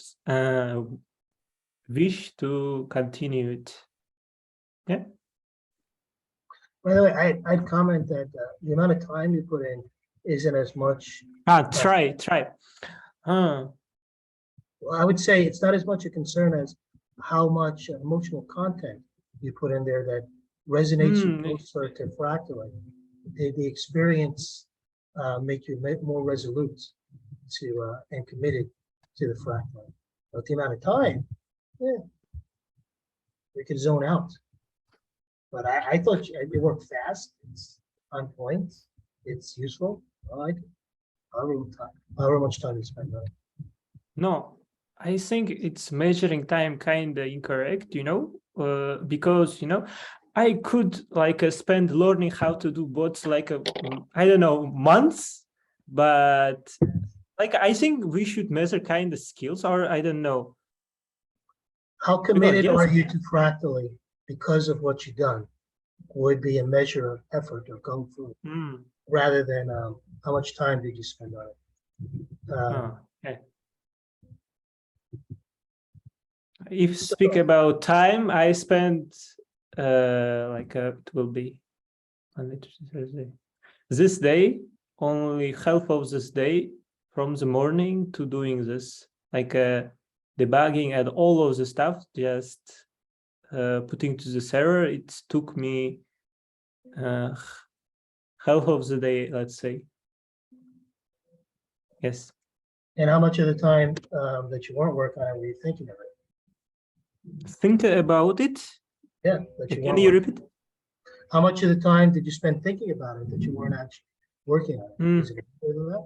wish to continue it. Yeah. By the way, I'd comment that the amount of time you put in isn't as much. Try. Well, I would say it's not as much a concern as how much emotional content you put in there that resonates you closer to Fractally. The experience make you more resolute to and committed to the Fractally. But the amount of time, yeah, we could zone out. But I thought it worked fast. It's on point. It's useful. I like it. However much time you spend on it. No, I think it's measuring time kind of incorrect, you know, because, you know, I could like spend learning how to do bots like I don't know, months, but like I think we should measure kind of skills, or I don't know. How committed are you to Fractally because of what you've done? Would be a measure of effort or kung fu, rather than how much time did you spend on it. Okay. If speak about time, I spent like it will be Monday, Tuesday, Thursday. This day, only half of this day from the morning to doing this, like debugging and all of the stuff, just putting to the server. It took me half of the day, let's say. Yes. And how much of the time that you weren't working on it were you thinking of it? Think about it? Yeah. That you Can you repeat? How much of the time did you spend thinking about it that you weren't actually working on it? Is it more than that?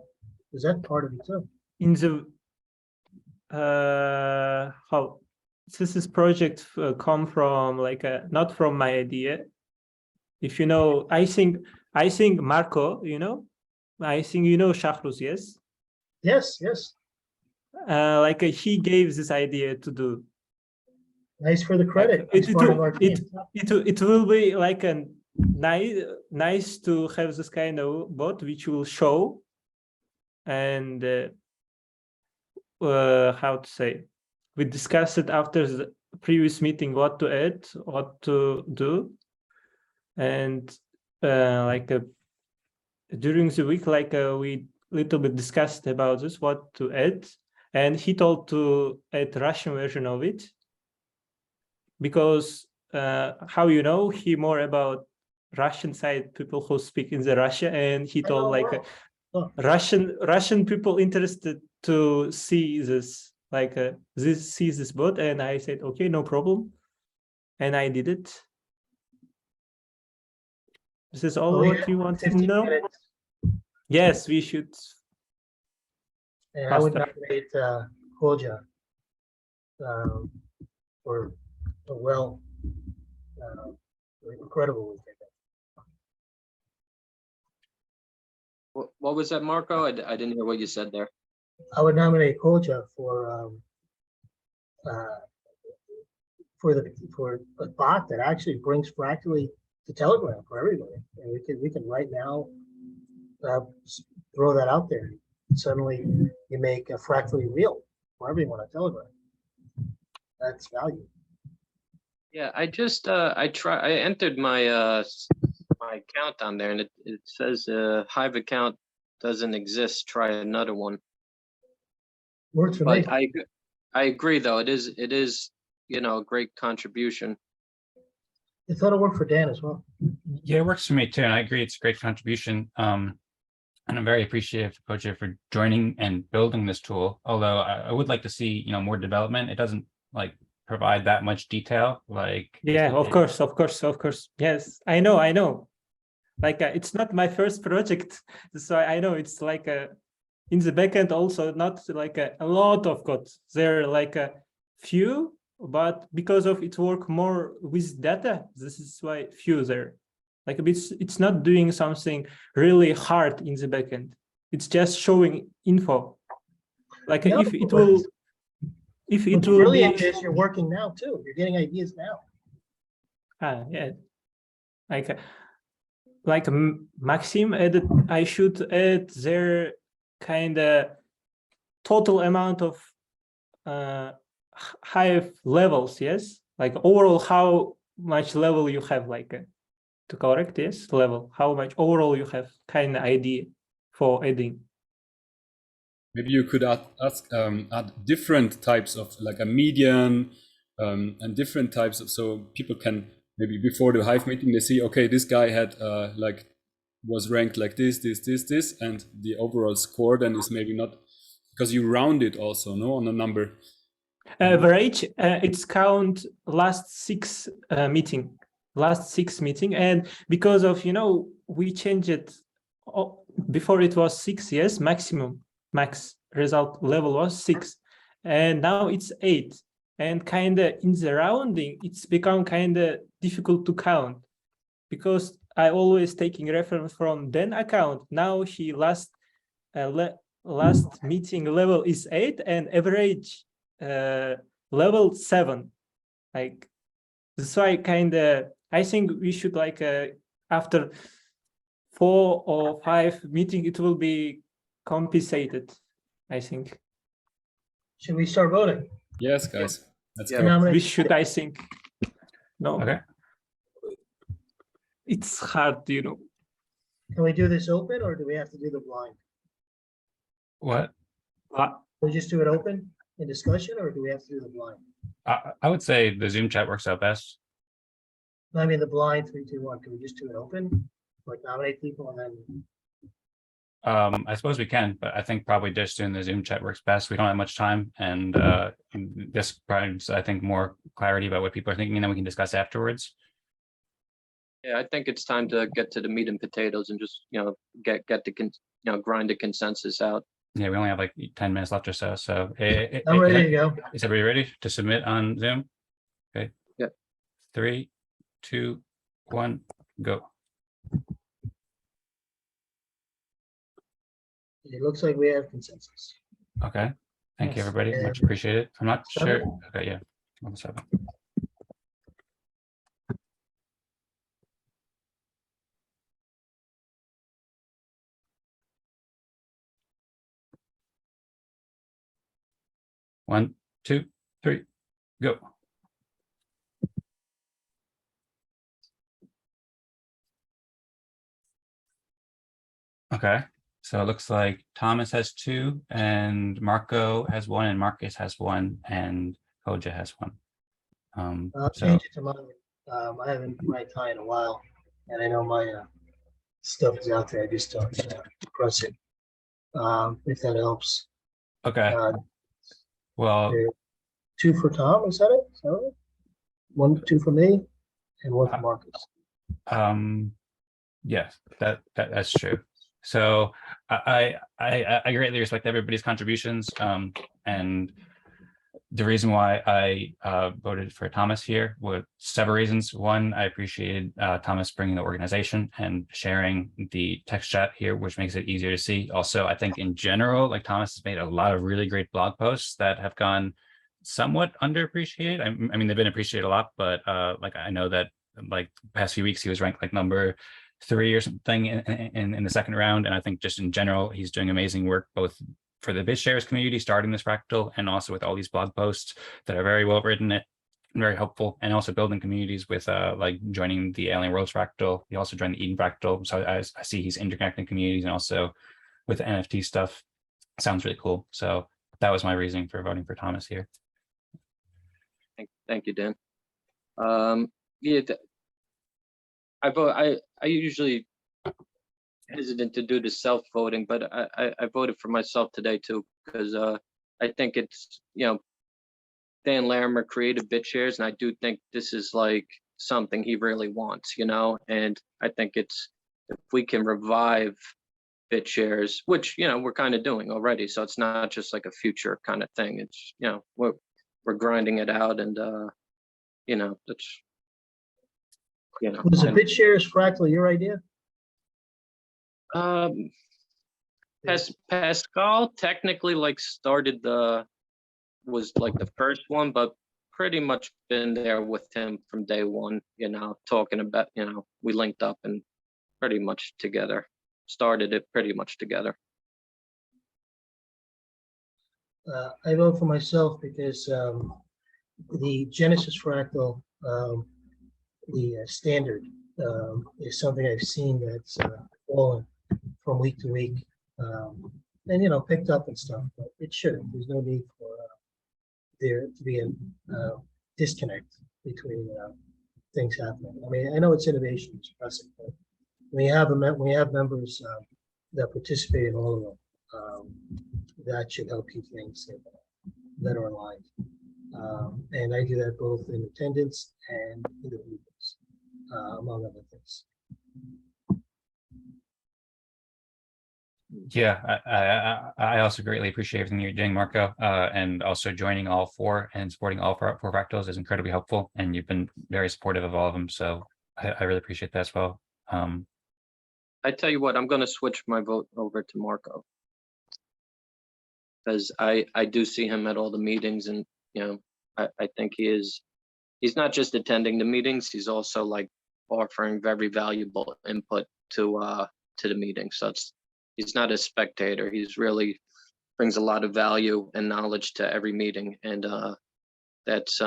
Is that part of it too? In the how this project come from like not from my idea. If you know, I think Marco, you know, I think you know Shahruz, yes? Yes. Like he gave this idea to do. Nice for the credit. Like, it will be like a nice to have this kind of bot which will show and how to say, we discussed it after the previous meeting what to add, what to do, and like during the week, like we little bit discussed about this, what to add, and he told to add Russian version of it, because how you know, he more about Russian side people who speak in the Russia, and he told like Russian people interested to see this, like this bot, and I said okay, no problem, and I did it. This is all what you want to know. Minutes. Yes, we should. And I would nominate Hoja for a incredible weekend. What was that, Marco? I didn't hear what you said there. I would nominate Hoja for a bot that actually brings Fractally to Telegram for everybody. And we can right now throw that out there. Suddenly you make a Fractally real for everyone on Telegram. That's value. Yeah, I just I entered my my account on there and it says Hive account doesn't exist. Try another one. Works for me. But I agree though. It is you know a great contribution. I thought it worked for Dan as well. Yeah, it works for me too, and I agree it's a great contribution. And I'm very appreciative to Koja for joining and building this tool. Although I would like to see, you know, more development. It doesn't like provide that much detail. Like Yeah, of course, of course, of course. Yes, I know, I know. Like it's not my first project, so I know it's like in the backend also not like a lot of code. There are like a few, but because of it work more with data, this is why few there. Like it's not doing something really hard in the backend. It's just showing info. Like No, if it will, if it What's will brilliant be, is you're working now too. You're getting ideas now. yeah, like Maxim added, I should add their kind of total amount of Hive levels. Yes, like overall how much level you have, like to correct this level, how much overall you have kind of idea for adding. Maybe you could add different types of like a median and different types of, so people can maybe before the Hive meeting they see, okay, this guy had like was ranked like this, and the overall score then is maybe not, because you round it also, no, on a number. Average, it's count last six meeting, and because of, you know, we changed it. Before it was 6, yes, max result level was 6, and now it's 8, and kind of in the rounding it's become kind of difficult to count, because I always taking reference from Dan account. Now he last meeting level is 8 and average level 7. Like that's why kind of I think we should like after 4 or 5 meeting it will be compensated, I think. Should we start voting? Yes, guys. Let's Yeah, go. we should, I think. No. Okay. It's hard, you know. Can we do this open or do we have to do the blind? What? Can we just do it open in discussion or do we have to do the blind? I would say the Zoom chat works out best. I mean, the blind 3, 2, 1. Can we just do it open? Like nominate people and then I suppose we can, but I think probably just doing the Zoom chat works best. We don't have much time, and this provides, I think, more clarity about what people are thinking, and then we can discuss afterwards. Yeah, I think it's time to get to the meat and potatoes and just get the grind the consensus out. Yeah, we only have like 10 minutes left or so. So I'm ready to go. Is everybody ready to submit on Zoom? Okay. Yep. 3, 2, 1, go. it looks like we have consensus. Okay. Thank you, Yes. everybody. Much appreciated. I'm not sure. 7? Okay, yeah. Level 7. One, 2, 3, go. Okay, so it looks like Thomas has 2, and Marco has 1, and Marcus has 1, and Koja has 1. I'll So change it to mine. I haven't my tie in a while, and I know my stuff is out there. I just don't press it. If that helps. okay, well, 2 for Tom, is that it? Is that right? 1, 2 for me, and 1 for Marcus. yes, that's true. So I greatly respect everybody's contributions, and the reason why I voted for Thomas here was several reasons. One, I appreciated Thomas bringing the organization and sharing the text chat here, which makes it easier to see. Also, I think in general, like Thomas has made a lot of really great blog posts that have gone somewhat underappreciated. I mean, they've been appreciated a lot, but like I know that like the past few weeks he was ranked like number 3 or something in the second round, and I think just in general he's doing amazing work both for the BitShares community starting this fractal, and also with all these blog posts that are very well written and very helpful, and also building communities with like joining the Alien Worlds fractal. He also joined the Eden fractal, so I see he's interconnecting communities, and also with the NFT stuff. Sounds really cool. So that was my reasoning for voting for Thomas here. Thank you, Dan. Yeah, I vote. I usually hesitant to do the self-voting, but I voted for myself today too, because I think it's, you know, Dan Larimer created BitShares, and I do think this is like something he really wants, you know, and I think it's, if we can revive BitShares, which, you know, we're kind of doing already, so it's not just like a future kind of thing. It's, you know, we're grinding it out, and you know, that's, you know. Was the BitShares fractal your idea? Pascal technically like started was like the first one, but pretty much been there with him from day one, you know, talking about, you know, we linked up and pretty much together, started it pretty much together. I vote for myself because the Genesis fractal, the standard, is something I've seen that's fallen from week to week, and, you know, picked up and stuff, but it shouldn't. There's no need for there to be a disconnect between things happening. I mean, I know it's innovation, it's pressing, but we have members that participate in all of them. That should help keep things better aligned. And I do that both in attendance and in the meetings, among other things. Yeah, I also greatly appreciate everything you're doing, Marco, and also joining all four and supporting all four fractals is incredibly helpful, and you've been very supportive of all of them, so I really appreciate that as well. I tell you what, I'm going to switch my vote over to Marco, because I do see him at all the meetings, and, you know, I think he's not just attending the meetings, he's also like offering very valuable input to the meeting. So he's not a spectator. He's really brings a lot of value and knowledge to every meeting, and that's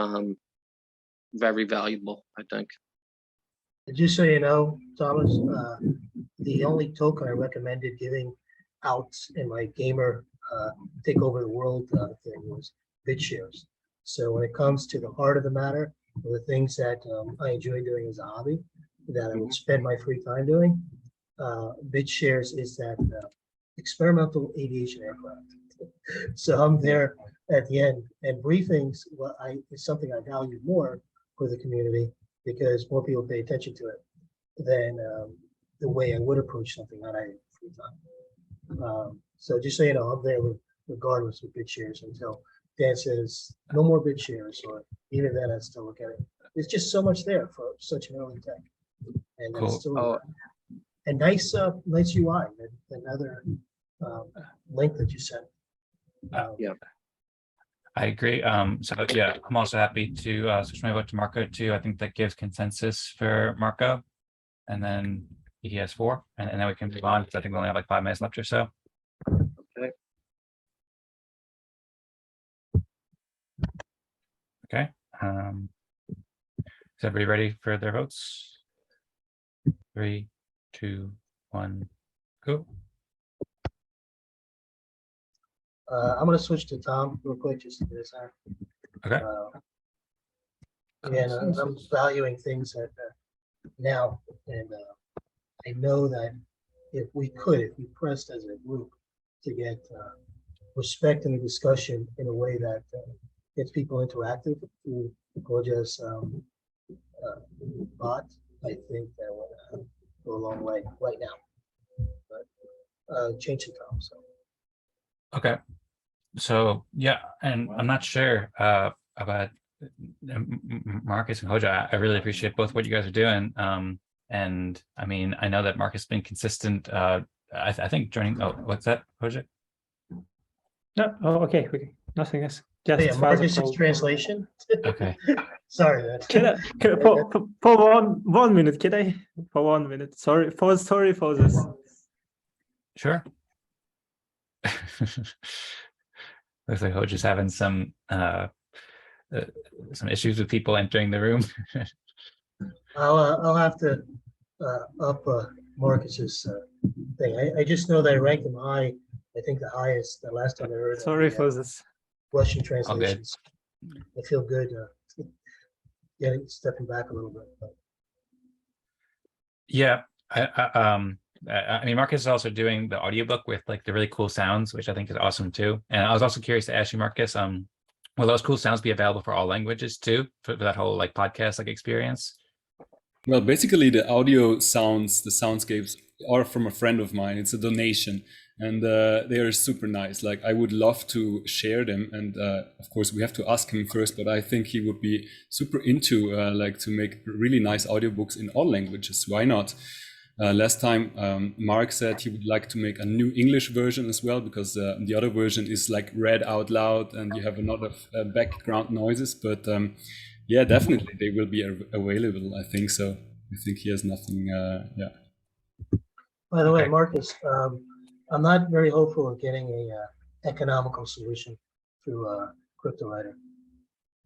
very valuable, I think. Just so you know, Thomas, the only token I recommended giving out in my gamer take over the world thing was BitShares. So when it comes to the heart of the matter, the things that I enjoy doing as a hobby, that I would spend my free time doing, BitShares is that experimental aviation aircraft. So I'm there at the end, and briefings is something I value more for the community, because more people pay attention to it than the way I would approach something that I have free time. So just so you know, I'm there regardless of BitShares until Dan says no more BitShares, or even then I still look at it. There's just so much there for such an early tech, and Cool. that's still and nice UI. Another link that you sent. Yeah. I agree. So yeah, I'm also happy to switch my vote to Marco too. I think that gives consensus for Marco, and then he has 4, and then we can move on, because I think we only have like 5 minutes left or so. Okay. Okay. Is everybody ready for their votes? 3, 2, 1, go. I'm going to switch to Tom real quick, just to do this. Okay. Again, I'm valuing things that now, and I know that if we pressed as a group to get respect in the discussion in a way that gets people interactive through Gorgeous bot, I think that would go a long way right now. But change it, Tom. So. Okay. So yeah, and I'm not sure about Marcus and Hoja. I really appreciate both what you guys are doing. And I mean, I know that Marcus has been consistent. I think joining. Oh, what's that, Hoja? No, oh, okay, nothing else. Just Yeah, Marcus's translation. Okay. Sorry, man. Can I for one minute? Can I for 1 minute? Sorry for this. Sure. Looks like Hoji's having some issues with people entering the room. I'll have to up Marcus's thing. I just know that I ranked him high. I think the highest, the last time I heard. Sorry for this. Russian All good. translations. I feel good stepping back a little bit. But Yeah, I mean, Marcus is also doing the audiobook with like the really cool sounds, which I think is awesome too. And I was also curious to ask you, Marcus, will those cool sounds be available for all languages too, for that whole like podcast like experience? Well, basically the audio sounds, the soundscapes are from a friend of mine. It's a donation, and they are super nice. Like I would love to share them, and of course we have to ask him first. But I think he would be super into like to make really nice audiobooks in all languages. Why not? Last time, Mark said he would like to make a new English version as well, because the other version is like read out loud, and you have a lot of background noises. But yeah, definitely they will be available. I think so. I think he has nothing. Yeah. by the way, Marcus, I'm not very hopeful of getting a economical solution through CryptoWriter.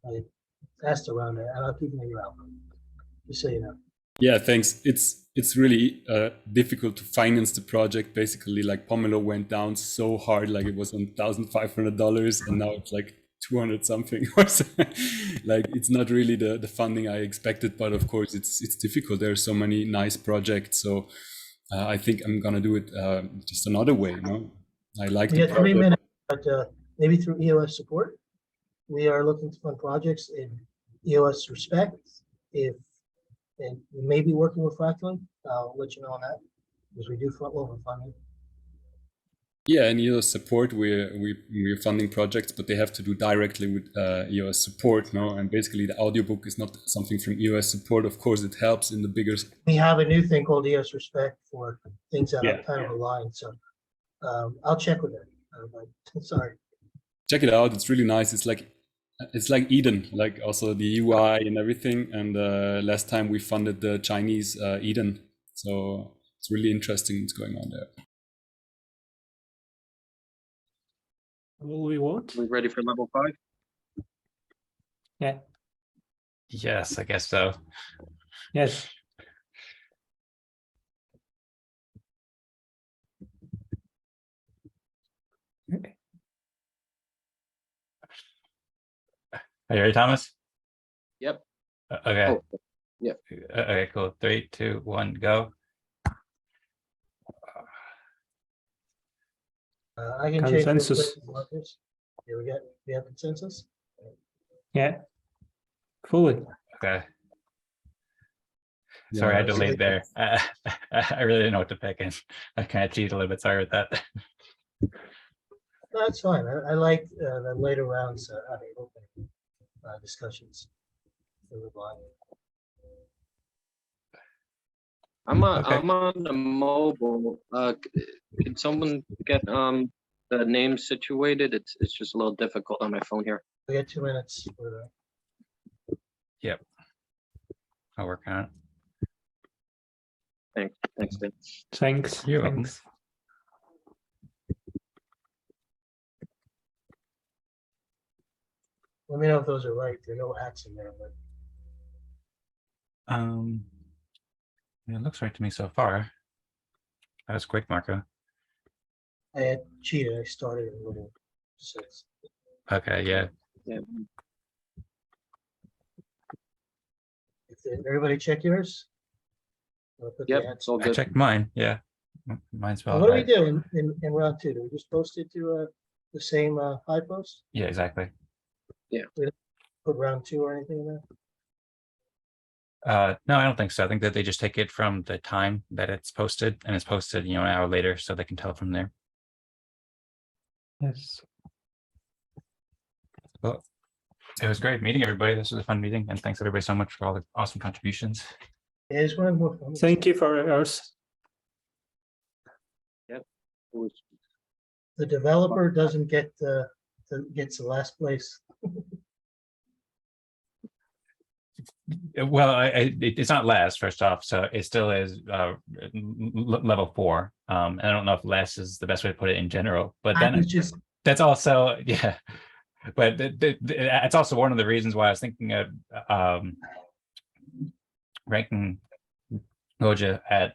I asked around it, and I'll keep an ear out. Just so you know. Yeah, thanks. It's really difficult to finance the project. Basically, like Pomelo went down so hard, like it was on $1,500, and now it's like 200 something or so. Like it's not really the funding I expected, but of course it's difficult. There are so many nice projects, so I think I'm gonna do it just another way. I like We the got 3 project. minutes, but maybe through EOS support. We are looking to fund projects in EOS Respect. And we may be working with Fractally. I'll let you know on that, because we do front load funding. Yeah, and EOS support, we're funding projects, but they have to do directly with EOS support, no? And basically the audiobook is not something from EOS support. Of course, it helps in the bigger. We have a new thing called EOS Respect for things that Yeah. are kind of aligned. So I'll check with it. But sorry. Check it out. It's really nice. It's like Eden, like also the UI and everything. And last time we funded the Chinese Eden. So it's really interesting what's going on there. Will we vote? We ready for level 5? Yeah. Yes, I guess so. Yes. Are you ready, Thomas? Yep. Okay. Oh, yeah. Okay, cool. 3, 2, 1, go. I can change real quick, Consensus. Marcus. Here we have consensus. Yeah. Fully. Okay. Sorry, I Yeah, delayed there. I really didn't know what to pick, and I kind of cheated a little bit. Sorry with that. No, that's fine. I like the later rounds having open discussions. I'm Okay. I'm on the mobile. Can someone get the name situated? It's just a little difficult on my phone here. We got 2 minutes for that. Yep. I'll work on it. Thanks, Tim. Thanks. You're welcome. Thanks. Let me know if those are right. There are no hats in there, but It looks right to me so far. That was quick, Marco. I had cheated. I started a little 6. Okay, yeah. Yeah. Everybody check yours? Yep, it's all I good. checked mine. Yeah. Mine's What well. do we do in round 2? Do we just post it to the same high post? Yeah, exactly. Yeah. We don't put round 2 or anything in there? No, I don't think so. I think that they just take it from the time that it's posted, and it's posted, an hour later, so they can tell from there. Yes. Well, it was great meeting everybody. This was a fun meeting, and thanks everybody so much for all the awesome contributions. Yeah, I just wanted more fun. Thank you for yours. Yep. The developer doesn't get gets the last place. Well, it's not less, first off, so it still is level 4. And I don't know if less is the best way to put it in general, but I then was just, that's also, yeah, but it's also one of the reasons why I was thinking of ranking Goja at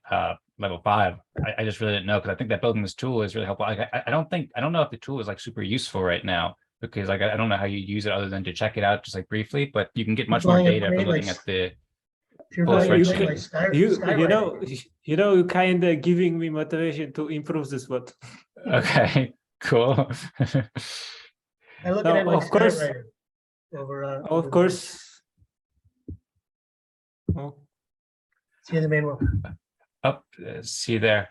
level 5. I just really didn't know, because I think that building this tool is really helpful. I don't know if the tool is like super useful right now, because like I don't know how you use it other than to check it out just like briefly, but you can get much more going to data create for like looking at the if you're full going to spreadsheet. create like you know, you kind of giving me motivation to improve this bot. Okay, cool. I look No, at it like of course, Skywriter over. of over course. Oh. See the main one. Up, see there.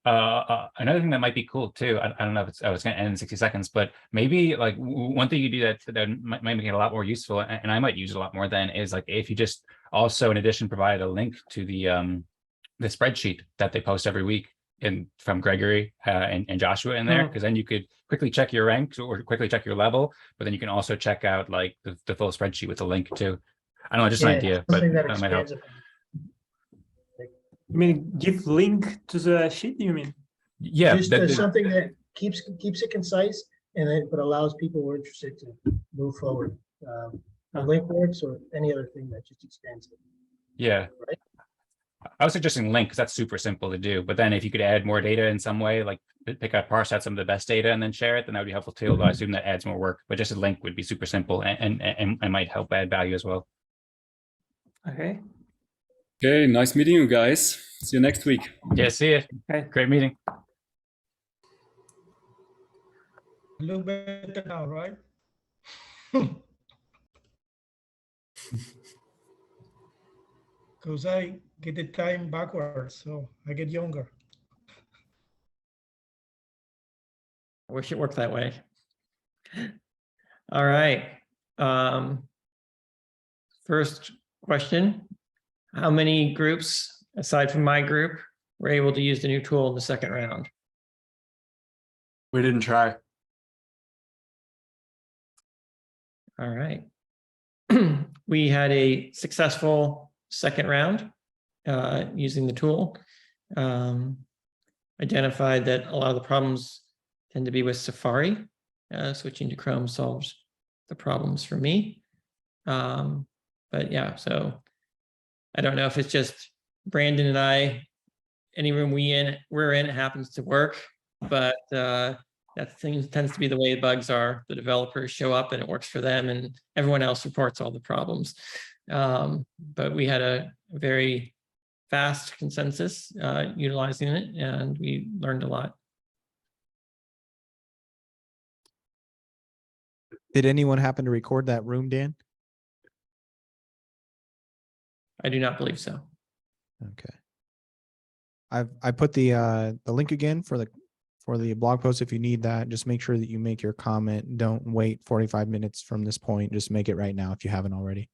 Another thing that might be cool too. I don't know if it's going to end in 60 seconds, but maybe like one thing you do that might make it a lot more useful, and I might use it a lot more then, is like if you just also in addition provide a link to the spreadsheet that they post every week from Gregory and Joshua in there, because then you could quickly check your ranks or quickly check your level, but then you can also check out like the full spreadsheet with the link too. I don't know, just an idea, but something that that might help. expands upon. You mean give link to the sheet? You mean? Yeah, Just something that keeps it concise and then but allows people who are interested to move forward. A link works or any other thing that just expands it. Yeah. Right. I was suggesting link because that's super simple to do. But then if you could add more data in some way, like pick out, parse out some of the best data and then share it, then that would be helpful too. Although I assume that adds more work, but just a link would be super simple and might help add value as well. Okay. Okay, nice meeting you guys. See you next week. Yeah, see you. Okay. Great meeting. Look better now, right? Because I get the time backwards, so I get younger. I wish it worked that way. All right. First question, how many groups, aside from my group, were able to use the new tool in the second round? We didn't try. All right. We had a successful second round using the tool. Identified that a lot of the problems tend to be with Safari. Switching to Chrome solves the problems for me. But yeah, so I don't know if it's just Brandon and I, any room we're in, it happens to work, but that tends to be the way bugs are. The developers show up and it works for them and everyone else reports all the problems. But we had a very fast consensus utilizing it and we learned a lot. Did anyone happen to record that room, Dan? I do not believe so. Okay. I put the link again for the blog post if you need that. Just make sure that you make your comment. Don't wait 45 minutes from this point. Just make it right now if you haven't already.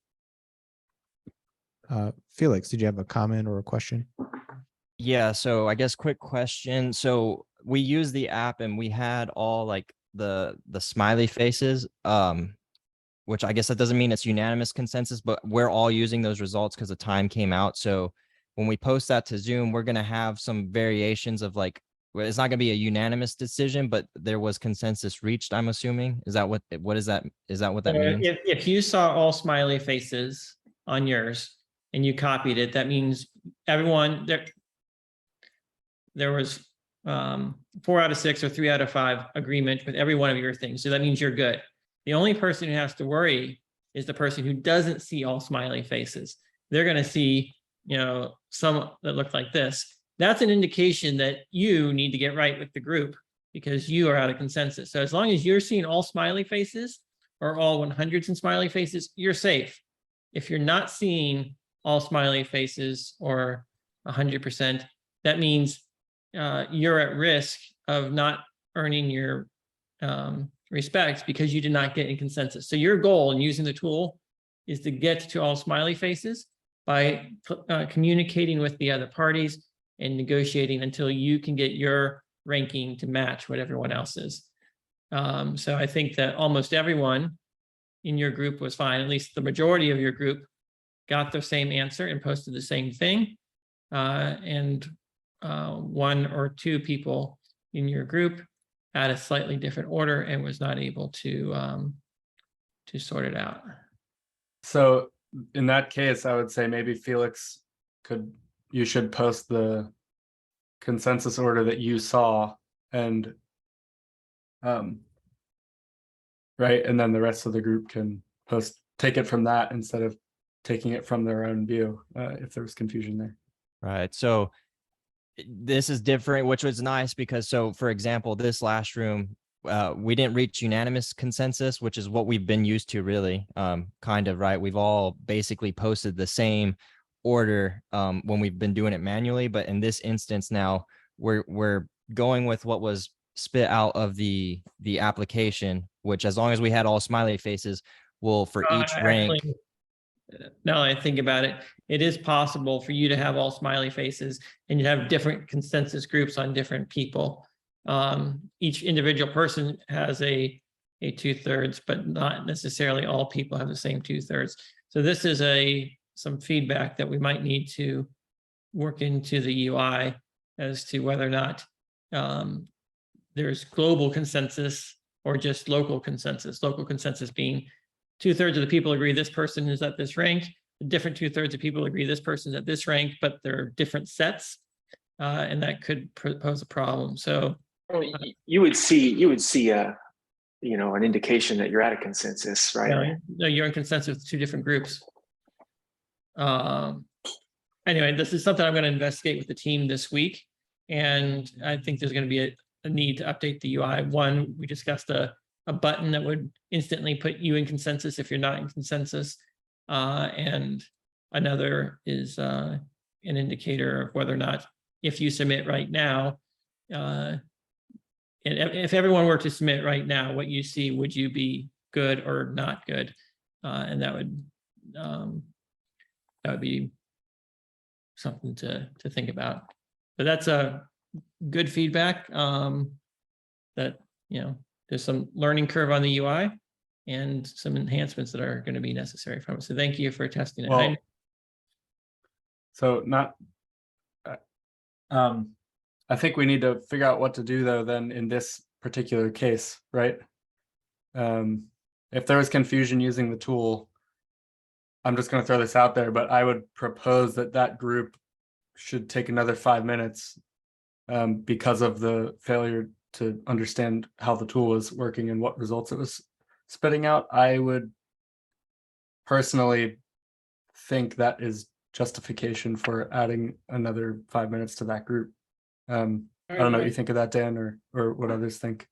Felix, did you have a comment or a question? Yeah, so I guess quick question. So we use the app and we had all like the smiley faces, which I guess that doesn't mean it's unanimous consensus, but we're all using those results because the time came out. So when we post that to Zoom, we're going to have some variations of like, well, it's not going to be a unanimous decision, but there was consensus reached, I'm assuming. Is that what is that? Is that what that means? If you saw all smiley faces on yours and you copied it, that means everyone there was 4 out of 6 or 3 out of 5 agreement with every one of your things. So that means you're good. The only person who has to worry is the person who doesn't see all smiley faces. They're going to see, some that look like this. That's an indication that you need to get right with the group because you are out of consensus. So as long as you're seeing all smiley faces or all 100s and smiley faces, you're safe. If you're not seeing all smiley faces or 100%, that means you're at risk of not earning your respect because you did not get in consensus. So your goal in using the tool is to get to all smiley faces by communicating with the other parties and negotiating until you can get your ranking to match what everyone else is. So I think that almost everyone in your group was fine, at least the majority of your group got the same answer and posted the same thing. And one or two people in your group had a slightly different order and was not able to sort it out. So in that case, I would say maybe Felix you should post the consensus order that you saw, and right, and then the rest of the group can take it from that instead of taking it from their own view, if there was confusion there. Right. So this is different, which was nice because, so for example, this last room, we didn't reach unanimous consensus, which is what we've been used to, really, kind of, right? We've all basically posted the same order when we've been doing it manually, but in this instance now, we're going with what was spit out of the application, which, as long as we had all smiley faces, will for each rank. Actually, now that I think about it, it is possible for you to have all smiley faces and you have different consensus groups on different people. Each individual person has a 2/3, but not necessarily all people have the same 2/3. So this is some feedback that we might need to work into the UI as to whether or not there's global consensus or just local consensus. Local consensus being 2/3 of the people agree this person is at this rank. The different 2/3 of people agree this person's at this rank, but they're different sets, and that could pose a problem. So you would see an indication that you're at a consensus, right? No, you're in consensus with two different groups. Anyway, this is something I'm going to investigate with the team this week, and I think there's going to be a need to update the UI. One, we discussed a button that would instantly put you in consensus if you're not in consensus, and another is an indicator of whether or not, if you submit right now, and if everyone were to submit right now, what you see, would you be good or not good? And that would be something to think about. But that's a good feedback. That there's some learning curve on the UI and some enhancements that are going to be necessary from it. So thank you for testing it. Well, so I think we need to figure out what to do though then in this particular case, right? If there was confusion using the tool, I'm just going to throw this out there, but I would propose that group should take another 5 minutes because of the failure to understand how the tool was working and what results it was spitting out. I would personally think that is justification for adding another 5 minutes to that group. I don't know what you think of that, Dan, or what others think.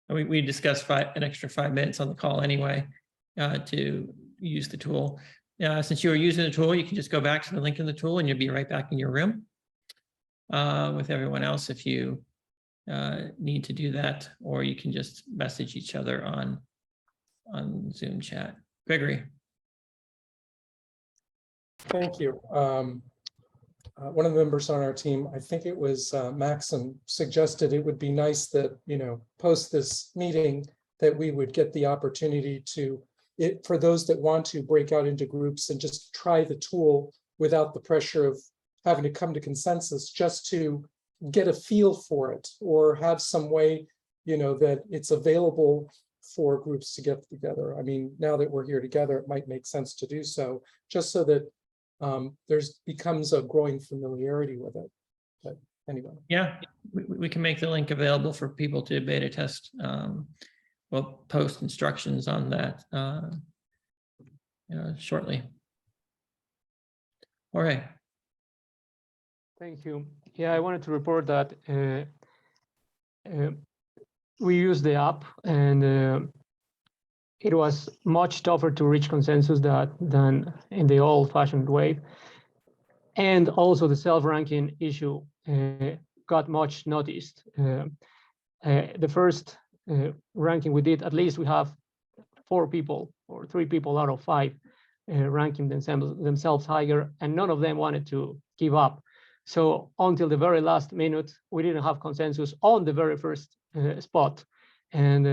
We discussed an extra 5 minutes on the call anyway to use the tool. Since you were using the tool, you can just go back to the link in the tool and you'll be right back in your room with everyone else if you need to do that, or you can just message each other on Zoom chat. Gregory. Thank you. One of the members on our team, I think it was Maxim, suggested it would be nice that, post this meeting, that we would get the opportunity for those that want to break out into groups and just try the tool without the pressure of having to come to consensus, just to get a feel for it, or have some way, that it's available for groups to get together. I mean, now that we're here together, it might make sense to do so, just so that becomes a growing familiarity with it. But anyway. Yeah, we can make the link available for people to beta test. We'll post instructions on that shortly. All right. Thank you. Yeah, I wanted to report that we used the app, and it was much tougher to reach consensus than in the old-fashioned way. And also the self-ranking issue got much noticed. The first ranking we did, at least we have 4 people or 3 people out of 5 ranking themselves higher, and none of them wanted to give up. So until the very last minute, we didn't have consensus on the very first spot. And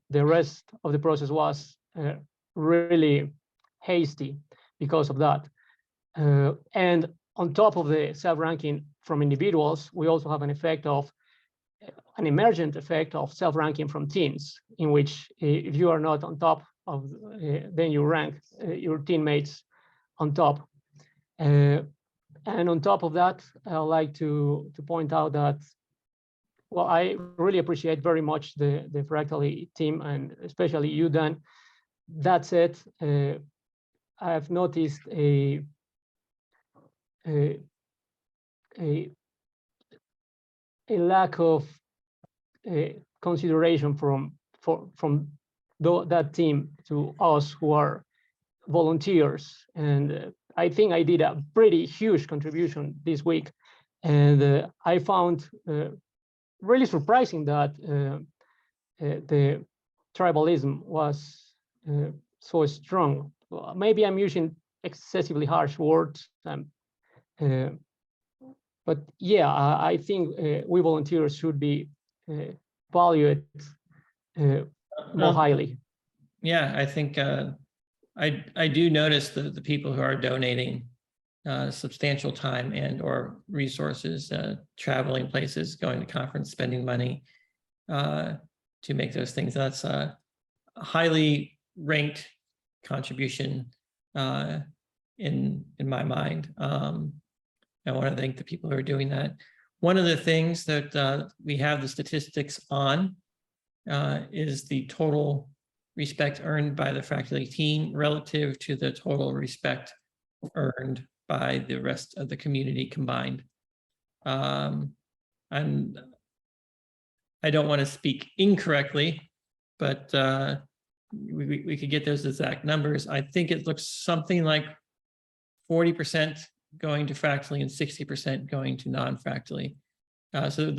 the rest of the process was really hasty because of that. And on top of the self-ranking from individuals, we also have an emergent effect of self-ranking from teams, in which if you are not on top of, then you rank your teammates on top. And on top of that, I'd like to point out that, well, I really appreciate very much the Fractally team, and especially you, Dan. That said, I've noticed a lack of consideration from that team to us who are volunteers. And I think I did a pretty huge contribution this week. And I found really surprising that the tribalism was so strong. Well, maybe I'm using excessively harsh words, but yeah, I think we volunteers should be valued more highly. Yeah, I think I do notice the people who are donating substantial time and or resources, traveling places, going to conference, spending money to make those things. That's a highly ranked contribution in my mind. I want to thank the people who are doing that. One of the things that we have the statistics on is the total respect earned by the Fractally team relative to the total respect earned by the rest of the community combined. And I don't want to speak incorrectly, but we could get those exact numbers. I think it looks something like 40% going to Fractally and 60% going to non-Fractally. So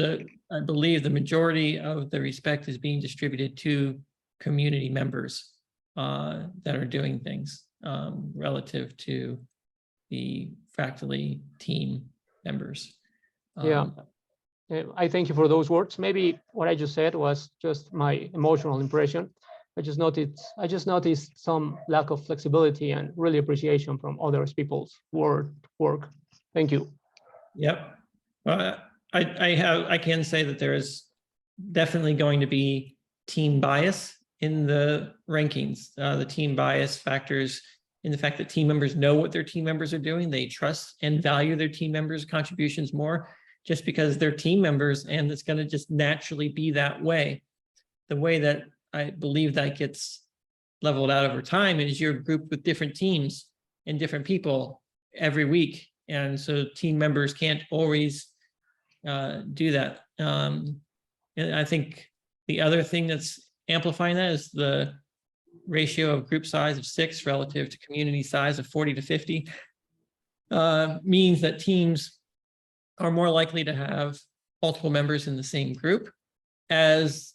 I believe the majority of the respect is being distributed to community members that are doing things relative to the Fractally team members. Yeah, I thank you for those words. Maybe what I just said was just my emotional impression. I just noticed some lack of flexibility and really appreciation from other people's work. Thank you. Yep. Well, I can say that there is definitely going to be team bias in the rankings. The team bias factors in the fact that team members know what their team members are doing. They trust and value their team members' contributions more just because they're team members, and it's going to just naturally be that way. The way that I believe that gets leveled out over time is you're grouped with different teams and different people every week. And so team members can't always do that. And I think the other thing that's amplifying that is the ratio of group size of 6 relative to community size of 40 to 50 means that teams are more likely to have multiple members in the same group. As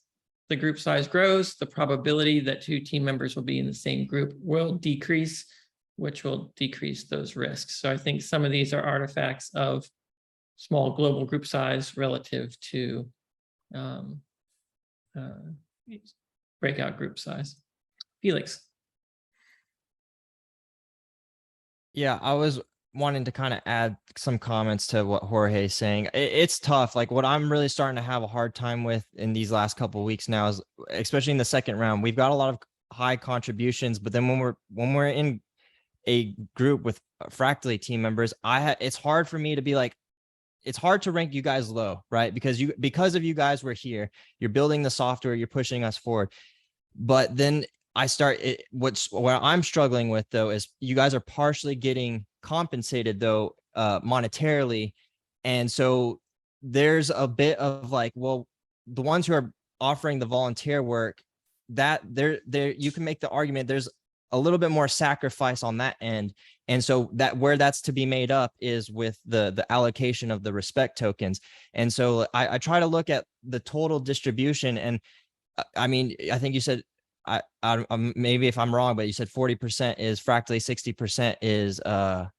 the group size grows, the probability that 2 team members will be in the same group will decrease, which will decrease those risks. So I think some of these are artifacts of small global group size relative to breakout group size. Felix. Yeah, I was wanting to kind of add some comments to what Jorge is saying. It's tough. Like what I'm really starting to have a hard time with in these last couple of weeks now is, especially in the second round, we've got a lot of high contributions, but then when we're in a group with Fractally team members, it's hard for me to be like, it's hard to rank you guys low, right? Because of you guys, we're here. You're building the software, you're pushing us forward. But then what I'm struggling with though is you guys are partially getting compensated though monetarily, and so there's a bit of like, well, the ones who are offering the volunteer work, that there you can make the argument there's a little bit more sacrifice on that end, and so that where that's to be made up is with the allocation of the respect tokens. And so I try to look at the total distribution, and I mean, I think you said, maybe if I'm wrong, but you said 40% is Fractally, 60% is I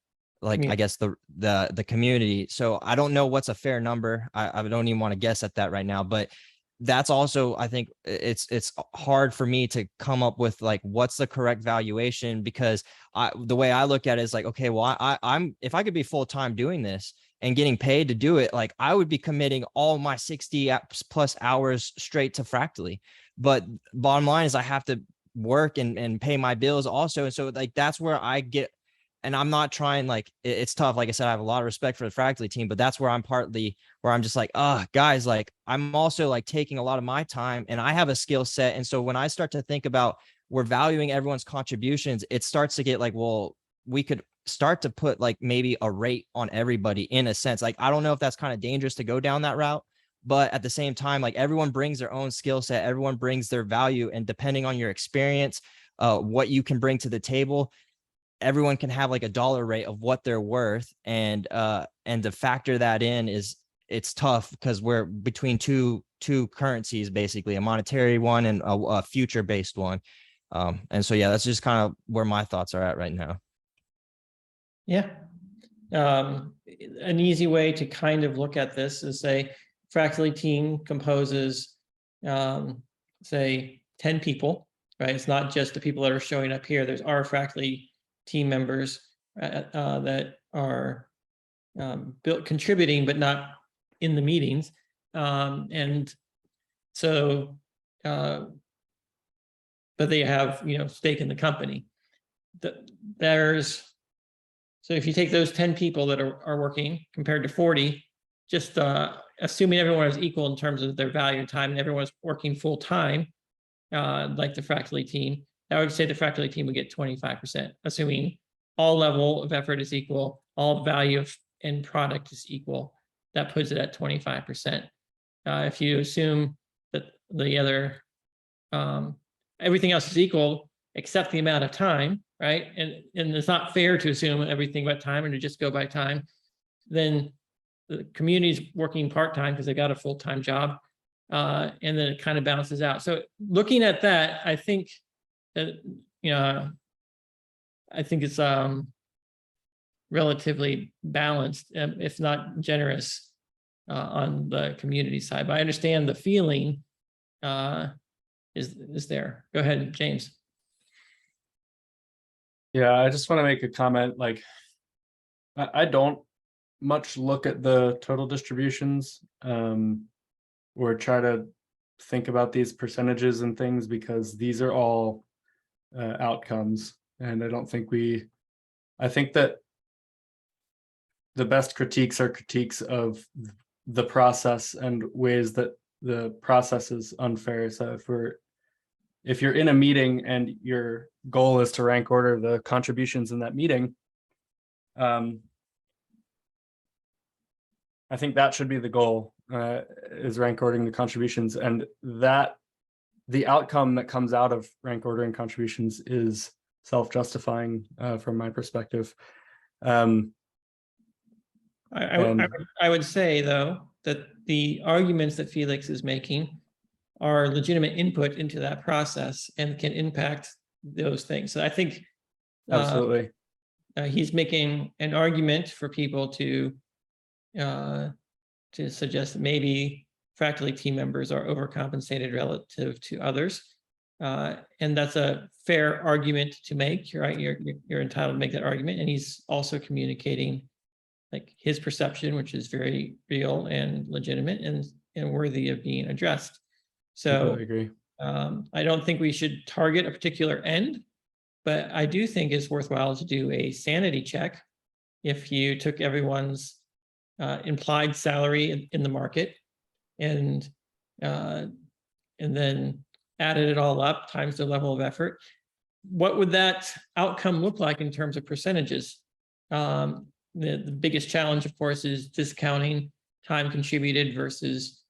guess the community. So I don't know what's a fair number. I don't even want to guess at that right now, but that's also, I think it's hard for me to come up with like what's the correct valuation, because the way I look at it is like, okay, well, I'm if I could be full time doing this and getting paid to do it, like I would be committing all my 60 plus hours straight to Fractally. But bottom line is I have to work and pay my bills also. And so like that's where I get, and I'm not trying, like it's tough. Like I said, I have a lot of respect for the Fractally team, but that's where I'm partly where I'm just like, guys, like I'm also like taking a lot of my time and I have a skill set. And so when I start to think about we're valuing everyone's contributions, it starts to get like, well, we could start to put like maybe a rate on everybody in a sense. Like, I don't know if that's kind of dangerous to go down that route, but at the same time, like everyone brings their own skill set, everyone brings their value, and depending on your experience, what you can bring to the table, everyone can have like a dollar rate of what they're worth. And to factor that in it's tough because we're between two currencies, basically a monetary one and a future based one. And so, yeah, that's just kind of where my thoughts are at right now. Yeah. An easy way to kind of look at this is say Fractally team composes, say 10 people, right? It's not just the people that are showing up here. There's our Fractally team members that are contributing, but not in the meetings. And so, but they have, stake in the company. So if you take those 10 people that are working compared to 40, just assuming everyone is equal in terms of their value and time and everyone's working full time, like the Fractally team, I would say the Fractally team would get 25%, assuming all level of effort is equal, all value of end product is equal. That puts it at 25%. If you assume that the other, everything else is equal except the amount of time, right? And it's not fair to assume everything about time and to just go by time. Then the community's working part-time because they got a full-time job. And then it kind of balances out. So looking at that, I think that, I think it's relatively balanced, if not generous, on the community side. But I understand the feeling is there. Go ahead, James. Yeah, I just want to make a comment. Like, I don't much look at the total distributions or try to think about these percentages and things, because these are all outcomes. And I don't think I think that the best critiques are critiques of the process and ways that the process is unfair. So if you're in a meeting and your goal is to rank order the contributions in that meeting, I think that should be the goal, is rank ordering the contributions, and that the outcome that comes out of rank ordering contributions is self-justifying from my perspective. I would say, though, that the arguments that Felix is making are legitimate input into that process and can impact those things. So I think absolutely he's making an argument for people to suggest that maybe Fractally team members are overcompensated relative to others, and that's a fair argument to make. You're right. You're entitled to make that argument, and he's also communicating like his perception, which is very real and legitimate and worthy of being addressed. So I agree. I don't think we should target a particular end, but I do think it's worthwhile to do a sanity check. If you took everyone's implied salary in the market and then added it all up times the level of effort, what would that outcome look like in terms of percentages? The biggest challenge, of course, is discounting time contributed versus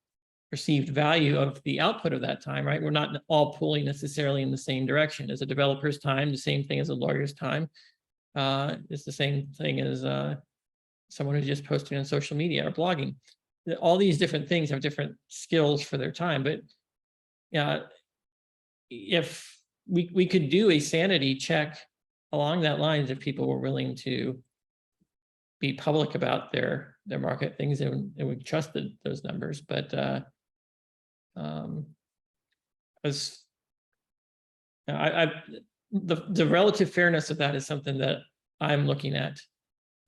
perceived value of the output of that time, right? We're not all pulling necessarily in the same direction. As a developer's time, the same thing as a lawyer's time. It's the same thing as someone who's just posting on social media or blogging. All these different things have different skills for their time. But if we could do a sanity check along that lines, if people were willing to be public about their market things, and we trusted those numbers. But as the relative fairness of that is something that I'm looking at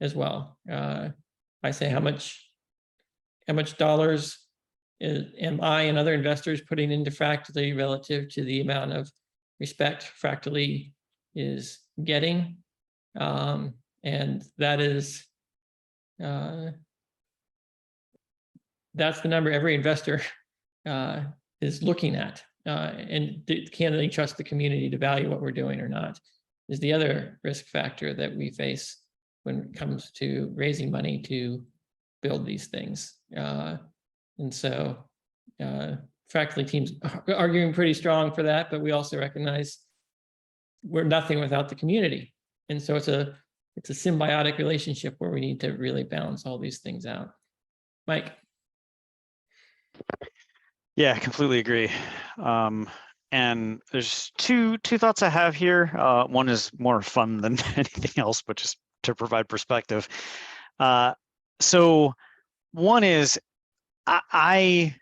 as well. I say how much dollars am I and other investors putting into Fractally relative to the amount of respect Fractally is getting, and that is that's the number every investor is looking at, and can they trust the community to value what we're doing or not, is the other risk factor that we face when it comes to raising money to build these things. And so Fractally team's arguing pretty strong for that, but we also recognize we're nothing without the community. And so it's a symbiotic relationship where we need to really balance all these things out. Mike. Yeah, completely agree. And there's two thoughts I have here. One is more fun than anything else, but just to provide perspective. So one is I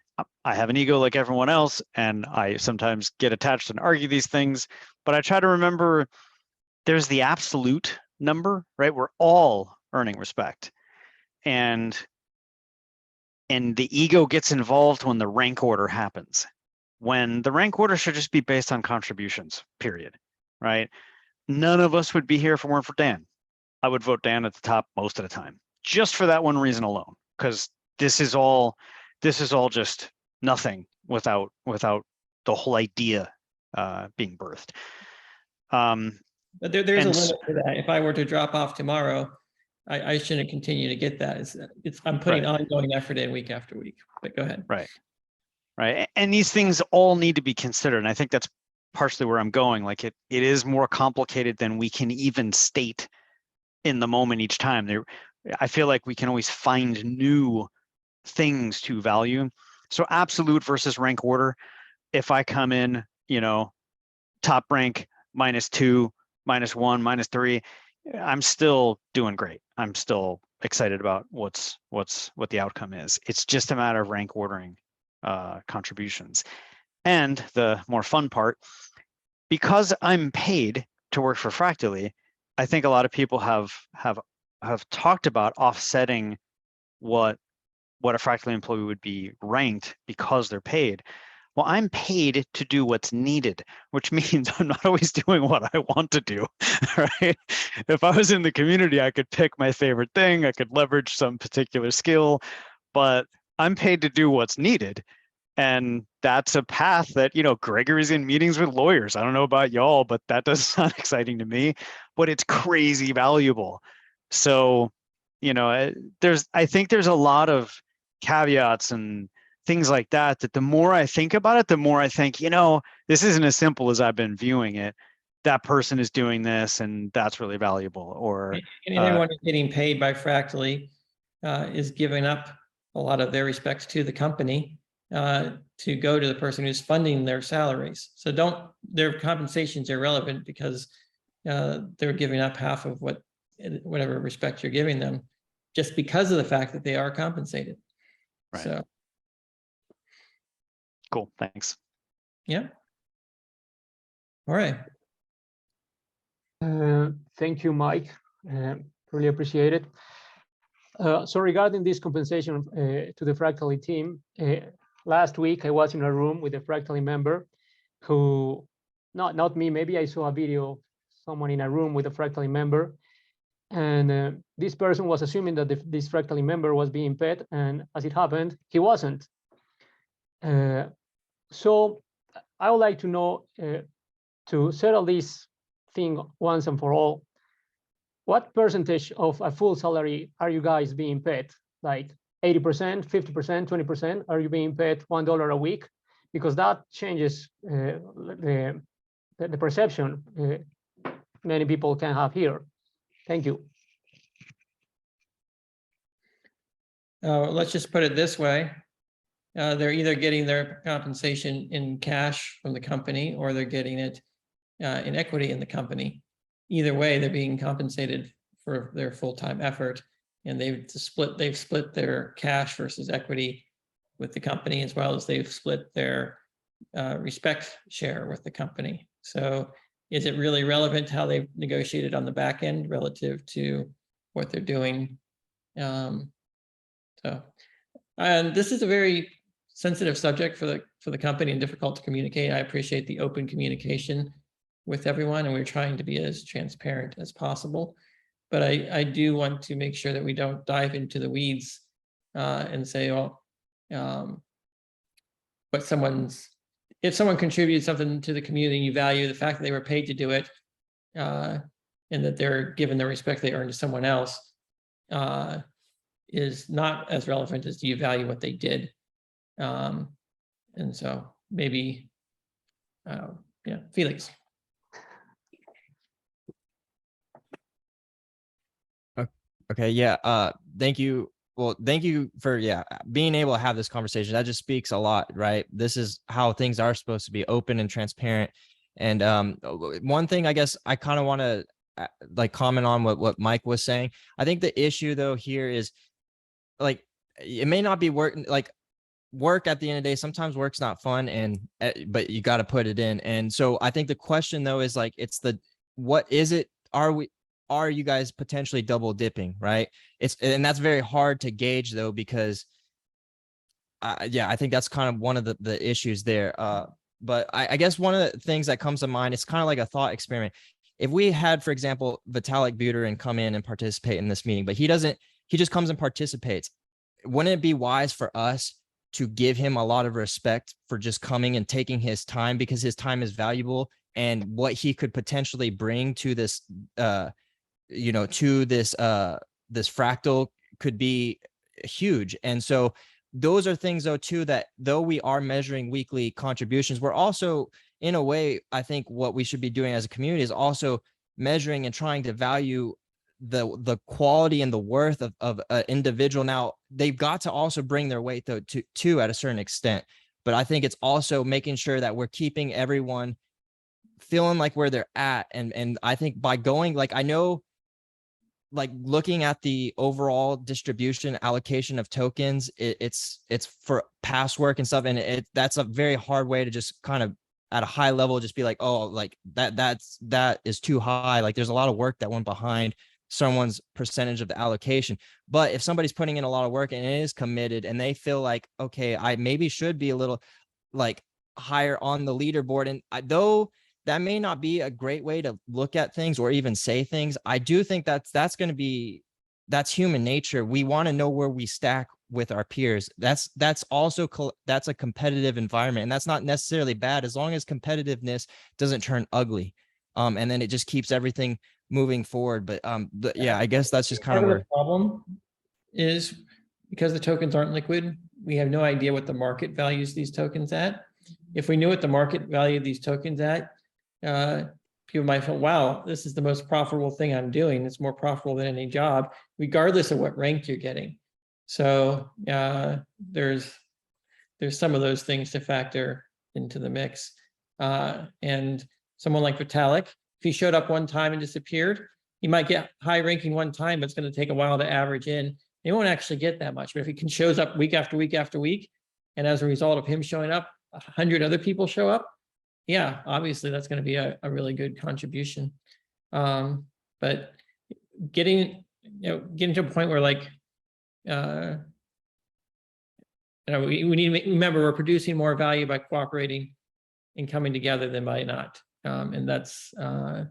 have an ego like everyone else, and I sometimes get attached and argue these things, but I try to remember there's the absolute number, right? We're all earning respect. And the ego gets involved when the rank order happens. When the rank order should just be based on contributions, period, right? None of us would be here if it weren't for Dan. I would vote Dan at the top most of the time, just for that one reason alone, because this is all just nothing without the whole idea being birthed. But there's a limit to that. If I were to drop off tomorrow, I shouldn't continue to get that. I'm putting ongoing effort in week after week. But go ahead. Right. And these things all need to be considered. And I think that's partially where I'm going. Like it is more complicated than we can even state in the moment each time. I feel like we can always find new things to value. So absolute versus rank order. If I come in, top rank -2, -1, -3, I'm still doing great. I'm still excited about what the outcome is. It's just a matter of rank ordering contributions. And the more fun part, because I'm paid to work for Fractally, I think a lot of people have talked about offsetting what a Fractally employee would be ranked because they're paid. Well, I'm paid to do what's needed, which means I'm not always doing what I want to do, right? If I was in the community, I could pick my favorite thing, I could leverage some particular skill, but I'm paid to do what's needed. And that's a path that, Gregory's in meetings with lawyers. I don't know about y'all, but that does sound exciting to me, but it's crazy valuable. So, I think there's a lot of caveats and things like that the more I think about it, the more I think, this isn't as simple as I've been viewing it. That person is doing this and that's really valuable. Or anyone who's getting paid by Fractally is giving up a lot of their respects to the company to go to the person who's funding their salaries. So their compensation's irrelevant because they're giving up half of whatever respect you're giving them just because of the fact that they are compensated. Right. So. Cool, thanks. Yeah. All right. Thank you, Mike. Really appreciate it. So regarding this compensation to the Fractally team, last week I was in a room with a Fractally member who, not me, maybe I saw a video of someone in a room with a Fractally member, and this person was assuming that this Fractally member was being paid, and as it happened, he wasn't. So I would like to know, to settle this thing once and for all, what percentage of a full salary are you guys being paid? Like 80%, 50%, 20%? Are you being paid $1 a week? Because that changes the perception many people can have here. Thank you. Let's just put it this way. They're either getting their compensation in cash from the company or they're getting it in equity in the company. Either way, they're being compensated for their full-time effort, and they've split their cash versus equity with the company, as well as they've split their respect share with the company. So is it really relevant how they've negotiated on the back end relative to what they're doing? And this is a very sensitive subject for the company and difficult to communicate. I appreciate the open communication with everyone, and we're trying to be as transparent as possible. But I do want to make sure that we don't dive into the weeds and say, well, if someone contributed something to the community and you value the fact that they were paid to do it, and that they're given the respect they earned to someone else, is not as relevant as do you value what they did. And so maybe, yeah, Felix. Okay, yeah. Thank you. Well, thank you for being able to have this conversation. That just speaks a lot, right? This is how things are supposed to be, open and transparent. And one thing I guess I kind of want to like comment on what Mike was saying. I think the issue though here is like it may not be work at the end of the day. Sometimes work's not fun, but you got to put it in. And so I think the question though is like what is it? Are you guys potentially double dipping, right? And that's very hard to gauge though, because I think that's kind of one of the issues there. But I guess one of the things that comes to mind, it's kind of like a thought experiment. If we had, for example, Vitalik Buterin come in and participate in this meeting, but he just comes and participates. Wouldn't it be wise for us to give him a lot of respect for just coming and taking his time, because his time is valuable, and what he could potentially bring to this, to this fractal could be huge. And so those are things though too, that though we are measuring weekly contributions, we're also, in a way, I think what we should be doing as a community is also measuring and trying to value the quality and the worth of an individual. Now they've got to also bring their weight though to at a certain extent, but I think it's also making sure that we're keeping everyone feeling like where they're at. And I think by going, like, I know, like looking at the overall distribution allocation of tokens, it's for past work and stuff, and that's a very hard way to just kind of at a high level just be like, oh, like that is too high. Like there's a lot of work that went behind someone's percentage of the allocation. But if somebody's putting in a lot of work and it is committed and they feel like, okay, I maybe should be a little like higher on the leaderboard, and though that may not be a great way to look at things or even say things, I do think that's human nature. We want to know where we stack with our peers. That's a competitive environment, and that's not necessarily bad as long as competitiveness doesn't turn ugly. And then it just keeps everything moving forward. But yeah, I guess that's just kind of where the problem is, because the tokens aren't liquid, we have no idea what the market values these tokens at. If we knew what the market value these tokens at, people might feel, wow, this is the most profitable thing I'm doing. It's more profitable than any job, regardless of what rank you're getting. So there's some of those things to factor into the mix. And someone like Vitalik, if he showed up one time and disappeared, he might get high ranking one time, but it's going to take a while to average in. He won't actually get that much. But if he shows up week after week after week, and as a result of him showing up, 100 other people show up, yeah, obviously that's going to be a really good contribution. But getting to a point where like, we need to remember we're producing more value by cooperating and coming together than by not. And that's, and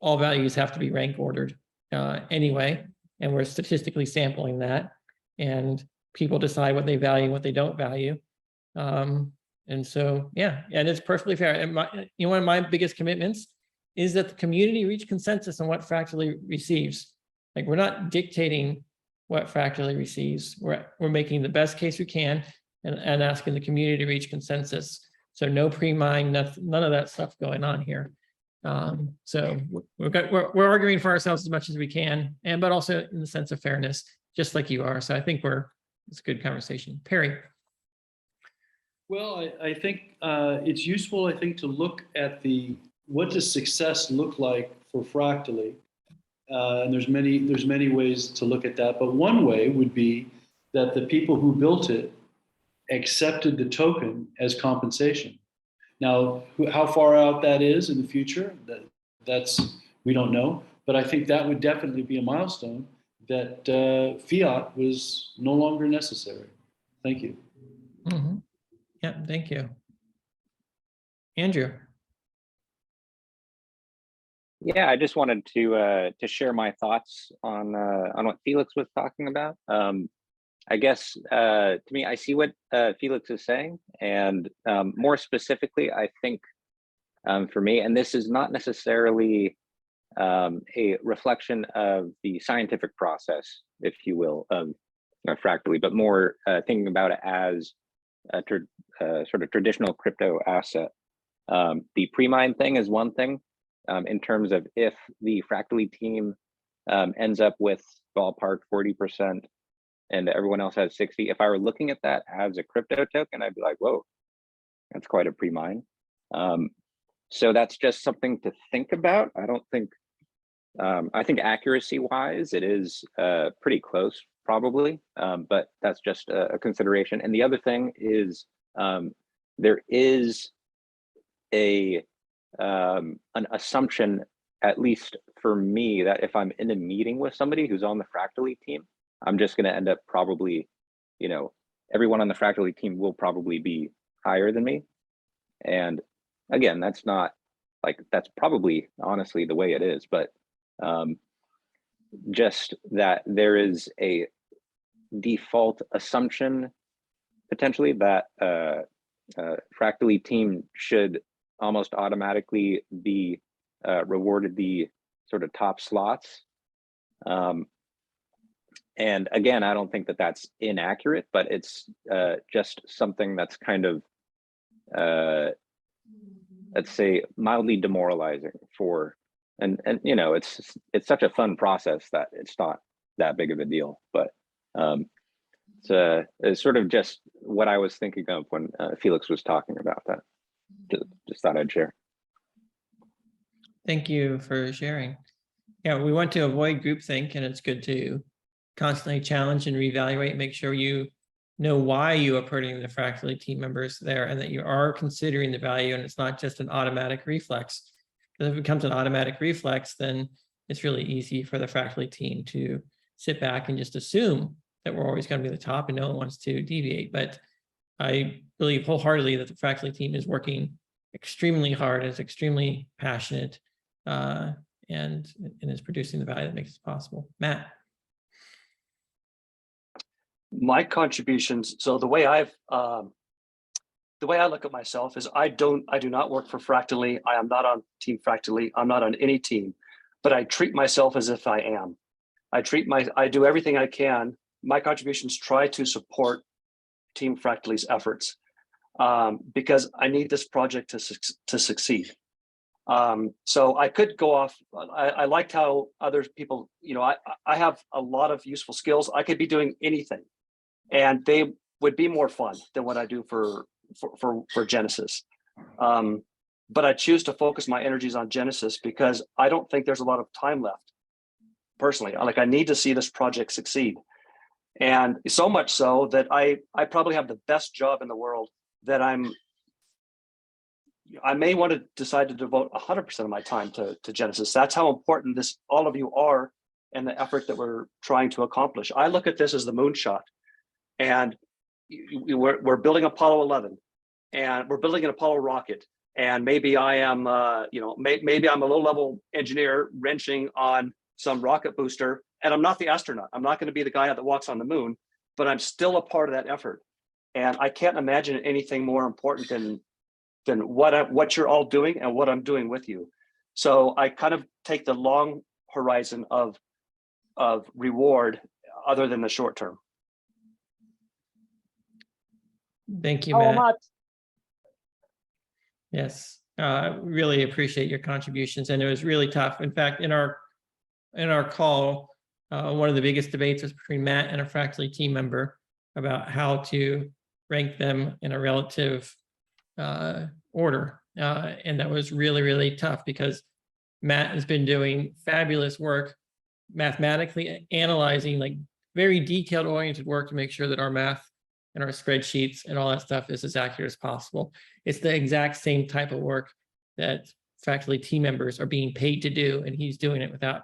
all values have to be rank ordered anyway, and we're statistically sampling that, and people decide what they value and what they don't value. And so, yeah, and it's perfectly fair. And one of my biggest commitments is that the community reach consensus on what Fractally receives. Like, we're not dictating what Fractally receives. We're making the best case we can and asking the community to reach consensus. So no pre-mine, none of that stuff going on here. So we're arguing for ourselves as much as we can, but also in the sense of fairness, just like you are. So I think it's a good conversation. Perry. Well, I think it's useful, I think, to look at what does success look like for Fractally? And there's many ways to look at that, but one way would be that the people who built it accepted the token as compensation. Now, how far out that is in the future, that's we don't know. But I think that would definitely be a milestone that fiat was no longer necessary. Thank you. Mhm. Yeah, thank you. Andrew. Yeah, I just wanted to share my thoughts on what Felix was talking about. I guess to me, I see what Felix is saying, and more specifically, I think for me, and this is not necessarily a reflection of the scientific process, if you will, of Fractally, but more thinking about it as a sort of traditional crypto asset. The pre-mine thing is one thing in terms of if the Fractally team ends up with ballpark 40% and everyone else has 60. If I were looking at that as a crypto token, I'd be like, whoa, that's quite a pre-mine. So that's just something to think about. I don't think, I think accuracy wise, it is pretty close probably, but that's just a consideration. And the other thing is there is an assumption, at least for me, that if I'm in a meeting with somebody who's on the Fractally team, I'm just going to end up probably, you know, everyone on the Fractally team will probably be higher than me. And again, that's not like, that's probably honestly the way it is, but just that there is a default assumption potentially that Fractally team should almost automatically be rewarded the sort of top slots. And again, I don't think that that's inaccurate, but it's just something that's kind of, let's say, mildly demoralizing for, and you know, it's such a fun process that it's not that big of a deal. But it's sort of just what I was thinking of when Felix was talking about that. Just thought I'd share. Thank you for sharing. Yeah, we want to avoid groupthink, and it's good to constantly challenge and reevaluate, make sure you know why you are putting the Fractally team members there and that you are considering the value and it's not just an automatic reflex. Because if it becomes an automatic reflex, then it's really easy for the Fractally team to sit back and just assume that we're always going to be the top and no one wants to deviate. But I believe wholeheartedly that the Fractally team is working extremely hard, is extremely passionate, and is producing the value that makes it possible. Matt. My contributions, so the way I look at myself is I do not work for Fractally. I am not on Team Fractally. I'm not on any team, but I treat myself as if I am. I do everything I can. My contributions try to support Team Fractally's efforts because I need this project to succeed. So I could go off. I liked how other people, you know, I have a lot of useful skills. I could be doing anything, and they would be more fun than what I do for Genesis. But I choose to focus my energies on Genesis because I don't think there's a lot of time left. Personally, like I need to see this project succeed, and so much so that I probably have the best job in the world. That I may want to decide to devote 100% of my time to Genesis. That's how important all of you are and the effort that we're trying to accomplish. I look at this as the moonshot, and we're building Apollo 11, and we're building an Apollo rocket. And maybe I am, maybe I'm a low-level engineer wrenching on some rocket booster, and I'm not the astronaut. I'm not going to be the guy that walks on the moon, but I'm still a part of that effort. And I can't imagine anything more important than what you're all doing and what I'm doing with you. So I kind of take the long horizon of reward other than the short term. Thank you, How Matt. much? Yes, really appreciate your contributions, and it was really tough. In fact, in our call, one of the biggest debates was between Matt and a Fractally team member about how to rank them in a relative order, and that was really, really tough because Matt has been doing fabulous work mathematically analyzing like very detailed oriented work to make sure that our math and our spreadsheets and all that stuff is as accurate as possible. It's the exact same type of work that Fractally team members are being paid to do, and he's doing it without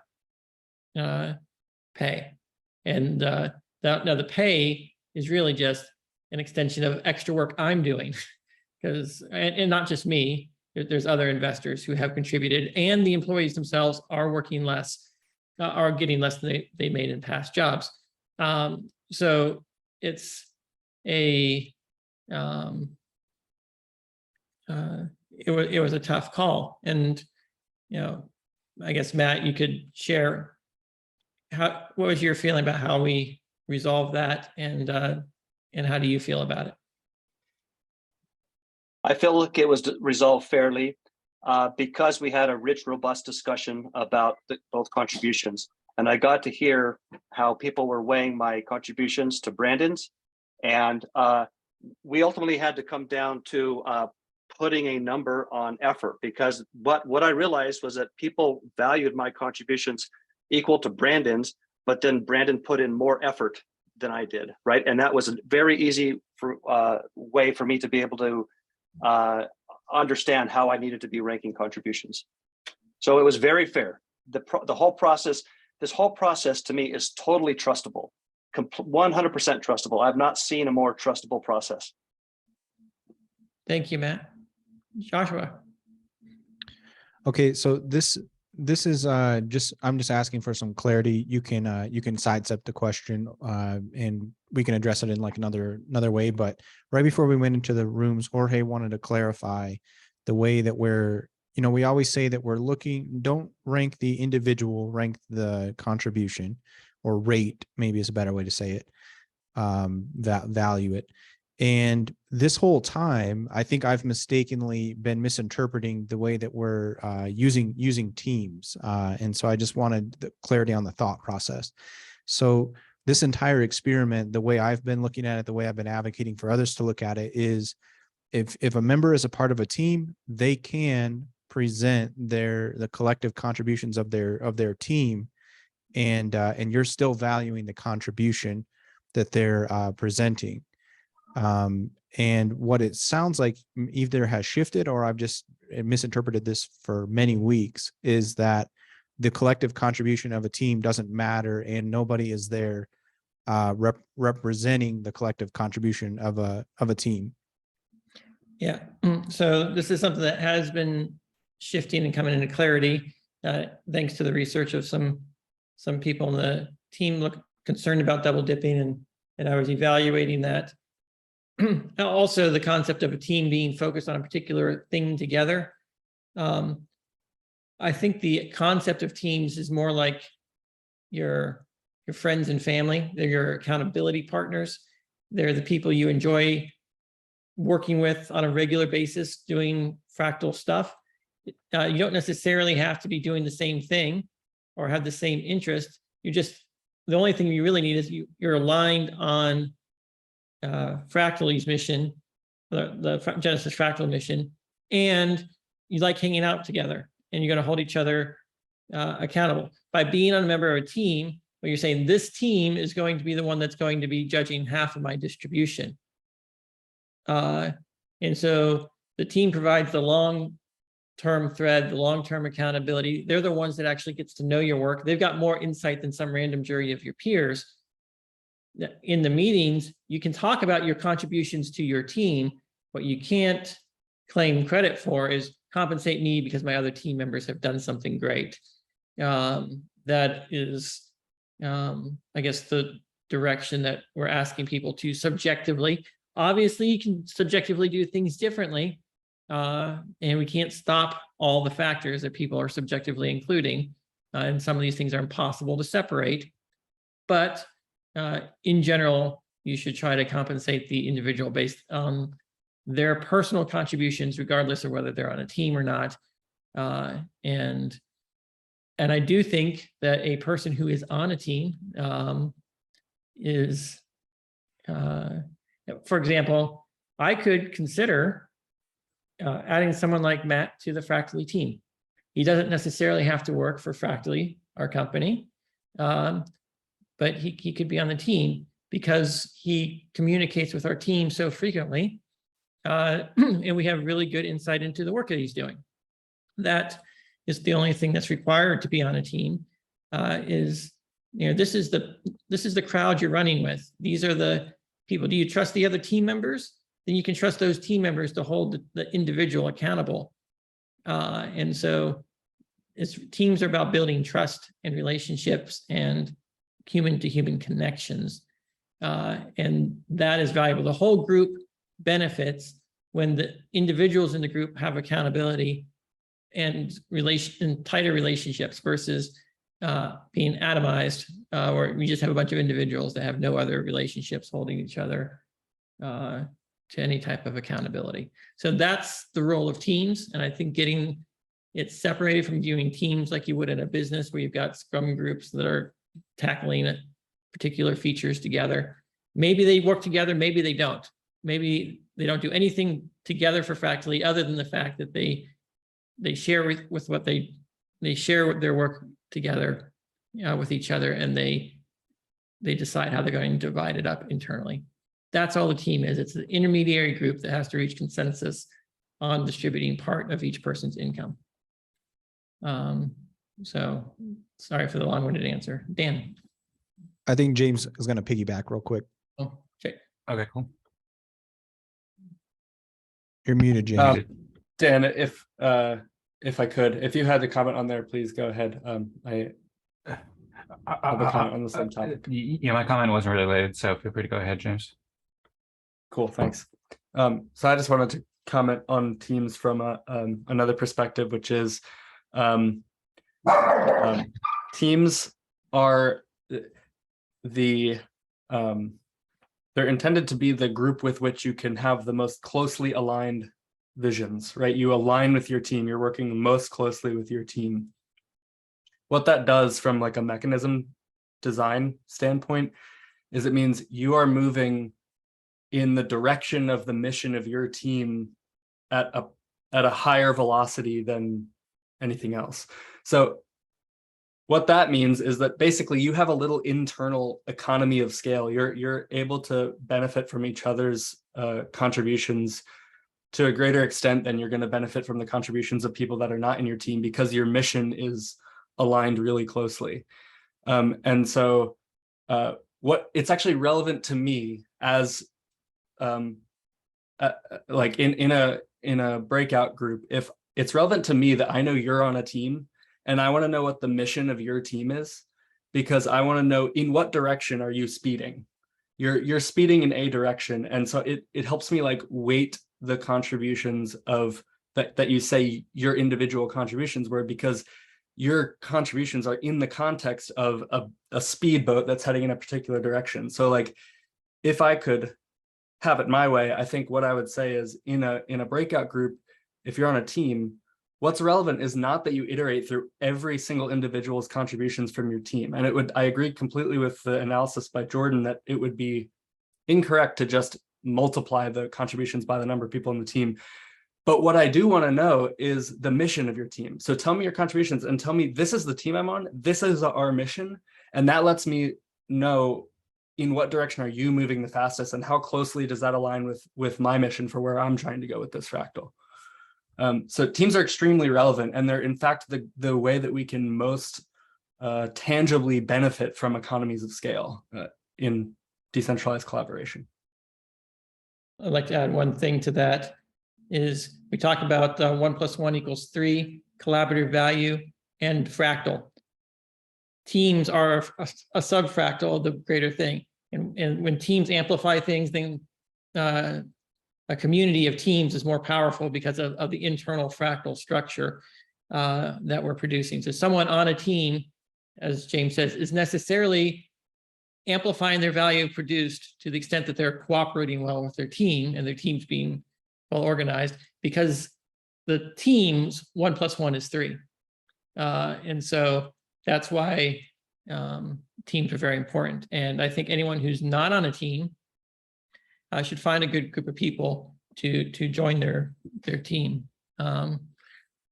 pay. And now the pay is really just an extension of extra work I'm doing, because and not just me. There's other investors who have contributed, and the employees themselves are working less, are getting less than they made in past jobs. So it's a it was a tough call, and I guess Matt, you could share what was your feeling about how we resolved that, and how do you feel about it? I feel like it was resolved fairly because we had a rich, robust discussion about both contributions. And I got to hear how people were weighing my contributions to Brandon's. And we ultimately had to come down to putting a number on effort, because what I realized was that people valued my contributions equal to Brandon's, but then Brandon put in more effort than I did, right? And that was a very easy way for me to be able to understand how I needed to be ranking contributions. So it was very fair. The whole process, this whole process to me is totally trustable, 100% trustable. I've not seen a more trustable process. Thank you, Matt. Joshua. Okay, so this is I'm just asking for some clarity. You can sidestep the question and we can address it in like another way. But right before we went into the rooms, Jorge wanted to clarify the way that we always say that we're looking, don't rank the individual, rank the contribution, or rate, maybe is a better way to say it, value it. And this whole time, I think I've mistakenly been misinterpreting the way that we're using teams. And so I just wanted the clarity on the thought process. So this entire experiment, the way I've been looking at it, the way I've been advocating for others to look at it is, if a member is a part of a team, they can present the collective contributions of their team, and you're still valuing the contribution that they're presenting. And what it sounds like either has shifted, or I've just misinterpreted this for many weeks, is that the collective contribution of a team doesn't matter, and nobody is there representing the collective contribution of a team. Yeah, so this is something that has been shifting and coming into clarity, thanks to the research of some people in the team look concerned about double dipping, and I was evaluating that. Also, the concept of a team being focused on a particular thing together. I think the concept of teams is more like your friends and family. They're your accountability partners. They're the people you enjoy working with on a regular basis, doing fractal stuff. You don't necessarily have to be doing the same thing or have the same interest. The only thing you really need is you're aligned on Fractally's mission, the Genesis Fractal mission, and you like hanging out together, and you're going to hold each other accountable. By being a member of a team, where you're saying this team is going to be the one that's going to be judging half of my distribution. And so the team provides the long-term thread, the long-term accountability. They're the ones that actually gets to know your work. They've got more insight than some random jury of your peers. In the meetings, you can talk about your contributions to your team. What you can't claim credit for is compensate me because my other team members have done something great. That is, I guess, the direction that we're asking people to subjectively. Obviously, you can subjectively do things differently, and we can't stop all the factors that people are subjectively including, and some of these things are impossible to separate. But in general, you should try to compensate the individual based on their personal contributions, regardless of whether they're on a team or not. And I do think that a person who is on a team is, for example, I could consider adding someone like Matt to the Fractally team. He doesn't necessarily have to work for Fractally, our company. But but he could be on the team because he communicates with our team so frequently. And we have really good insight into the work that he's doing. That is the only thing that's required to be on a team. Is, you know, this is the crowd you're running with. These are the people. Do you trust the other team members? Then you can trust those team members to hold the individual accountable. And so teams are about building trust and relationships and human to human connections. And that is valuable. The whole group benefits when the individuals in the group have accountability and tighter relationships versus being atomized, or we just have a bunch of individuals that have no other relationships holding each other to any type of accountability. So that's the role of teams. And I think getting it separated from viewing teams like you would in a business where you've got scrum groups that are tackling particular features together. Maybe they work together, maybe they don't. Maybe they don't do anything together for Fractally other than the fact that they share with what they share their work together with each other, and they decide how they're going to divide it up internally. That's all the team is. It's the intermediary group that has to reach consensus on distributing part of each person's income. So sorry for the long-winded answer. Dan. I think James is going to piggyback real quick. Oh, okay. Okay, cool. You're muted, James. Dan, if I could, if you had to comment on there, please go ahead. I have a comment on the same topic. Yeah, my comment wasn't related, so feel free to go ahead, James. Cool, thanks. So I just wanted to comment on teams from another perspective, which is teams are they're intended to be the group with which you can have the most closely aligned visions, right? You align with your team, you're working most closely with your team. What that does from like a mechanism design standpoint is it means you are moving in the direction of the mission of your team at a higher velocity than anything else. So what that means is that basically you have a little internal economy of scale. You're able to benefit from each other's contributions to a greater extent than you're going to benefit from the contributions of people that are not in your team, because your mission is aligned really closely. And so what it's actually relevant to me as like in a breakout group, if it's relevant to me that I know you're on a team and I want to know what the mission of your team is, because I want to know in what direction are you speeding. You're speeding in a direction, and so it helps me like weight the contributions of that you say your individual contributions were, because your contributions are in the context of a speedboat that's heading in a particular direction. So like if I could have it my way, I think what I would say is in a breakout group, if you're on a team, what's relevant is not that you iterate through every single individual's contributions from your team. And I agree completely with the analysis by Jordan that it would be incorrect to just multiply the contributions by the number of people in the team. But what I do want to know is the mission of your team. So tell me your contributions and tell me, this is the team I'm on, this is our mission. And that lets me know in what direction are you moving the fastest and how closely does that align with my mission for where I'm trying to go with this fractal. So teams are extremely relevant, and they're in fact the way that we can most tangibly benefit from economies of scale in decentralized collaboration. I'd like to add one thing to that is we talk about 1 + 1 = 3, collaborative value, and fractal. Teams are a subfractal of the greater thing. And when teams amplify things, then a community of teams is more powerful because of the internal fractal structure that we're producing. So someone on a team, as James says, is necessarily amplifying their value produced to the extent that they're cooperating well with their team and their teams being well organized, because the teams 1 + 1 = 3. And so that's why teams are very important. And I think anyone who's not on a team should find a good group of people to join their team.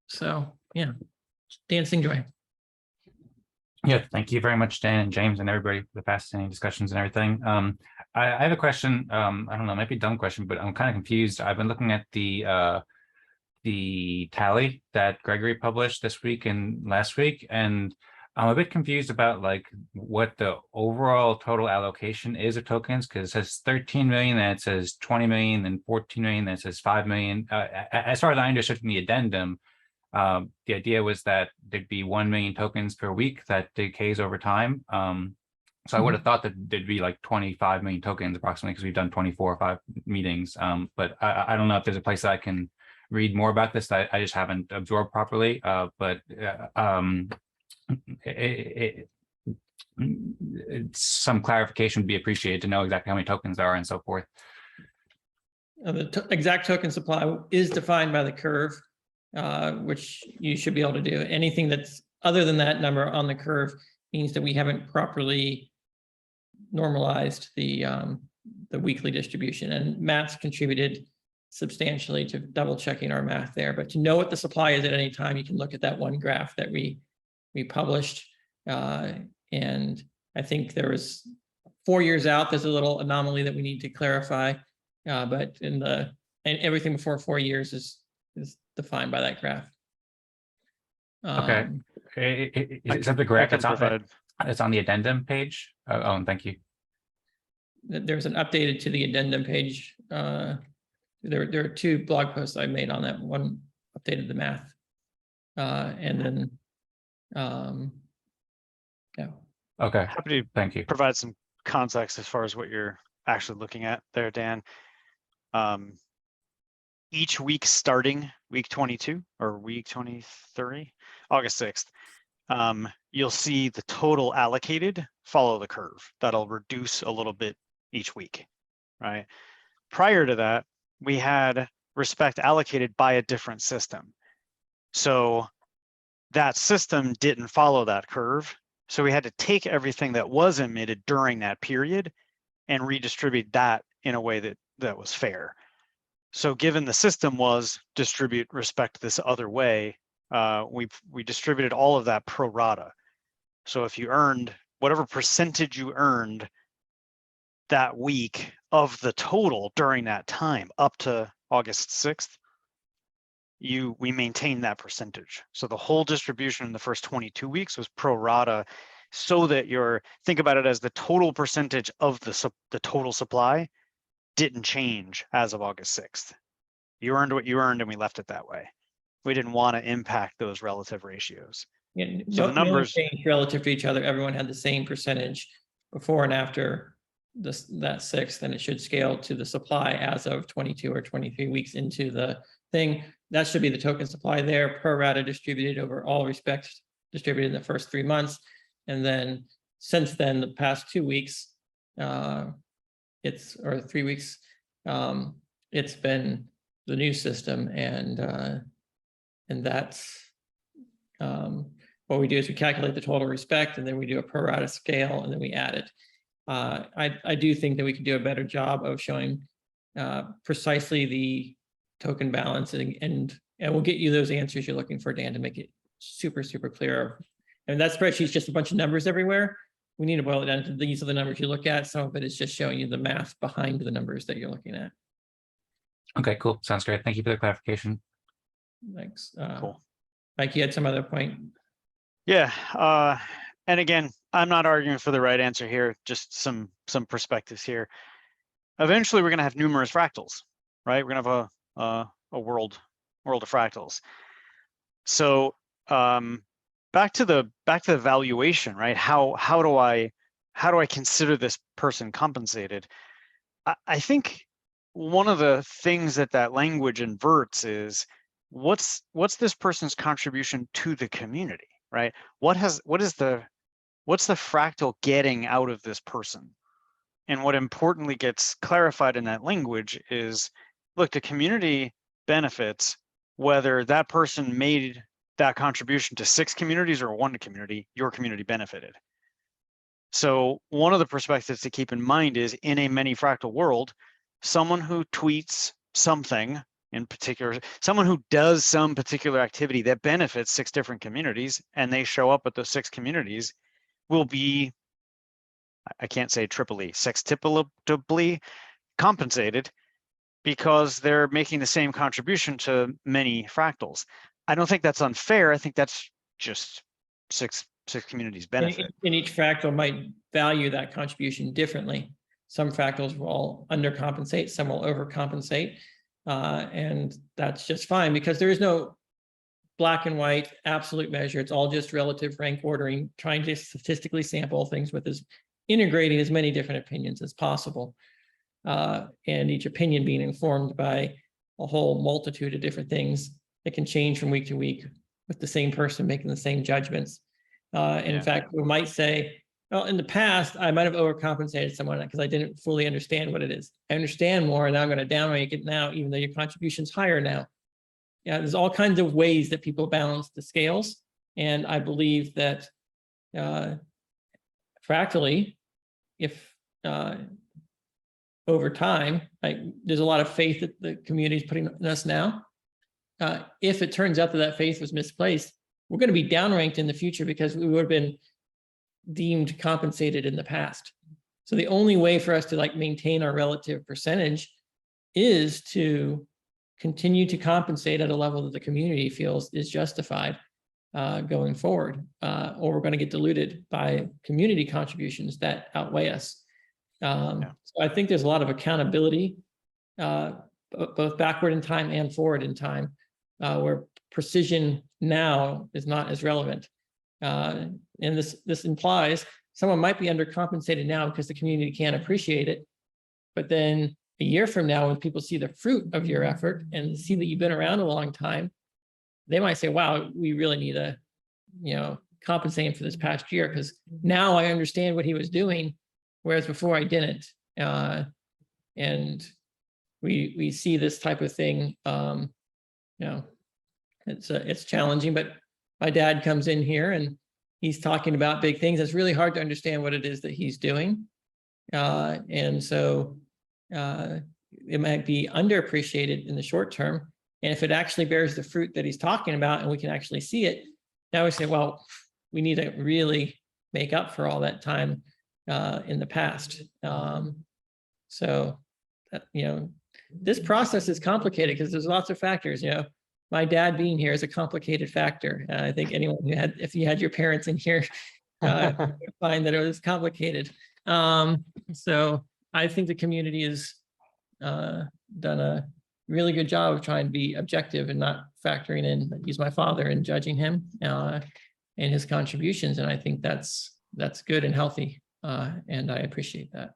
So yeah, dancing joy. Yeah, thank you very much, Dan and James and everybody for the fascinating discussions and everything. I have a question. I don't know, it might be a dumb question, but I'm kind of confused. I've been looking at the tally that Gregory published this week and last week, and I'm a bit confused about like what the overall total allocation is of tokens, because it says 13 million, then it says 20 million, then 14 million, then it says 5 million. As far as I understood from the addendum, the idea was that there'd be 1 million tokens per week that decays over time. So I would have thought that there'd be like 25 million tokens approximately, because we've done 24 or 5 meetings. But I don't know if there's a place that I can read more about this that I just haven't absorbed properly. Some clarification would be appreciated to know exactly how many tokens there are and so forth. The exact token supply is defined by the curve, which you should be able to do. Anything that's other than that number on the curve means that we haven't properly normalized the weekly distribution. And Matt's contributed substantially to double checking our math there. But to know what the supply is at any time, you can look at that one graph that we published. And I think there was 4 years out, there's a little anomaly that we need to clarify. But and everything before 4 years is defined by that graph. Okay. Is that the graph that's on the addendum page? Oh, and thank you. There's an updated to the addendum page. There are 2 blog posts I made on that. One updated the math. And then, yeah. Okay. Happy to Thank you. provide some context as far as what you're actually looking at there, Dan. Each week starting week 22 or week 23, August 6th, you'll see the total allocated follow the curve. That'll reduce a little bit each week, right? Prior to that, we had respect allocated by a different system. So that system didn't follow that curve. So we had to take everything that was emitted during that period and redistribute that in a way that was fair. So given the system was distribute respect this other way, we distributed all of that pro rata. So if you earned whatever percentage you earned that week of the total during that time up to August 6th, we maintain that percentage. So the whole distribution in the first 22 weeks was pro rata, so that think about it as the total percentage of the total supply didn't change as of August 6th. You earned what you earned, and we left it that way. We didn't want to impact those relative ratios. Yeah, so the numbers changed relative to each other. Everyone had the same percentage before and after that 6th, and it should scale to the supply as of 22 or 23 weeks into the thing. That should be the token supply there, pro rata distributed over all respects, distributed in the first 3 months. And then since then, the past 2 weeks, or 3 weeks, it's been the new system, and that's what we do is we calculate the total respect, and then we do a pro rata scale, and then we add it. I do think that we could do a better job of showing precisely the token balance, and we'll get you those answers you're looking for, Dan, to make it super clear. And that spreadsheet's just a bunch of numbers everywhere. We need to boil it down to these are the numbers you look at. Some of it is just showing you the math behind the numbers that you're looking at. Okay, cool. Sounds great. Thank you for the clarification. Thanks. Cool. Mike, you had some other point? Yeah. And again, I'm not arguing for the right answer here, just some perspectives here. Eventually, we're going to have numerous fractals, right? We're going to have a world of fractals. So back to the valuation, right? How do I consider this person compensated? I think one of the things that language inverts is what's this person's contribution to the community, right? What's the fractal getting out of this person? And what importantly gets clarified in that language is, look, the community benefits whether that person made that contribution to 6 communities or 1 community, your community benefited. So one of the perspectives to keep in mind is, in a many fractal world, someone who tweets something in particular, someone who does some particular activity that benefits 6 different communities, and they show up at those 6 communities, will be, I can't say triply, sextuply compensated because they're making the same contribution to many fractals. I don't think that's unfair. I think that's just six communities benefit. And each fractal might value that contribution differently. Some fractals will undercompensate, some will overcompensate. And that's just fine because there is no black and white absolute measure. It's all just relative rank ordering, trying to statistically sample things with integrating as many different opinions as possible. And each opinion being informed by a whole multitude of different things that can change from week to week with the same person making the same judgments. In fact, we might say, well, in the past, I might have overcompensated someone because I didn't fully understand what it is. I understand more, and now I'm going to downrank it now, even though your contribution's higher now. Yeah, there's all kinds of ways that people balance the scales. And I believe that fractally, if over time, there's a lot of faith that the community is putting in us now. If it turns out that that faith was misplaced, we're going to be downranked in the future because we would have been deemed compensated in the past. So the only way for us to maintain our relative percentage is to continue to compensate at a level that the community feels is justified going forward, or we're going to get diluted by community contributions that outweigh us. So I think there's a lot of accountability, both backward in time and forward in time, where precision now is not as relevant. And this implies someone might be undercompensated now because the community can't appreciate it. But then a year from now, when people see the fruit of your effort and see that you've been around a long time, they might say, wow, we really need to, compensate him for this past year because now I understand what he was doing, whereas before I didn't. And we see this type of thing, it's challenging, but my dad comes in here and he's talking about big things. It's really hard to understand what it is that he's doing. And so it might be underappreciated in the short term. And if it actually bears the fruit that he's talking about and we can actually see it, now we say, well, we need to really make up for all that time in the past. This process is complicated because there's lots of factors, My dad being here is a complicated factor. I think anyone who if you had your parents in here, would find that it was complicated. So I think the community has done a really good job of trying to be objective and not factoring in, he's my father, and judging him and his contributions. And I think that's good and healthy. And I appreciate that.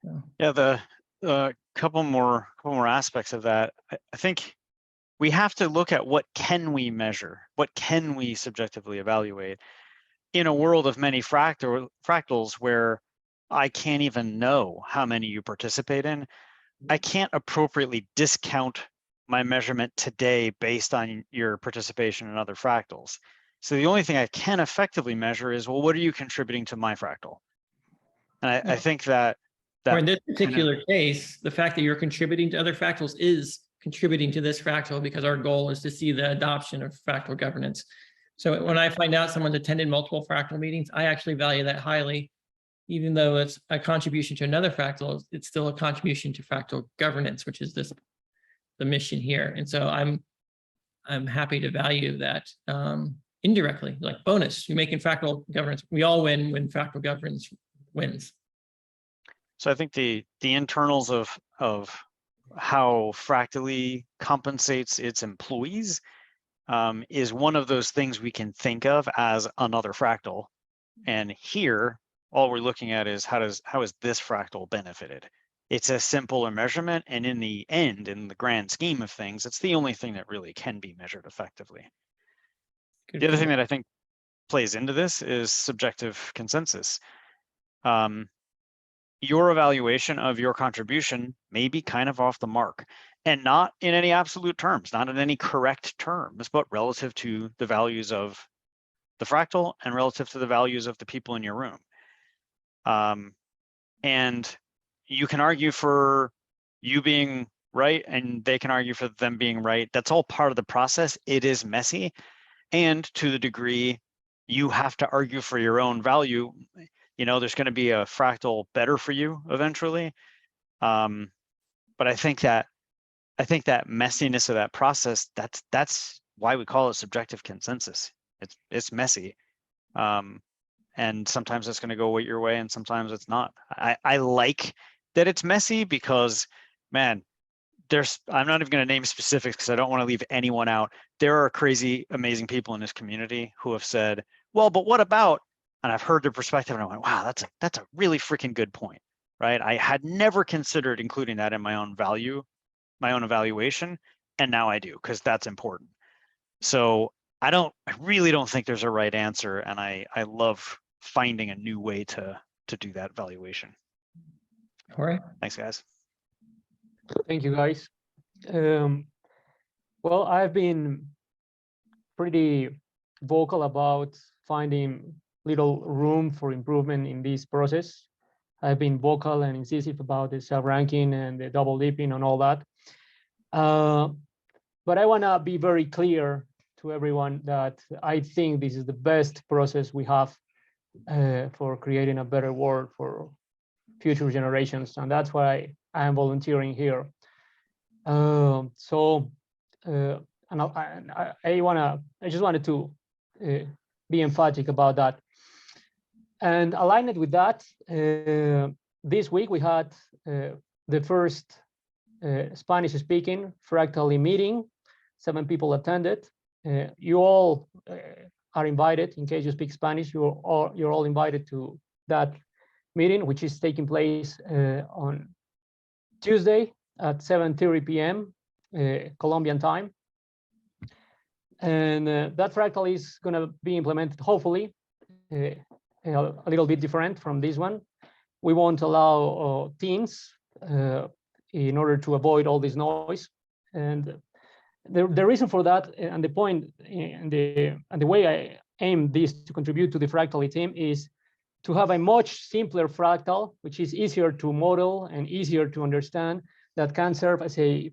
So. Yeah, the couple more aspects of that. I think we have to look at what can we measure, what can we subjectively evaluate in a world of many fractals where I can't even know how many you participate in. I can't appropriately discount my measurement today based on your participation in other fractals. So the only thing I can effectively measure is, well, what are you contributing to my fractal? And I think that or in this particular case, the fact that you're contributing to other fractals is contributing to this fractal because our goal is to see the adoption of fractal governance. So when I find out someone's attended multiple fractal meetings, I actually value that highly. Even though it's a contribution to another fractal, it's still a contribution to fractal governance, which is the mission here. And so I'm happy to value that indirectly, like bonus. You're making fractal governance. We all win when fractal governance wins. So I think the internals of how Fractally compensates its employees is one of those things we can think of as another fractal. And here, all we're looking at is how is this fractal benefited? It's a simpler measurement, and in the end, in the grand scheme of things, it's the only thing that really can be measured effectively. The other thing that I think plays into this is subjective consensus. Your evaluation of your contribution may be kind of off the mark, and not in any absolute terms, not in any correct terms, but relative to the values of the fractal and relative to the values of the people in your room. And you can argue for you being right, and they can argue for them being right. That's all part of the process. It is messy. And to the degree you have to argue for your own value. You know, there's going to be a fractal better for you eventually. But I think that messiness of that process, that's why we call it subjective consensus. It's messy. And sometimes it's going to go your way and sometimes it's not. I like that it's messy because, man, I'm not even going to name specifics because I don't want to leave anyone out. There are crazy, amazing people in this community who have said, well, but what about, and I've heard their perspective and I went, wow, that's a really freaking good point, right? I had never considered including that in my own evaluation. And now I do, because that's important. So I really don't think there's a right answer. And I love finding a new way to do that valuation. All right. Thanks, guys. Thank you, guys. Well, I've been pretty vocal about finding little room for improvement in this process. I've been vocal and incisive about the self-ranking and the double dipping and all that. But I want to be very clear to everyone that I think this is the best process we have for creating a better world for future generations, and that's why I am volunteering here. And I just wanted to be emphatic about that. And aligned with that, this week we had the first Spanish-speaking Fractally meeting. 7 people attended. You all are invited. In case you speak Spanish, you're all invited to that meeting, which is taking place on Tuesday at 7:30 p.m. Colombian time. And that fractal is going to be implemented, hopefully, a little bit different from this one. We won't allow teams in order to avoid all this noise. And the reason for that, and the point, and the way I aim this to contribute to the Fractally team is to have a much simpler fractal, which is easier to model and easier to understand, that can serve as a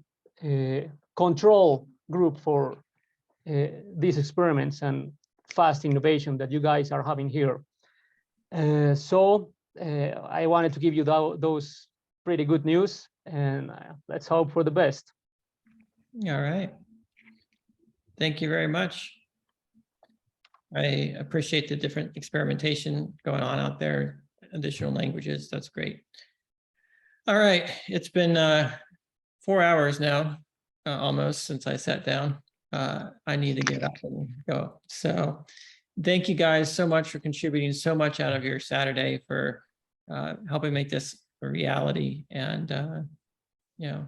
control group for these experiments and fast innovation that you guys are having here. So I wanted to give you those pretty good news, and let's hope for the best. All right. Thank you very much. I appreciate the different experimentation going on out there, additional languages. That's great. All right. It's been 4 hours now, almost, since I sat down. I need to get up and go. So thank you guys so much for contributing so much out of your Saturday, for helping make this a reality. And, you know,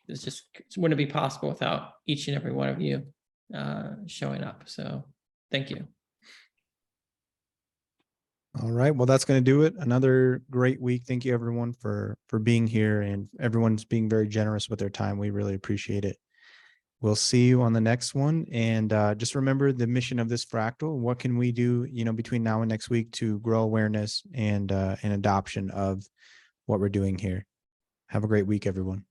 it wouldn't be possible without each and every one of you showing up. So thank you. All right. Well, that's going to do it. Another great week. Thank you, everyone, for being here, and everyone's being very generous with their time. We really appreciate it. We'll see you on the next one. And just remember the mission of this fractal. What can we do, between now and next week to grow awareness and adoption of what we're doing here? Have a great week, everyone.